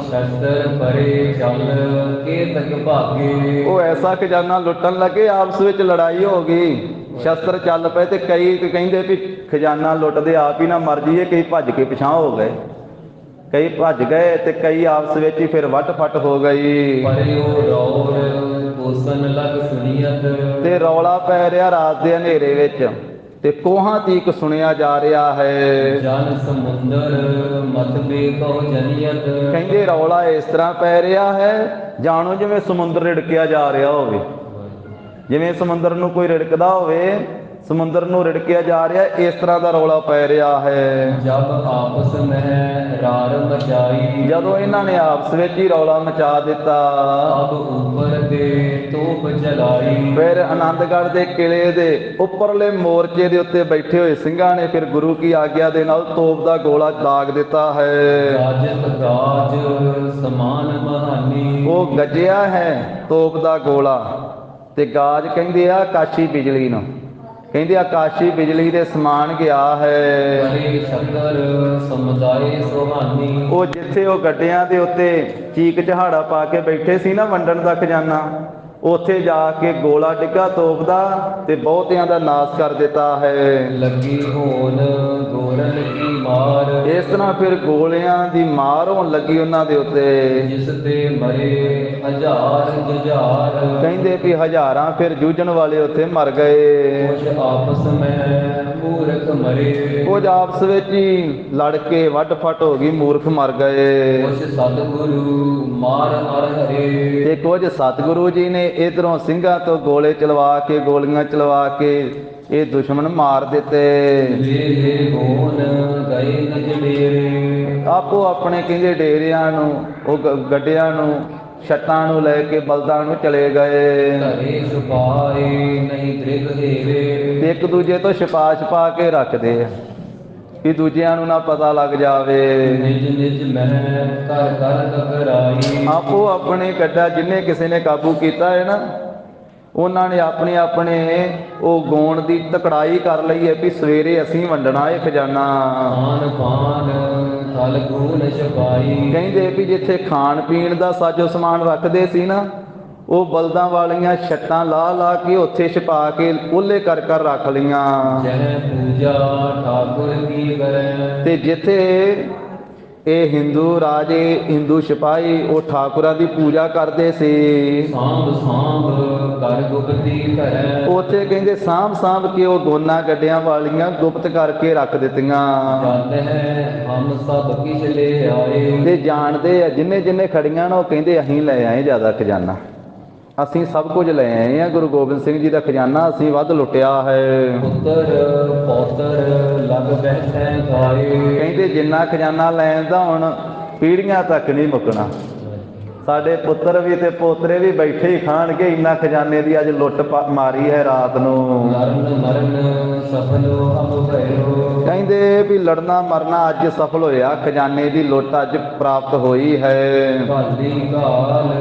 ਸ਼ਸਤਰ ਪਰੇ ਚੱਲ ਕੇ ਤਕ ਭਾਗੇ। ਉਹ ਐਸਾ ਖਜ਼ਾਨਾ ਲੁੱਟਣ ਲੱਗੇ, ਆਪਸ ਵਿੱਚ ਲੜਾਈ ਹੋ ਗਈ, ਸ਼ਸਤਰ ਚੱਲ ਪਏ। ਤੇ ਕਈ ਕਹਿੰਦੇ ਵੀ ਖਜ਼ਾਨਾ ਲੁੱਟਦੇ ਆਪ ਹੀ ਨਾ ਮਰ ਜਾਈਏ, ਕਈ ਭੱਜ ਕੇ ਪਿਛਾਂ ਹੋ ਗਏ, ਕਈ ਭੱਜ ਗਏ ਤੇ ਕਈ ਆਪਸ ਵਿੱਚ ਹੀ ਫਿਰ ਵੱਟ ਫੱਟ ਹੋ ਗਈ। ਪਰਿਓ ਰੌਰ ਕੋਸਨ ਲਗ ਸੁਨੀਅਤ। ਤੇ ਰੌਲਾ ਪੈ ਰਿਹਾ ਰਾਤ ਦੇ ਹਨੇਰੇ ਵਿੱਚ, ਤੇ ਕੋਹਾਂ ਤੀਕ ਸੁਣਿਆ ਜਾ ਰਿਹਾ ਹੈ। ਜਨ ਸਮੁੰਦਰ ਮਤਬੇ ਕੋ ਜਨੀਅਤ। ਕਹਿੰਦੇ ਰੌਲਾ ਇਸ ਤਰ੍ਹਾਂ ਪੈ ਰਿਹਾ ਹੈ ਜਾਣੋ ਜਿਵੇਂ ਸਮੁੰਦਰ ਰਿੜਕਿਆ ਜਾ ਰਿਹਾ ਹੋਵੇ, ਜਿਵੇਂ ਸਮੁੰਦਰ ਨੂੰ ਕੋਈ ਰਿੜਕਦਾ ਹੋਵੇ, ਸਮੁੰਦਰ ਨੂੰ ਰਿੜਕਿਆ ਜਾ ਰਿਹਾ, ਇਸ ਤਰ੍ਹਾਂ ਦਾ ਰੌਲਾ ਪੈ ਰਿਹਾ ਹੈ। ਜਬ ਆਪਸ ਮਹਿ ਰਾਰ ਮਚਾਈ। ਜਦੋਂ ਇਹਨਾਂ ਨੇ ਆਪਸ ਵਿੱਚ ਹੀ ਰੌਲਾ ਮਚਾ ਦਿੱਤਾ, ਅਬ ਉੱਪਰ ਦੇ ਤੋਪ ਚਲਾਈ। ਫਿਰ ਆਨੰਦਗੜ੍ਹ ਦੇ ਕਿਲੇ ਦੇ ਉੱਪਰਲੇ ਮੋਰਚੇ ਦੇ ਉੱਤੇ ਬੈਠੇ ਹੋਏ ਸਿੰਘਾਂ ਨੇ ਫਿਰ ਗੁਰੂ ਕੀ ਆਗਿਆ ਦੇ ਨਾਲ ਤੋਪ ਦਾ ਗੋਲਾ ਦਾਗ ਦਿੱਤਾ ਹੈ। ਰਾਜਤ ਗਾਜ ਸਮਾਨ ਮਹਾਨੀ। ਉਹ ਗੱਜਿਆ ਹੈ ਤੋਪ ਦਾ ਗੋਲਾ, ਤੇ ਗਾਜ ਕਹਿੰਦੇ ਆ ਆਕਾਸ਼ੀ ਬਿਜਲੀ ਨੂੰ, ਕਹਿੰਦੇ ਆਕਾਸ਼ੀ ਬਿਜਲੀ ਦੇ ਸਮਾਨ ਗਿਆ ਹੈ। ਬੜੇ ਸ਼ੰਕਰ ਸਮੁਦਾਇ ਸੁਹਾਨੀ। ਉਹ ਜਿੱਥੇ ਉਹ ਗੱਡਿਆਂ ਦੇ ਉੱਤੇ ਚੀਕ ਚਹਾੜਾ ਪਾ ਕੇ ਬੈਠੇ ਸੀ ਨਾ ਵੰਡਣ ਦਾ ਖਜ਼ਾਨਾ, ਉੱਥੇ ਜਾ ਕੇ ਗੋਲਾ ਡਿੱਗਾ ਤੋਪ ਦਾ ਤੇ ਬਹੁਤਿਆਂ ਦਾ ਨਾਸ਼ ਕਰ ਦਿੱਤਾ ਹੈ। ਲੱਗੀ ਹੋਣ ਗੋਰਨ ਕੀ ਮਾਰ, ਇਸ ਤਰ੍ਹਾਂ ਫਿਰ ਗੋਲਿਆਂ ਦੀ ਮਾਰ ਹੋਣ ਲੱਗੀ ਉਹਨਾਂ ਦੇ ਉੱਤੇ। ਜਿਸ ਤੇ ਮਰੇ ਹਜ਼ਾਰ ਜੁਝਾਰ, ਕਹਿੰਦੇ ਵੀ ਹਜ਼ਾਰਾਂ ਫਿਰ ਜੂਝਣ ਵਾਲੇ ਉੱਥੇ ਮਰ ਗਏ। ਕੁਛ ਆਪਸ ਮੈਂ ਮੂਰਖ ਮਰੇ, ਕੁਝ ਆਪਸ ਵਿੱਚ ਹੀ ਲੜ ਕੇ ਵੱਢ ਫੱਟ ਹੋ ਗਈ, ਮੂਰਖ ਮਰ ਗਏ। ਕੁਛ ਸਤਿਗੁਰੂ ਮਾਰ ਹਰ ਹਰੇ, ਤੇ ਕੁਝ ਸਤਿਗੁਰੂ ਜੀ ਨੇ ਇਧਰੋਂ ਸਿੰਘਾਂ ਤੋਂ ਗੋਲੇ ਚਲਵਾ ਕੇ, ਗੋਲੀਆਂ ਚਲਵਾ ਕੇ ਇਹ ਦੁਸ਼ਮਣ ਮਾਰ ਦਿੱਤੇ। ਵੇਲੇ ਹੋਣ ਗਏ ਨਿਜ ਡੇਰੇ, ਆਪੋ ਆਪਣੇ ਕਹਿੰਦੇ ਡੇਰਿਆਂ ਨੂੰ, ਉਹ ਗੱਡਿਆਂ ਨੂੰ, ਛੱਤਾਂ ਨੂੰ ਲੈ ਕੇ ਬਲਦਾਂ ਨੂੰ ਚਲੇ ਗਏ। ਘਰੇ ਛੁਪਾਏ ਨਹੀਂ ਦ੍ਰਿਗ ਹੇਰੇ, ਤੇ ਇੱਕ ਦੂਜੇ ਤੋਂ ਛਪਾ ਕੇ ਰੱਖਦੇ ਆ ਕਿ ਦੂਜਿਆਂ ਨੂੰ ਨਾ ਪਤਾ ਲੱਗ ਜਾਵੇ। ਨਿਜ ਨਿਜ ਮੈਂ ਘਰ ਘਰ ਘਬਰਾਈ, ਆਪੋ ਆਪਣੇ ਗੱਡਾ ਜਿੰਨੇ ਕਿਸੇ ਨੇ ਕਾਬੂ ਕੀਤਾ ਹੈ ਨਾ, ਉਹਨਾਂ ਨੇ ਆਪਣੇ ਆਪਣੇ ਉਹ ਗੌਣ ਦੀ ਤਕੜਾਈ ਕਰ ਲਈ ਹੈ ਵੀ ਸਵੇਰੇ ਅਸੀਂ ਵੰਡਣਾ ਇਹ ਖਜ਼ਾਨਾ। ਖਾਨ ਪਾਨ ਥਲ ਖੂਨ ਛਪਾਈ, ਕਹਿੰਦੇ ਵੀ ਜਿੱਥੇ ਖਾਣ ਪੀਣ ਦਾ ਸਾਜੋ ਸਮਾਨ ਰੱਖਦੇ ਸੀ ਨਾ, ਉਹ ਬਲਦਾਂ ਵਾਲੀਆਂ ਛੱਤਾਂ ਲਾ ਲਾ ਕੇ ਉੱਥੇ ਛਪਾ ਕੇ ਉਹਲੇ ਕਰ ਰੱਖ ਲਈਆਂ। ਜਹ ਪੂਜਾ ਠਾਕੁਰ ਕੀ ਕਰੈ, ਤੇ ਜਿੱਥੇ ਇਹ ਹਿੰਦੂ ਰਾਜੇ, ਹਿੰਦੂ ਸਿਪਾਹੀ ਉਹ ਠਾਕੁਰਾਂ ਦੀ ਪੂਜਾ ਕਰਦੇ ਸੀ, ਸਾਂਭ ਸਾਂਭ ਕਰ ਗੁਪਤੀ ਕਰੈ, ਉੱਥੇ ਕਹਿੰਦੇ ਸਾਂਭ ਕੇ ਉਹ ਗੋਨਾ ਗੱਡਿਆਂ ਵਾਲੀਆਂ ਗੁਪਤ ਕਰਕੇ ਰੱਖ ਦਿੱਤੀਆਂ। ਜਾਣੈ ਹਮ ਸਭ ਕਿਛ ਲੈ ਆਏ, ਤੇ ਜਾਣਦੇ ਆ ਜਿੰਨੇ ਜਿੰਨੇ ਖੜੀਆਂ ਨਾ, ਉਹ ਕਹਿੰਦੇ ਅਸੀਂ ਲੈ ਆਏ ਜ਼ਿਆਦਾ ਖਜ਼ਾਨਾ, ਅਸੀਂ ਸਭ ਕੁਝ ਲੈ ਆਏ ਆ। ਗੁਰੂ ਗੋਬਿੰਦ ਸਿੰਘ ਜੀ ਦਾ ਖਜ਼ਾਨਾ ਅਸੀਂ ਵੱਧ ਲੁੱਟਿਆ ਹੈ। ਪੁੱਤਰ ਪੌਤਰ ਲਗ ਬੈਠੈ ਖਾਏ, ਕਹਿੰਦੇ ਜਿੰਨਾ ਖਜ਼ਾਨਾ ਲੈਣ ਦਾ ਹੁਣ ਪੀੜ੍ਹੀਆਂ ਤੱਕ ਨਹੀਂ ਮੁੱਕਣਾ। ਸਾਡੇ ਪੁੱਤਰ ਵੀ ਤੇ ਪੋਤਰੇ ਵੀ ਬੈਠੇ ਹੀ ਖਾਣਗੇ, ਇੰਨਾ ਖਜ਼ਾਨੇ ਦੀ ਅੱਜ ਲੁੱਟ ਮਾਰੀ ਹੈ ਰਾਤ ਨੂੰ। ਲਰਨ ਮਰਨ ਸਫਲੋ ਹਮ ਭਇਓ, ਕਹਿੰਦੇ ਵੀ ਲੜਨਾ ਮਰਨਾ ਅੱਜ ਸਫਲ ਹੋਇਆ, ਖਜ਼ਾਨੇ ਦੀ ਲੁੱਟ ਅੱਜ ਪ੍ਰਾਪਤ ਹੋਈ ਹੈ। ਭਾਲੀ ਘਾਲ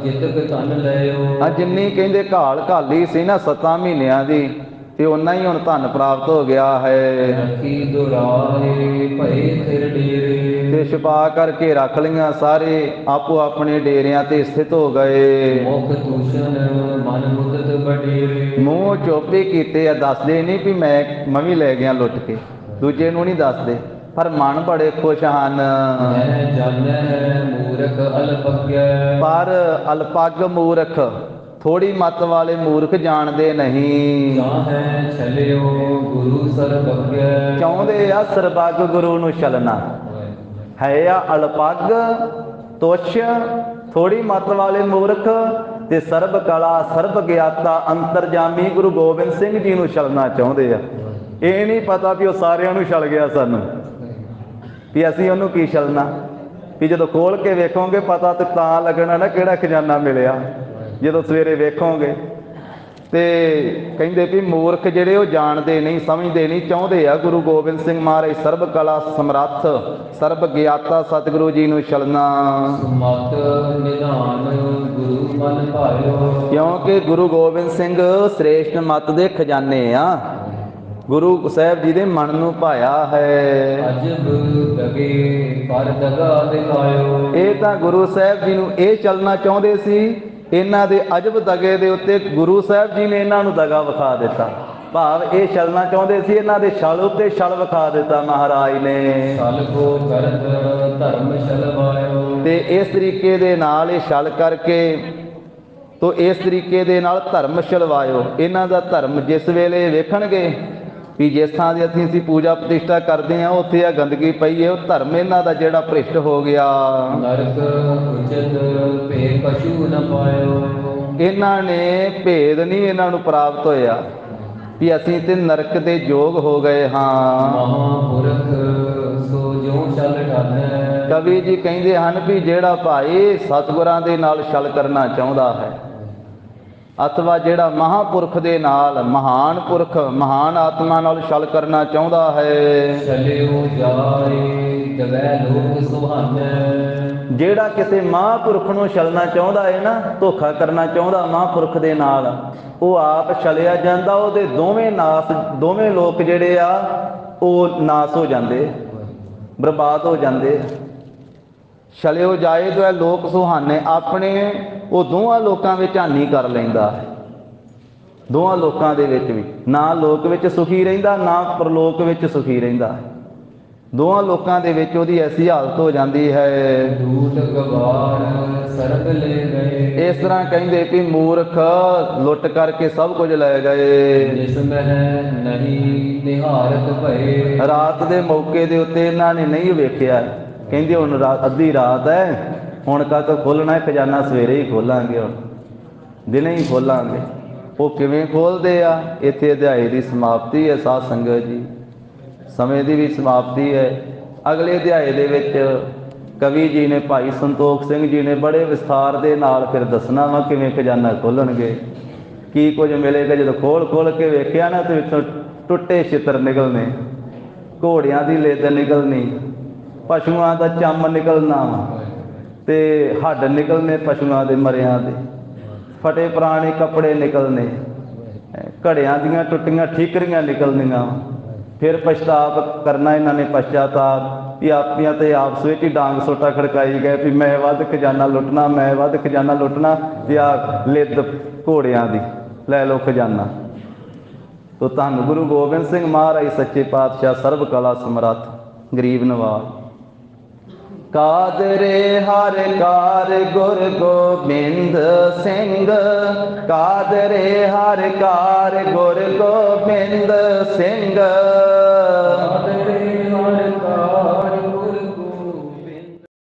ਜਿਤਕ ਧਨ ਲਿਓ, ਆ ਜਿੰਨੀ ਕਹਿੰਦੇ ਘਾਲ ਘਾਲੀ ਸੀ ਨਾ 7 ਮਹੀਨਿਆਂ ਦੀ, ਤੇ ਓਨਾ ਹੀ ਹੁਣ ਧਨ ਪ੍ਰਾਪਤ ਹੋ ਗਿਆ ਹੈ। ਰੱਖੀ ਦੁਰਾਏ ਭਏ ਫਿਰ ਡੇਰੇ, ਤੇ ਛੁਪਾ ਕਰਕੇ ਰੱਖ ਲਈਆਂ, ਸਾਰੇ ਆਪੋ ਆਪਣੇ ਡੇਰਿਆਂ ਤੇ ਸਥਿਤ ਹੋ ਗਏ। ਮੁਖ ਦੂਸ਼ਣ ਮਨ ਮੁਦਤ ਬਡੇਰੇ, ਮੂੰਹ ਚੋਪੇ ਕੀਤੇ ਆ, ਦੱਸਦੇ ਨਹੀਂ ਵੀ ਮੈਂ ਵੀ ਲੈ ਗਿਆ ਲੁੱਟ ਕੇ, ਦੂਜੇ ਨੂੰ ਨਹੀਂ ਦੱਸਦੇ, ਪਰ ਮਨ ਬੜੇ ਖੁਸ਼ ਹਨ। ਮੈਂ ਜਾਣੈ ਮੂਰਖ ਅਲਪਗੈ, ਪਰ ਅਲਪੱਗ ਮੂਰਖ, ਥੋੜੀ ਮੱਤ ਵਾਲੇ ਮੂਰਖ ਜਾਣਦੇ ਨਹੀਂ। ਜਾਹੈ ਛਲਿਓ ਗੁਰੂ ਸਰਬਗੈ, ਚਾਹੁੰਦੇ ਆ ਸਰਬੱਗ ਗੁਰੂ ਨੂੰ ਛਲਣਾ, ਹੈ ਆ ਅਲਪੱਗ ਤੁਛ, ਥੋੜੀ ਮੱਤ ਵਾਲੇ ਮੂਰਖ, ਤੇ ਸਰਬ ਕਲਾ ਸਰਬ ਗਿਆਤਾ ਅੰਤਰਜਾਮੀ ਗੁਰੂ ਗੋਬਿੰਦ ਸਿੰਘ ਜੀ ਨੂੰ ਛਲਣਾ ਚਾਹੁੰਦੇ ਆ। ਇਹ ਨਹੀਂ ਪਤਾ ਵੀ ਉਹ ਸਾਰਿਆਂ ਨੂੰ ਛਲ ਗਿਆ ਸਾਨੂੰ, ਵੀ ਅਸੀਂ ਉਹਨੂੰ ਕੀ ਛਲਣਾ, ਵੀ ਜਦੋਂ ਖੋਲ ਕੇ ਵੇਖੋਗੇ ਪਤਾ ਤੇ ਤਾਂ ਲੱਗਣਾ ਨਾ ਕਿਹੜਾ ਖਜ਼ਾਨਾ ਮਿਲਿਆ, ਜਦੋਂ ਸਵੇਰੇ ਵੇਖੋਗੇ। ਤੇ ਕਹਿੰਦੇ ਵੀ ਮੂਰਖ ਜਿਹੜੇ ਉਹ ਜਾਣਦੇ ਨਹੀਂ, ਸਮਝਦੇ ਨਹੀਂ, ਚਾਹੁੰਦੇ ਆ ਗੁਰੂ ਗੋਬਿੰਦ ਸਿੰਘ ਮਹਾਰਾਜ ਸਰਬ ਕਲਾ ਸਮਰੱਥ ਸਰਬ ਗਿਆਤਾ ਸਤਿਗੁਰੂ ਜੀ ਨੂੰ ਛਲਣਾ। ਮਤ ਨਿਧਾਨ ਗੁਰੂ ਮਨ ਭਾਇਓ, ਕਿਉਂਕਿ ਗੁਰੂ ਗੋਬਿੰਦ ਸਿੰਘ ਸ੍ਰੇਸ਼ਟ ਮਤ ਦੇ ਖਜ਼ਾਨੇ ਆ, ਗੁਰੂ ਸਾਹਿਬ ਜੀ ਦੇ ਮਨ ਨੂੰ ਭਾਇਆ ਹੈ। ਅਜਬ ਦਗੇ ਪਰ ਦਗਾ ਦਿਖਾਇਓ, ਇਹ ਤਾਂ ਗੁਰੂ ਸਾਹਿਬ ਜੀ ਨੂੰ ਇਹ ਚੱਲਣਾ ਚਾਹੁੰਦੇ ਸੀ, ਇਹਨਾਂ ਦੇ ਅਜਬ ਦਗੇ ਦੇ ਉੱਤੇ ਗੁਰੂ ਸਾਹਿਬ ਜੀ ਨੇ ਇਹਨਾਂ ਨੂੰ ਦਗਾ ਵਿਖਾ ਦਿੱਤਾ। ਭਾਵ ਇਹ ਛਲਣਾ ਚਾਹੁੰਦੇ ਸੀ, ਇਹਨਾਂ ਦੇ ਛਲ ਉੱਤੇ ਛਲ ਵਿਖਾ ਦਿੱਤਾ ਮਹਾਰਾਜ ਨੇ। ਛਲ ਕੋ ਕਰਤ ਧਰਮ ਛਲਵਾਇਓ, ਤੇ ਇਸ ਤਰੀਕੇ ਦੇ ਨਾਲ ਇਹ ਛਲ ਕਰਕੇ ਤੋ ਇਸ ਤਰੀਕੇ ਦੇ ਨਾਲ ਧਰਮ ਛਲਵਾਇਓ। ਇਹਨਾਂ ਦਾ ਧਰਮ ਜਿਸ ਵੇਲੇ ਵੇਖਣਗੇ ਵੀ ਜਿਸ ਥਾਂ ਦੀ ਅਸੀਂ ਪੂਜਾ ਪ੍ਰਤਿਸ਼ਠਾ ਕਰਦੇ ਹਾਂ ਉੱਥੇ ਆ ਗੰਦਗੀ ਪਈ ਹੈ, ਉਹ ਧਰਮ ਇਹਨਾਂ ਦਾ ਜਿਹੜਾ ਭ੍ਰਿਸ਼ਟ ਹੋ ਗਿਆ। ਨਰਕ ਉਚਿਤ ਭੇ ਕਛੂ ਨ ਪਾਇਓ, ਇਹਨਾਂ ਨੇ ਭੇਦ ਨਹੀਂ ਇਹਨਾਂ ਨੂੰ ਪ੍ਰਾਪਤ ਹੋਇਆ ਵੀ ਅਸੀਂ ਤੇ ਨਰਕ ਦੇ ਯੋਗ ਹੋ ਗਏ ਹਾਂ। ਮਹਾਪੁਰਖ ਸੋ ਜੋ ਛਲ ਢਾਲੈ, ਕਵੀ ਜੀ ਕਹਿੰਦੇ ਹਨ ਵੀ ਜਿਹੜਾ ਭਾਈ ਸਤਿਗੁਰਾਂ ਦੇ ਨਾਲ ਛਲ ਕਰਨਾ ਚਾਹੁੰਦਾ ਹੈ, ਅਥਵਾ ਜਿਹੜਾ ਮਹਾਂਪੁਰਖ ਦੇ ਨਾਲ, ਮਹਾਨ ਪੁਰਖ ਮਹਾਨ ਆਤਮਾ ਨਾਲ ਛਲ ਕਰਨਾ ਚਾਹੁੰਦਾ ਹੈ, ਚਲਿਓ ਜਾਏ ਦਵੈ ਲੋਕ ਸੁਹਾਨੈ, ਜਿਹੜਾ ਕਿਸੇ ਮਹਾਂਪੁਰਖ ਨੂੰ ਛਲਣਾ ਚਾਹੁੰਦਾ ਹੈ ਨਾ, ਧੋਖਾ ਕਰਨਾ ਚਾਹੁੰਦਾ ਮਹਾਂਪੁਰਖ ਦੇ ਨਾਲ, ਉਹ ਆਪ ਛਲਿਆ ਜਾਂਦਾ, ਉਹਦੇ ਦੋਵੇਂ ਲੋਕ ਜਿਹੜੇ ਆ ਉਹ ਨਾਸ ਹੋ ਜਾਂਦੇ, ਬਰਬਾਦ ਹੋ ਜਾਂਦੇ। ਛਲਿਓ ਜਾਏ ਜੋ ਹੈ ਲੋਕ ਸੁਹਾਨੇ, ਆਪਣੇ ਉਹ ਦੋਵਾਂ ਲੋਕਾਂ ਵਿੱਚ ਹਾਨੀ ਕਰ ਲੈਂਦਾ ਹੈ। ਦੋਵਾਂ ਲੋਕਾਂ ਦੇ ਵਿੱਚ ਵੀ, ਨਾ ਲੋਕ ਵਿੱਚ ਸੁਖੀ ਰਹਿੰਦਾ, ਨਾ ਪ੍ਰਲੋਕ ਵਿੱਚ ਸੁਖੀ ਰਹਿੰਦਾ ਹੈ। ਦੋਵਾਂ ਲੋਕਾਂ ਦੇ ਵਿੱਚ ਉਹਦੀ ਐਸੀ ਹਾਲਤ ਹੋ ਜਾਂਦੀ ਹੈ। ਦੂਤ ਗਵਾਰ ਸਰਬ ਲੈ ਗਏ, ਇਸ ਤਰ੍ਹਾਂ ਕਹਿੰਦੇ ਵੀ ਮੂਰਖ ਲੁੱਟ ਕਰਕੇ ਸਭ ਕੁਝ ਲੈ ਗਏ। ਜਿਸ ਮਹਿ ਨਹੀਂ ਨਿਹਾਰਤ ਭਏ, ਰਾਤ ਦੇ ਮੌਕੇ ਦੇ ਉੱਤੇ ਇਹਨਾਂ ਨੇ ਨਹੀਂ ਵੇਖਿਆ। ਕਹਿੰਦੇ ਹੁਣ ਅੱਧੀ ਰਾਤ ਹੈ, ਹੁਣ ਕਦ ਖੋਲ੍ਹਣਾ ਖਜ਼ਾਨਾ, ਸਵੇਰੇ ਹੀ ਖੋਲਾਂਗੇ, ਹੁਣ ਦਿਨੇ ਹੀ ਖੋਲਾਂਗੇ। ਉਹ ਕਿਵੇਂ ਖੋਲਦੇ ਆ? ਇੱਥੇ ਅਧਿਆਏ ਦੀ ਸਮਾਪਤੀ ਹੈ ਸਾਧ ਸੰਗਤ ਜੀ, ਸਮੇਂ ਦੀ ਵੀ ਸਮਾਪਤੀ ਹੈ। ਅਗਲੇ ਅਧਿਆਏ ਦੇ ਵਿੱਚ ਕਵੀ ਜੀ ਨੇ, ਭਾਈ ਸੰਤੋਖ ਸਿੰਘ ਜੀ ਨੇ ਬੜੇ ਵਿਸਥਾਰ ਦੇ ਨਾਲ ਫਿਰ ਦੱਸਣਾ ਵਾ ਕਿਵੇਂ ਖਜ਼ਾਨਾ ਖੋਲ੍ਹਣਗੇ, ਕੀ ਕੁਝ ਮਿਲੇਗਾ। ਜਦੋਂ ਖੋਲ ਕੇ ਵੇਖਿਆ ਨਾ, ਤੇ ਵਿੱਚੋਂ ਟੁੱਟੇ ਛਿੱਤਰ ਨਿਕਲਣੇ, ਘੋੜਿਆਂ ਦੀ ਲਿੱਦ ਨਿਕਲਣੀ, ਪਸ਼ੂਆਂ ਦਾ ਚੰਮ ਨਿਕਲਣਾ, ਤੇ ਹੱਡ ਨਿਕਲਣੇ ਪਸ਼ੂਆਂ ਦੇ ਮਰਿਆਂ ਦੇ, ਫਟੇ ਪੁਰਾਣੇ ਕੱਪੜੇ ਨਿਕਲਣੇ, ਘੜਿਆਂ ਦੀਆਂ ਟੁੱਟੀਆਂ ਠੀਕਰੀਆਂ ਨਿਕਲਣੀਆਂ। ਫਿਰ ਪਛਤਾਪ ਕਰਨਾ ਇਹਨਾਂ ਨੇ, ਪਛਤਾਤਾਪ ਵੀ ਆਪੀਆਂ ਤੇ ਆਪਸ ਵਿੱਚ ਹੀ ਡਾਂਗ ਸੋਟਾ ਖੜਕਾਈ ਗਏ ਵੀ ਮੈਂ ਵੱਧ ਖਜ਼ਾਨਾ ਲੁੱਟਣਾ, ਮੈਂ ਵੱਧ ਖਜ਼ਾਨਾ ਲੁੱਟਣਾ, ਤੇ ਆ ਲਿੱਦ ਘੋੜਿਆਂ ਦੀ ਲੈ ਲਓ ਖਜ਼ਾਨਾ। ਤੋ ਧੰਨ ਗੁਰੂ ਗੋਬਿੰਦ ਸਿੰਘ ਮਹਾਰਾਜ ਸੱਚੇ ਪਾਤਸ਼ਾਹ ਸਰਬ ਕਲਾ ਸਮਰੱਥ ਗਰੀਬ ਨਵਾਜ। ਕਾਦਰੇ ਹਰ ਕਾਰ ਗੁਰ ਗੋਬਿੰਦ ਸਿੰਘ, ਕਾਦਰੇ ਹਰ ਕਾਰ ਗੁਰ ਗੋਬਿੰਦ ਸਿੰਘ, ਕਾਦਰੇ